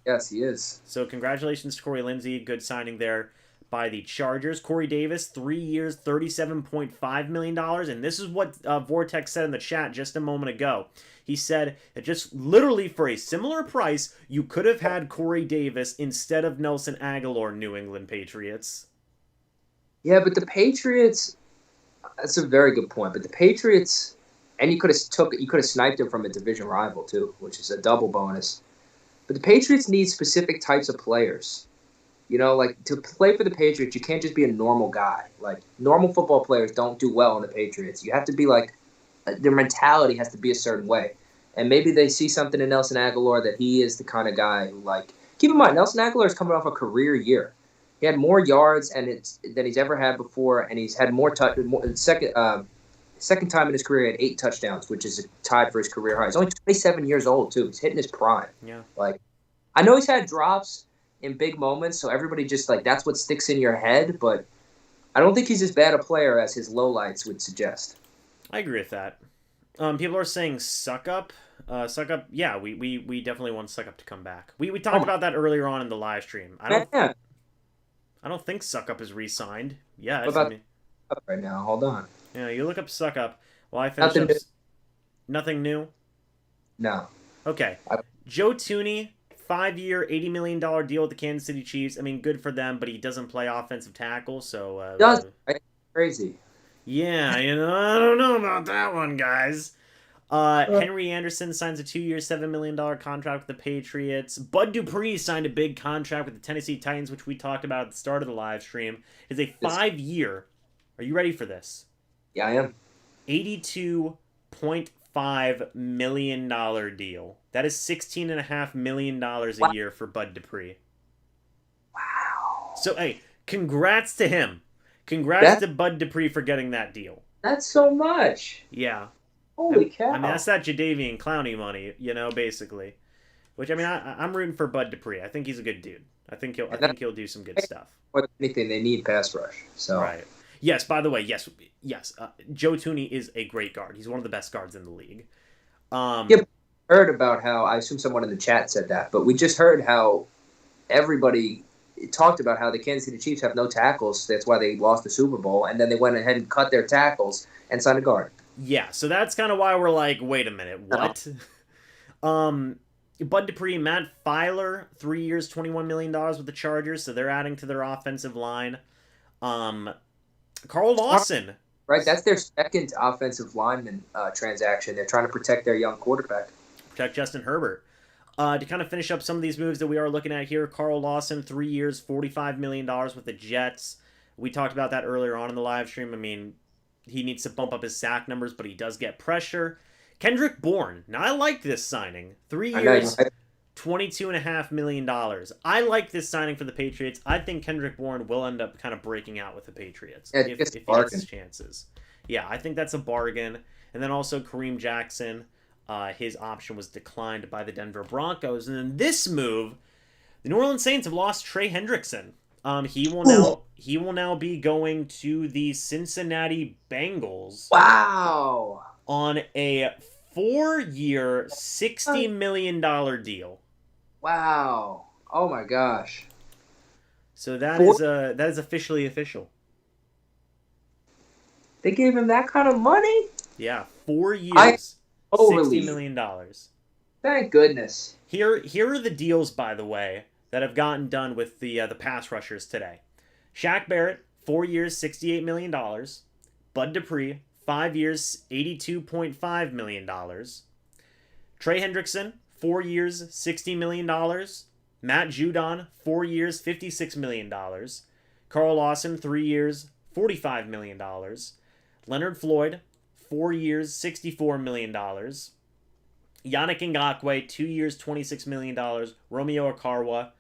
Yes, he is. So, congratulations to Corey Lindsey. Good signing there by the Chargers. Corey Davis, 3 years, $37.5 million. And this is what Vortex said in the chat just a moment ago. He said that just literally for a similar price, you could have had Corey Davis instead of Nelson Agholor, New England Patriots. Yeah, but the Patriots, that's a very good point. But the Patriots, and you could have sniped him from a division rival too, which is a double bonus. But the Patriots need specific types of players. Like to play for the Patriots, you can't just be a normal guy. Like normal football players don't do well in the Patriots. You have to be like, their mentality has to be a certain way. And maybe they see something in Nelson Agholor that he is the kind of guy who, like, keep in mind, Nelson Agholor is coming off a career year. He had more yards than he's ever had before, and he's had second time in his career he had 8 touchdowns, which is tied for his career high. He's only 27 years old too. He's hitting his prime. Yeah. Like, I know he's had drops in big moments, so everybody just like that's what sticks in your head, but I don't think he's as bad a player as his lowlights would suggest. I agree with that. People are saying Suck Up. Yeah, we definitely want Suck Up to come back. We talked about that earlier on in the live stream. I don't think Suck Up is re-signed. Yeah, what about right now? Hold on. Yeah, you look up Suck Up. Well, I finished Nothing new? No. Okay. Joe Tooney, 5-year, $80 million deal with the Kansas City Chiefs. I mean, good for them, but he doesn't play offensive tackle, so... Crazy. Yeah, I don't know about that one, guys. Henry Anderson signs a 2-year, $7 million contract with the Patriots. Bud Dupree signed a big contract with the Tennessee Titans, which we talked about at the start of the live stream. It's a 5-year... Are you ready for this? Yeah, I am. $82.5 million deal. That is $16.5 million a year for Bud Dupree. Wow. So, hey, congrats to him. Congrats to Bud Dupree for getting that deal. That's so much. Yeah. Holy cow. I mean, that's that Jadeveon Clowney money, basically. Which, I mean, I'm rooting for Bud Dupree. I think he's a good dude. I think he'll do some good stuff. More than anything, they need pass rush. So. Right. Yes, by the way, yes. Joe Thuney is a great guard. He's one of the best guards in the league. Heard about how, I assume someone in the chat said that, but we just heard how everybody talked about how the Kansas City Chiefs have no tackles. That's why they lost the Super Bowl, and then they went ahead and cut their tackles and signed a guard. Yeah, so that's kind of why we're like, wait a minute, what? Bud Dupree, Matt Filer, 3 years, $21 million with the Chargers, so they're adding to their offensive line. Carl Lawson. Right, that's their second offensive lineman transaction. They're trying to protect their young quarterback. Protect Justin Herbert. To kind of finish up some of these moves that we are looking at here, Carl Lawson, 3 years, $45 million with the Jets. We talked about that earlier on in the live stream. I mean, he needs to bump up his sack numbers, but he does get pressure. Kendrick Bourne. Now, I like this signing. 3 years, $22.5 million. I like this signing for the Patriots. I think Kendrick Bourne will end up kind of breaking out with the Patriots if he gets his chances. Yeah, I think that's a bargain. And then also Kareem Jackson. His option was declined by the Denver Broncos. And then this move, the New Orleans Saints have lost Trey Hendrickson. He will now be going to the Cincinnati Bengals. Wow. On a 4-year, $60 million deal. Wow. Oh my gosh. So that is officially official. They gave him that kind of money? Yeah, 4 years. $60 million. Thank goodness. Here are the deals, by the way, that have gotten done with the pass rushers today. Shaq Barrett, 4 years, $68 million. Bud Dupree, 5 years, $82.5 million. Trey Hendrickson, 4 years, $60 million. Matt Judon, 4 years, $56 million. Carl Lawson, 3 years, $45 million. Leonard Floyd, 4 years, $64 million. Yannick Ngakoue, 2 years, $26 million. Romeo Okwara.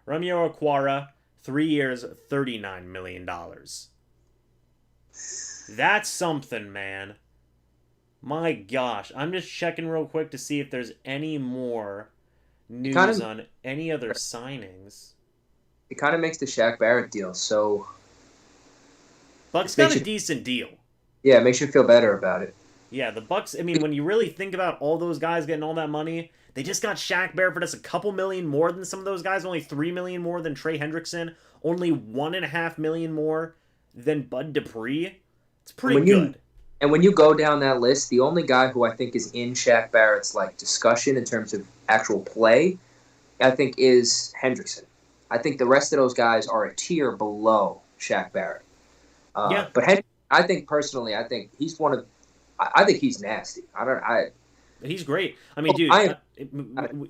Romeo Okwara, 3 years, $39 million. That's something, man. My gosh. I'm just checking real quick to see if there's any more news on any other signings. It kind of makes the Shaq Barrett deal so... Bucs got a decent deal. Yeah, it makes you feel better about it. Yeah, the Bucs, I mean, when you really think about all those guys getting all that money, they just got Shaq Barrett for just a couple million more than some of those guys, only $3 million more than Trey Hendrickson, only $1.5 million more than Bud Dupree. It's pretty good. And when you go down that list, the only guy who I think is in Shaq Barrett's discussion in terms of actual play, I think is Hendrickson. I think the rest of those guys are a tier below Shaq Barrett. Yeah. But I think personally, I think he's I think he's nasty. He's great. I mean, dude,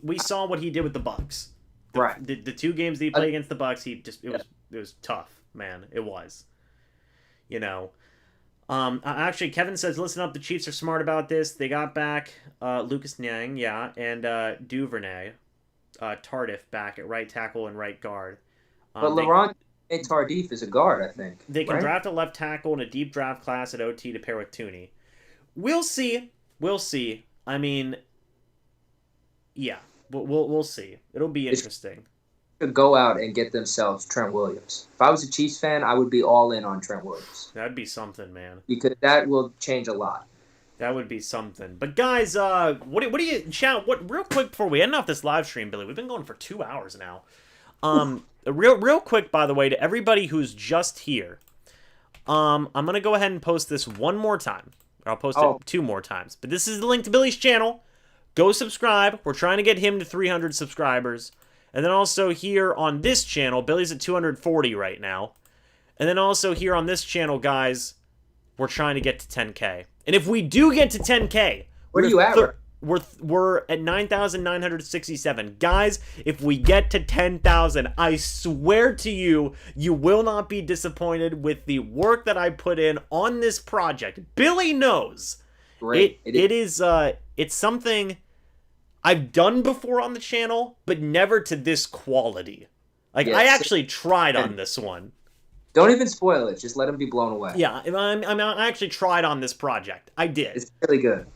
we saw what he did with the Bucs. Right. The 2 games that he played against the Bucs, it was tough, man. It was. Actually, Kevin says, listen up, the Chiefs are smart about this. They got back Lucas Niang, yeah, and Duvernay, Tardif back at right tackle and right guard. But Laurent Tardif is a guard, I think. They can draft a left tackle in a deep draft class at OT to pair with Thuney. We'll see. I mean, yeah, we'll see. It'll be interesting. Could go out and get themselves Trent Williams. If I was a Chiefs fan, I would be all in on Trent Williams. That'd be something, man. Because that will change a lot. That would be something. But guys, what do you chat? What real quick before we end off this live stream, Billy? We've been going for 2 hours now. Real quick, by the way, to everybody who's just here, I'm gonna go ahead and post this one more time. Or I'll post it 2 more times. But this is the link to Billy's channel. Go subscribe. We're trying to get him to 300 subscribers. And then also here on this channel, Billy's at 240 right now. And then also here on this channel, guys, we're trying to get to 10K. And if we do get to 10K, where are you at? We're at 9,967. Guys, if we get to 10,000, I swear to you, you will not be disappointed with the work that I put in on this project. Billy knows. Great. It's something I've done before on the channel, but never to this quality. Like, Yeah, I actually tried on this one. Don't even spoil it. Just let him be blown away. Yeah, I actually tried on this project. I did. It's really good.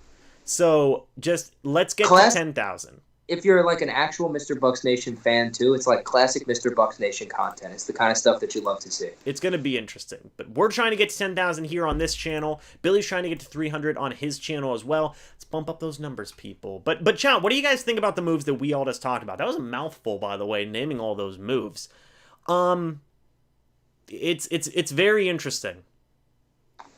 So, just, let's get to 10,000. If you're like an actual MrBucsNation fan too, it's like classic MrBucsNation content. It's the kind of stuff that you love to see. It's going to be interesting. But we're trying to get to 10,000 here on this channel. Billy's trying to get to 300 on his channel as well. Let's bump up those numbers, people. But Chow, what do you guys think about the moves that we all just talked about? That was a mouthful, by the way, naming all those moves. It's very interesting.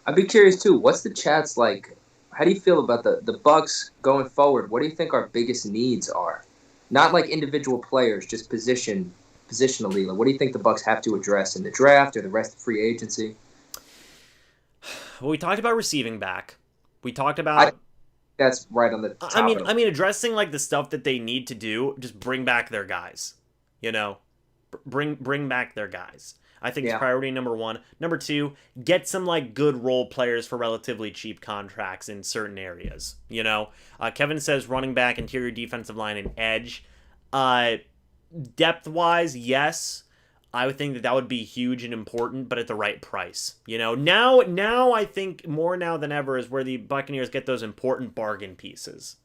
I'd be curious too. What's the chat's like? How do you feel about the Bucs going forward? What do you think our biggest needs are? Not like individual players, just positionally. Like, what do you think the Bucs have to address in the draft or the rest of free agency? Well, we talked about receiving back. We talked about that's right on the top. I mean, addressing like the stuff that they need to do. Just bring back their guys. You know, bring back their guys. I think it's priority number one. Number two, get some like good role players for relatively cheap contracts in certain areas. You know, Kevin says running back, interior defensive line, and edge. Depth wise, yes, I would think that would be huge and important, but at the right price. You know, now I think more now than ever is where the Buccaneers get those important bargain pieces.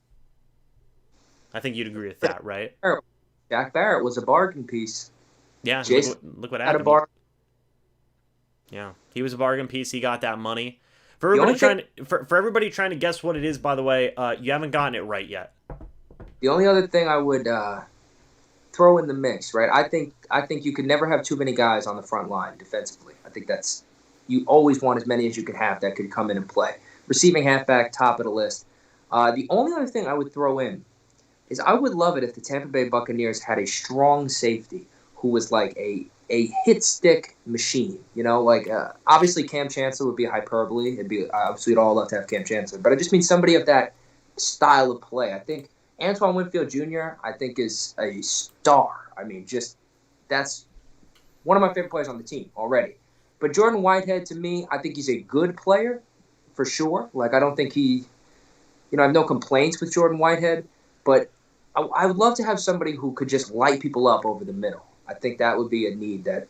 I think you'd agree with that, right? Shaq Barrett was a bargain piece. Yeah, look what happened. Yeah, he was a bargain piece. He got that money. For everybody trying to guess what it is, by the way, you haven't gotten it right yet. The only other thing I would throw in the mix, right? I think you could never have too many guys on the front line defensively. I think you always want as many as you can have that could come in and play. Receiving halfback, top of the list. The only other thing I would throw in is I would love it if the Tampa Bay Buccaneers had a strong safety who was like a hit stick machine, you know, like obviously Cam Chancellor would be a hyperbole. It'd be obviously we'd all love to have Cam Chancellor, but I just mean somebody of that style of play. I think Antoine Winfield Jr. I think is a star. I mean, just that's one of my favorite players on the team already. But Jordan Whitehead, to me, I think he's a good player for sure. Like I don't think I have no complaints with Jordan Whitehead, but I would love to have somebody who could just light people up over the middle. I think that would be a need that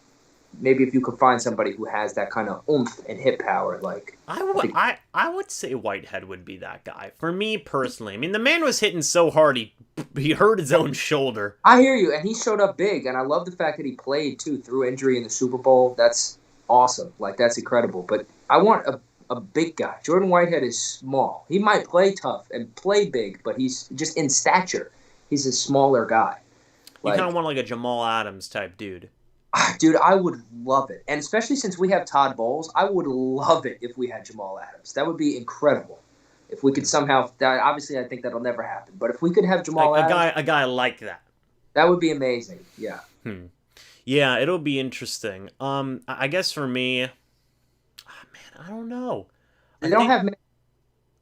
maybe if you could find somebody who has that kind of oomph and hit power, like I would say Whitehead would be that guy for me personally. I mean, the man was hitting so hard he hurt his own shoulder. I hear you, and he showed up big, and I love the fact that he played too through injury in the Super Bowl. That's awesome, like that's incredible. But I want a big guy. Jordan Whitehead is small. He might play tough and play big, but he's just in stature. He's a smaller guy. You kind of want like a Jamal Adams type dude. Dude, I would love it. And especially since we have Todd Bowles, I would love it if we had Jamal Adams. That would be incredible. If we could somehow, obviously I think that'll never happen, but if we could have Jamal Adams. A guy like that. That would be amazing, yeah. Yeah, it'll be interesting. I guess for me, man, I don't know. They don't have many.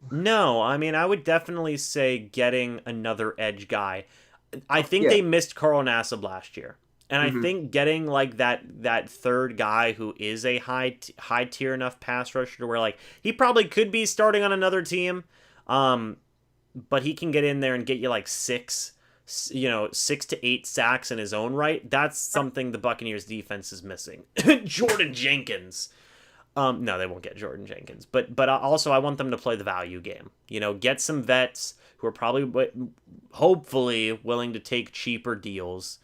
No, I mean, I would definitely say getting another edge guy. I think they missed Carl Nassib last year. And I think getting like that third guy who is a high tier enough pass rusher to where like he probably could be starting on another team, but he can get in there and get you like 6 to 8 sacks in his own right. That's something the Buccaneers defense is missing. Jordan Jenkins. No, they won't get Jordan Jenkins, but also I want them to play the value game. You know, get some vets who are probably, hopefully, willing to take cheaper deals.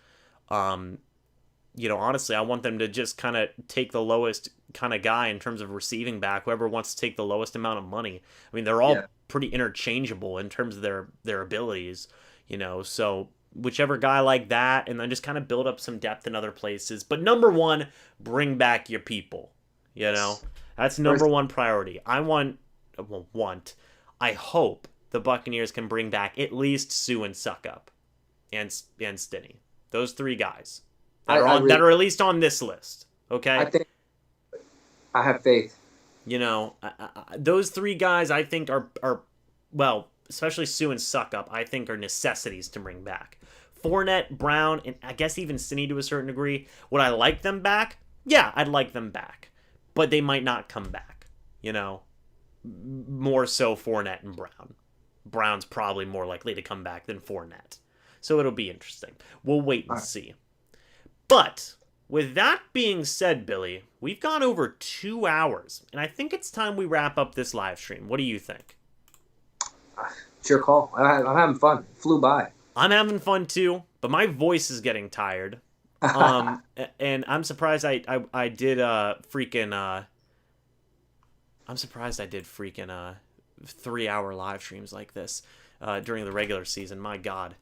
Honestly, I want them to just kind of take the lowest kind of guy in terms of receiving back, whoever wants to take the lowest amount of money. I mean, they're all pretty interchangeable in terms of their abilities, so whichever guy like that, and then just kind of build up some depth in other places. But number one, bring back your people, That's number one priority. I hope the Buccaneers can bring back at least Sue and Suckup and Stinney. Those 3 guys that are at least on this list. Okay, I have faith. Those 3 guys I think are especially Sue and Suckup. I think are necessities to bring back. Fournette, Brown, and I guess even Stinney to a certain degree. Would I like them back? Yeah, I'd like them back, but they might not come back. More so Fournette and Brown. Brown's probably more likely to come back than Fournette. So it'll be interesting. We'll wait and see. But with that being said, Billy, we've gone over 2 hours, and I think it's time we wrap up this live stream. What do you think? It's your call. I'm having fun. It flew by. I'm having fun too, but my voice is getting tired. And I'm surprised I did freaking I'm surprised I did freaking 3-hour live streams like this during the regular season. My God.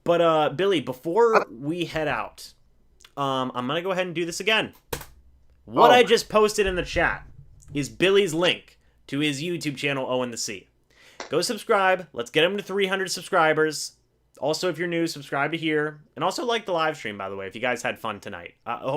But Billy, before we head out, I'm gonna go ahead and do this again. What I just posted in the chat is Billy's link to his YouTube channel, Owen the Sea. Go subscribe. Let's get him to 300 subscribers. Also, if you're new, subscribe to here. And also like the live stream, by the way, if you guys had fun tonight.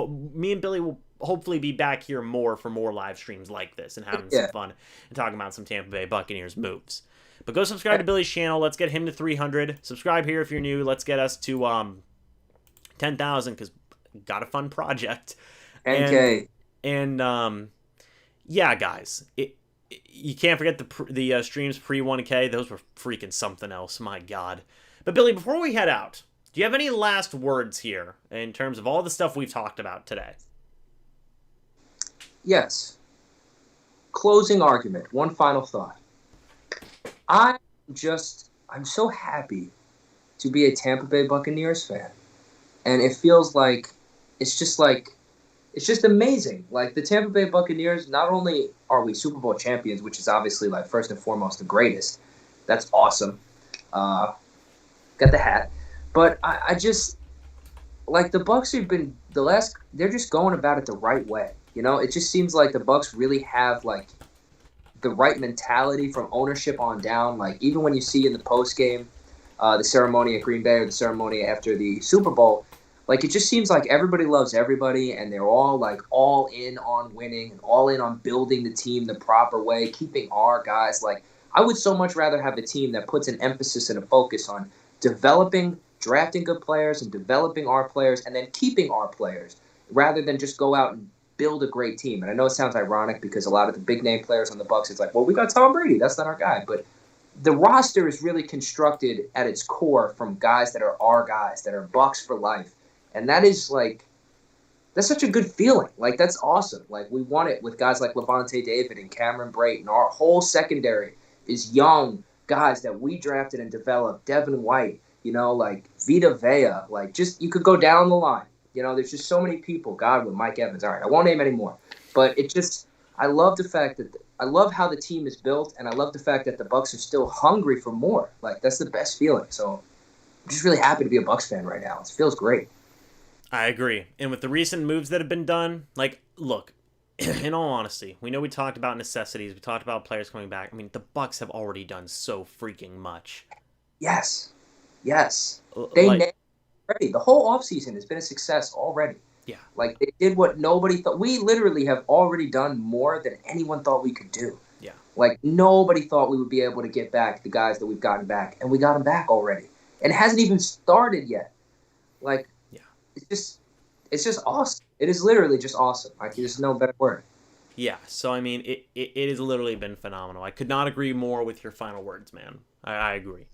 Me and Billy will hopefully be back here more for more live streams like this and having some fun and talking about some Tampa Bay Buccaneers moves. But go subscribe to Billy's channel. Let's get him to 300. Subscribe here if you're new. Let's get us to 10,000 because got a fun project. NK. And yeah, guys, you can't forget the streams pre-1K. Those were freaking something else. My God. But Billy, before we head out, do you have any last words here in terms of all the stuff we've talked about today? Yes. Closing argument. One final thought. I'm so happy to be a Tampa Bay Buccaneers fan. And it feels like it's just amazing. Like the Tampa Bay Buccaneers, not only are we Super Bowl champions, which is obviously like first and foremost the greatest. That's awesome. Got the hat. But I just like the Bucs have been they're just going about it the right way. You know, it just seems like the Bucs really have like the right mentality from ownership on down. Like even when you see in the post game, the ceremony at Green Bay or the ceremony after the Super Bowl, like it just seems like everybody loves everybody and they're all like all in on winning and all in on building the team the proper way, keeping our guys. Like I would so much rather have a team that puts an emphasis and a focus on drafting good players and developing our players and then keeping our players rather than just go out and build a great team. And I know it sounds ironic because a lot of the big name players on the Bucs, it's like, well, we got Tom Brady. That's not our guy. But the roster is really constructed at its core from guys that are our guys, that are Bucs for life. And that is like, that's such a good feeling. Like, that's awesome. Like, we want it with guys like Levante David and Cameron Breit, and our whole secondary is young guys that we drafted and developed. Devin White, you know, like Vita Vea, like just, you could go down the line. You know, there's just so many people. Godwin, Mike Evans. All right, I won't name any more. But it just, I love the fact that, I love how the team is built, and I love the fact that the Bucs are still hungry for more. Like, that's the best feeling. So I'm just really happy to be a Bucs fan right now. It feels great. I agree. And with the recent moves that have been done, like, look, in all honesty, we know we talked about necessities. We talked about players coming back. I mean, the Bucs have already done so freaking much. Yes. They nailed already. The whole offseason has been a success already. Yeah. Like, they did what nobody thought. We literally have already done more than anyone thought we could do. Yeah. Like, nobody thought we would be able to get back the guys that we've gotten back. And we got them back already. And it hasn't even started yet. Like, yeah. It's just awesome. It is literally just awesome. Like, there's no better word. Yeah. So, I mean, it has literally been phenomenal. I could not agree more with your final words, man. I agree.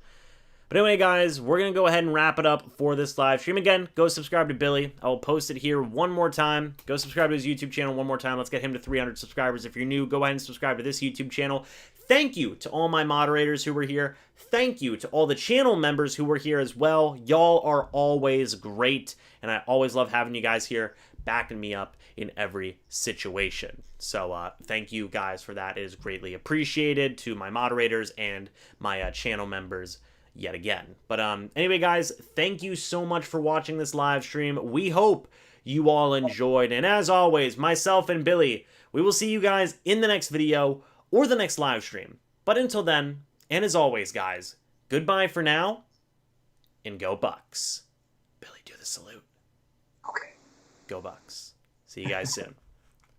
But anyway, guys, we're going to go ahead and wrap it up for this live stream. Again, go subscribe to Billy. I will post it here one more time. Go subscribe to his YouTube channel one more time. Let's get him to 300 subscribers. If you're new, go ahead and subscribe to this YouTube channel. Thank you to all my moderators who were here. Thank you to all the channel members who were here as well. Y'all are always great, and I always love having you guys here backing me up in every situation. So thank you guys for that. It is greatly appreciated to my moderators and my channel members yet again. But anyway, guys, thank you so much for watching this live stream. We hope you all enjoyed. And as always, myself and Billy, we will see you guys in the next video or the next live stream. But until then, and as always, guys, goodbye for now, and go Bucs. Billy, do the salute. Okay. Go Bucs. See you guys soon.